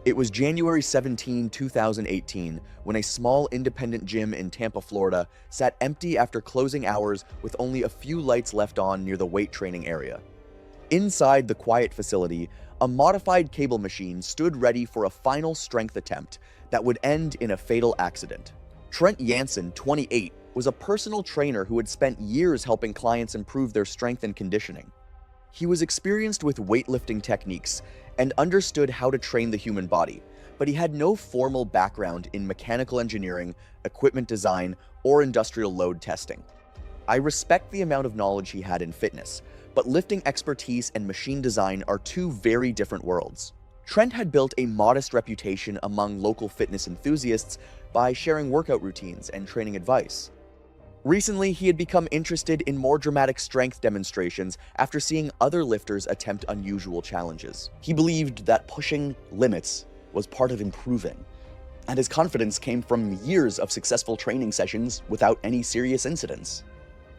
B: It was January 17, 2018, when a small independent gym in Tampa, Florida, sat empty after closing hours with only a few lights left on near the weight training area. Inside the quiet facility, a modified cable machine stood ready for a final strength attempt that would end in a fatal accident. Trent Jansen, 28, was a personal trainer who had spent years helping clients improve their strength and conditioning. He was experienced with weightlifting techniques and understood how to train the human body, but he had no formal background in mechanical engineering, equipment design, or industrial load testing. I respect the amount of knowledge he had in fitness, but lifting expertise and machine design are two very different worlds. Trent had built a modest reputation among local fitness enthusiasts by sharing workout routines and training advice. Recently, he had become interested in more dramatic strength demonstrations after seeing other lifters attempt unusual challenges. He believed that pushing limits was part of improving, and his confidence came from years of successful training sessions without any serious incidents.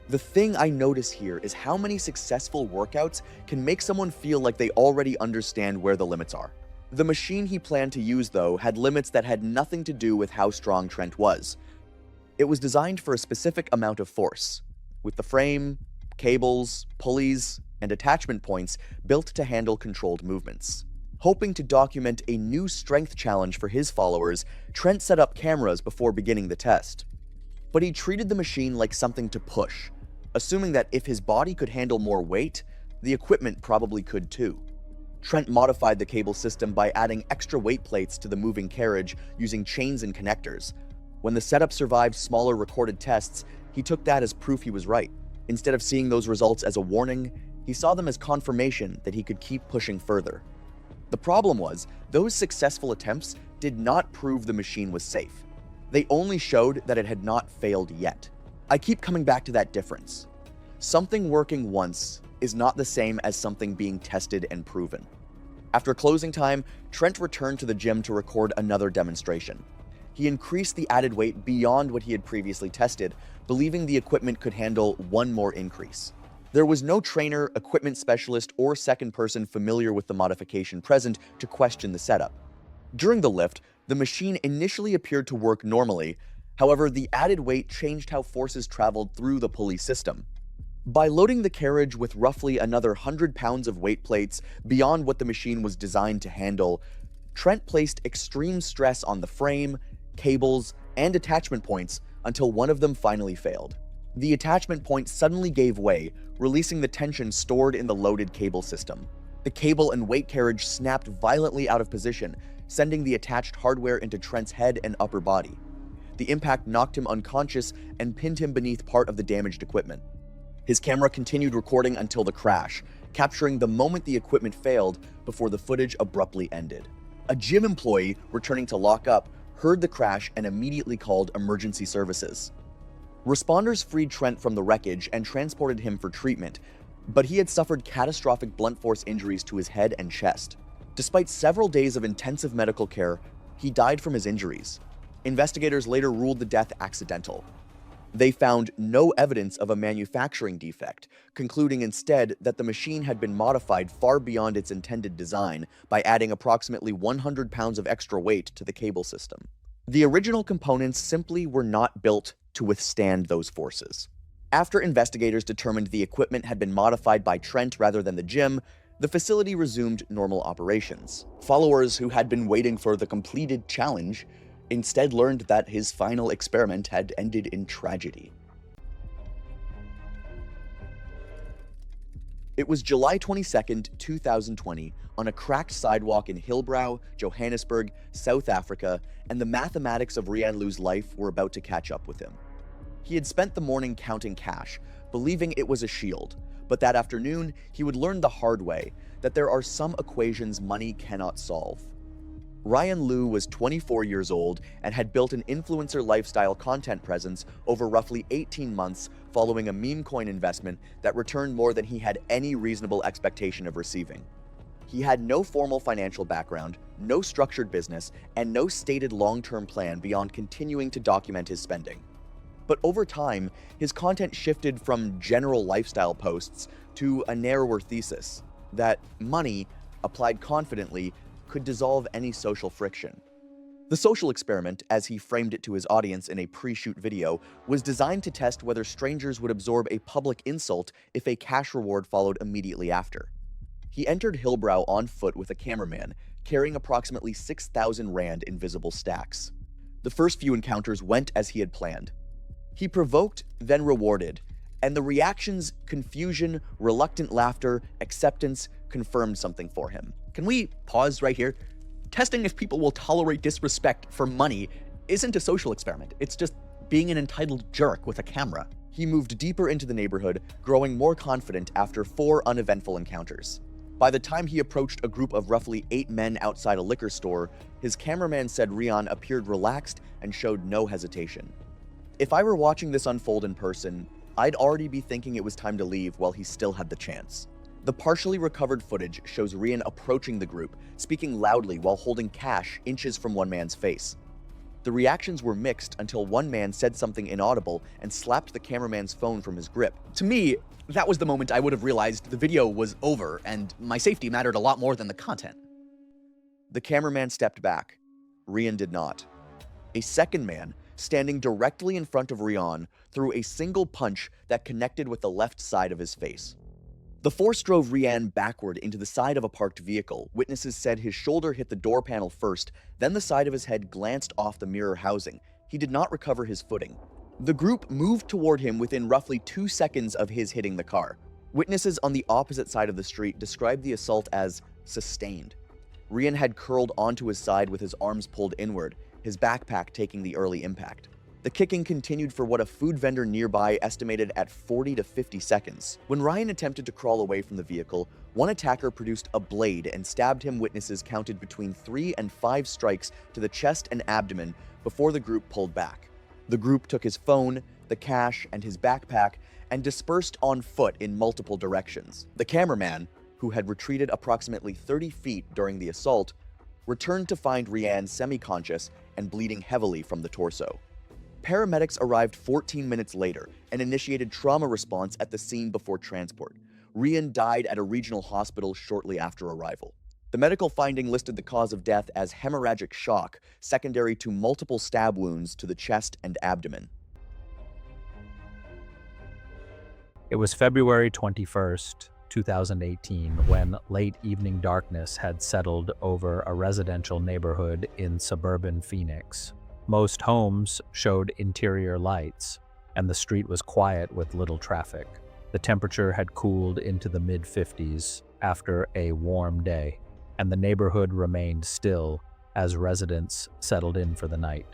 B: The thing I notice here is how many successful workouts can make someone feel like they already understand where the limits are. The machine he planned to use, though, had limits that had nothing to do with how strong Trent was. It was designed for a specific amount of force, with the frame, cables, pulleys, and attachment points built to handle controlled movements. Hoping to document a new strength challenge for his followers, Trent set up cameras before beginning the test. But he treated the machine like something to push, assuming that if his body could handle more weight, the equipment probably could too. Trent modified the cable system by adding extra weight plates to the moving carriage using chains and connectors. When the setup survived smaller recorded tests, he took that as proof he was right. Instead of seeing those results as a warning, he saw them as confirmation that he could keep pushing further. The problem was, those successful attempts did not prove the machine was safe. They only showed that it had not failed yet. I keep coming back to that difference. Something working once is not the same as something being tested and proven. After closing time, Trent returned to the gym to record another demonstration. He increased the added weight beyond what he had previously tested, believing the equipment could handle one more increase. There was no trainer, equipment specialist, or second person familiar with the modification present to question the setup. During the lift, the machine initially appeared to work normally. However, the added weight changed how forces traveled through the pulley system. By loading the carriage with roughly another 100 pounds of weight plates beyond what the machine was designed to handle, Trent placed extreme stress on the frame, cables, and attachment points until one of them finally failed. The attachment point suddenly gave way, releasing the tension stored in the loaded cable system. The cable and weight carriage snapped violently out of position, sending the attached hardware into Trent's head and upper body. The impact knocked him unconscious and pinned him beneath part of the damaged equipment. His camera continued recording until the crash, capturing the moment the equipment failed before the footage abruptly ended. A gym employee returning to lock up heard the crash and immediately called emergency services. Responders freed Trent from the wreckage and transported him for treatment, but he had suffered catastrophic blunt force injuries to his head and chest. Despite several days of intensive medical care, he died from his injuries. Investigators later ruled the death accidental. They found no evidence of a manufacturing defect, concluding instead that the machine had been modified far beyond its intended design by adding approximately 100 pounds of extra weight to the cable system. The original components simply were not built to withstand those forces. After investigators determined the equipment had been modified by Trent rather than the gym, the facility resumed normal operations. Followers who had been waiting for the completed challenge instead learned that his final experiment had ended in tragedy. It was July 22nd, 2020, on a cracked sidewalk in Hillbrow, Johannesburg, South Africa, and the mathematics of Rian Lu's life were about to catch up with him. He had spent the morning counting cash, believing it was a shield, but that afternoon he would learn the hard way that there are some equations money cannot solve. Rian Lu was 24 years old and had built an influencer lifestyle content presence over roughly 18 months following a meme coin investment that returned more than he had any reasonable expectation of receiving. He had no formal financial background, no structured business, and no stated long-term plan beyond continuing to document his spending. But over time, his content shifted from general lifestyle posts to a narrower thesis that money, applied confidently, could dissolve any social friction. The social experiment, as he framed it to his audience in a pre-shoot video, was designed to test whether strangers would absorb a public insult if a cash reward followed immediately after. He entered Hillbrow on foot with a cameraman, carrying approximately 6,000 rand in visible stacks. The first few encounters went as he had planned. He provoked, then rewarded, and the reactions, confusion, reluctant laughter, acceptance, confirmed something for him.
C: Can we pause right here? Testing if people will tolerate disrespect for money isn't a social experiment. It's just being an entitled jerk with a camera.
B: He moved deeper into the neighborhood, growing more confident after 4 uneventful encounters. By the time he approached a group of roughly 8 men outside a liquor store, his cameraman said Rian appeared relaxed and showed no hesitation. If I were watching this unfold in person, I'd already be thinking it was time to leave while he still had the chance. The partially recovered footage shows Rian approaching the group, speaking loudly while holding cash inches from one man's face. The reactions were mixed until one man said something inaudible and slapped the cameraman's phone from his grip.
C: To me, that was the moment I would have realized the video was over and my safety mattered a lot more than the content.
B: The cameraman stepped back. Rian did not. A second man, standing directly in front of Rian, threw a single punch that connected with the left side of his face. The force drove Rian backward into the side of a parked vehicle. Witnesses said his shoulder hit the door panel first, then the side of his head glanced off the mirror housing. He did not recover his footing. The group moved toward him within roughly 2 seconds of his hitting the car. Witnesses on the opposite side of the street described the assault as sustained. Rian had curled onto his side with his arms pulled inward, his backpack taking the early impact. The kicking continued for what a food vendor nearby estimated at 40 to 50 seconds. When Rian attempted to crawl away from the vehicle, one attacker produced a blade and stabbed him. Witnesses counted between 3 and 5 strikes to the chest and abdomen before the group pulled back. The group took his phone, the cash, and his backpack and dispersed on foot in multiple directions. The cameraman, who had retreated approximately 30 feet during the assault, returned to find Rian semi-conscious and bleeding heavily from the torso. Paramedics arrived 14 minutes later and initiated trauma response at the scene before transport. Rian died at a regional hospital shortly after arrival. The medical finding listed the cause of death as hemorrhagic shock, secondary to multiple stab wounds to the chest and abdomen.
E: It was February 21st, 2018, when late evening darkness had settled over a residential neighborhood in suburban Phoenix. Most homes showed interior lights, and the street was quiet with little traffic. The temperature had cooled into the mid-50s after a warm day, and the neighborhood remained still as residents settled in for the night.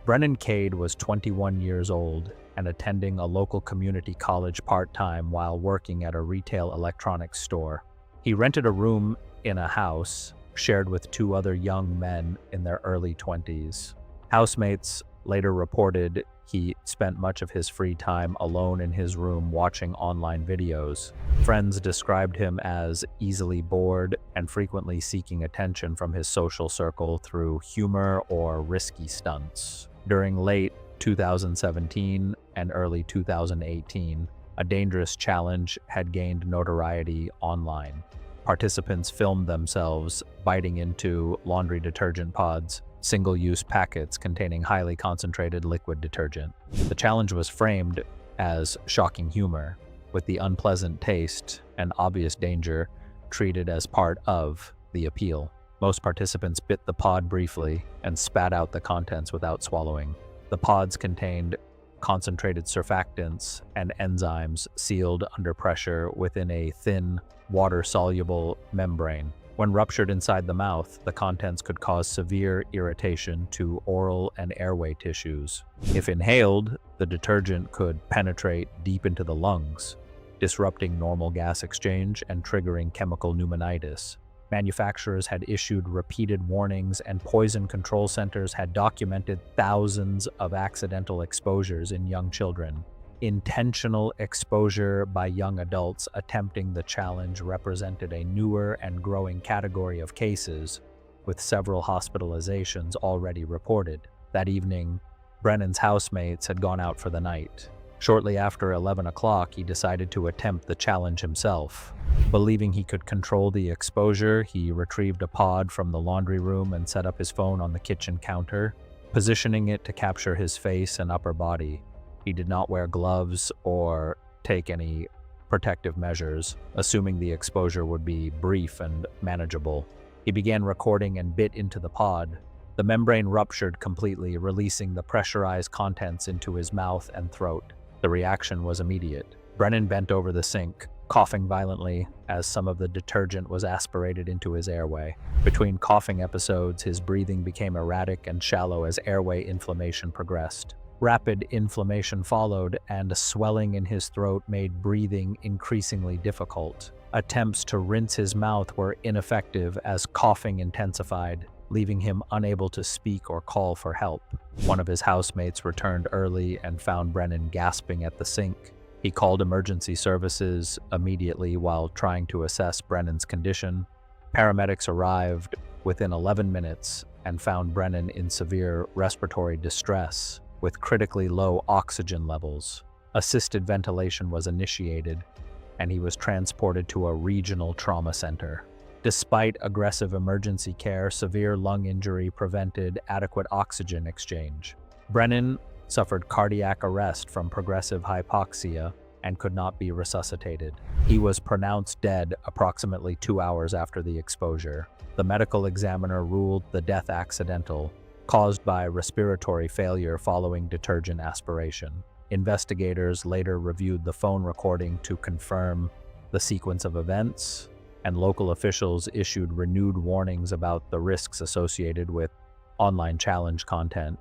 E: Brennan Cade was 21 years old and attending a local community college part-time while working at a retail electronics store. He rented a room in a house shared with 2 other young men in their early 20s. Housemates later reported he spent much of his free time alone in his room watching online videos. Friends described him as easily bored and frequently seeking attention from his social circle through humor or risky stunts. During late 2017 and early 2018, a dangerous challenge had gained notoriety online. Participants filmed themselves biting into laundry detergent pods, single-use packets containing highly concentrated liquid detergent. The challenge was framed as shocking humor, with the unpleasant taste and obvious danger treated as part of the appeal. Most participants bit the pod briefly and spat out the contents without swallowing. The pods contained concentrated surfactants and enzymes sealed under pressure within a thin, water-soluble membrane. When ruptured inside the mouth, the contents could cause severe irritation to oral and airway tissues. If inhaled, the detergent could penetrate deep into the lungs, disrupting normal gas exchange and triggering chemical pneumonitis. Manufacturers had issued repeated warnings, and poison control centers had documented thousands of accidental exposures in young children. Intentional exposure by young adults attempting the challenge represented a newer and growing category of cases, with several hospitalizations already reported. That evening, Brennan's housemates had gone out for the night. Shortly after 11 o'clock, he decided to attempt the challenge himself. Believing he could control the exposure, he retrieved a pod from the laundry room and set up his phone on the kitchen counter, positioning it to capture his face and upper body. He did not wear gloves or take any protective measures, assuming the exposure would be brief and manageable. He began recording and bit into the pod. The membrane ruptured completely, releasing the pressurized contents into his mouth and throat. The reaction was immediate. Brennan bent over the sink, coughing violently as some of the detergent was aspirated into his airway. Between coughing episodes, his breathing became erratic and shallow as airway inflammation progressed. Rapid inflammation followed, and a swelling in his throat made breathing increasingly difficult. Attempts to rinse his mouth were ineffective as coughing intensified, leaving him unable to speak or call for help. One of his housemates returned early and found Brennan gasping at the sink. He called emergency services immediately while trying to assess Brennan's condition. Paramedics arrived within 11 minutes and found Brennan in severe respiratory distress with critically low oxygen levels. Assisted ventilation was initiated, and he was transported to a regional trauma center. Despite aggressive emergency care, severe lung injury prevented adequate oxygen exchange. Brennan suffered cardiac arrest from progressive hypoxia and could not be resuscitated. He was pronounced dead approximately 2 hours after the exposure. The medical examiner ruled the death accidental, caused by respiratory failure following detergent aspiration. Investigators later reviewed the phone recording to confirm the sequence of events, and local officials issued renewed warnings about the risks associated with online challenge content.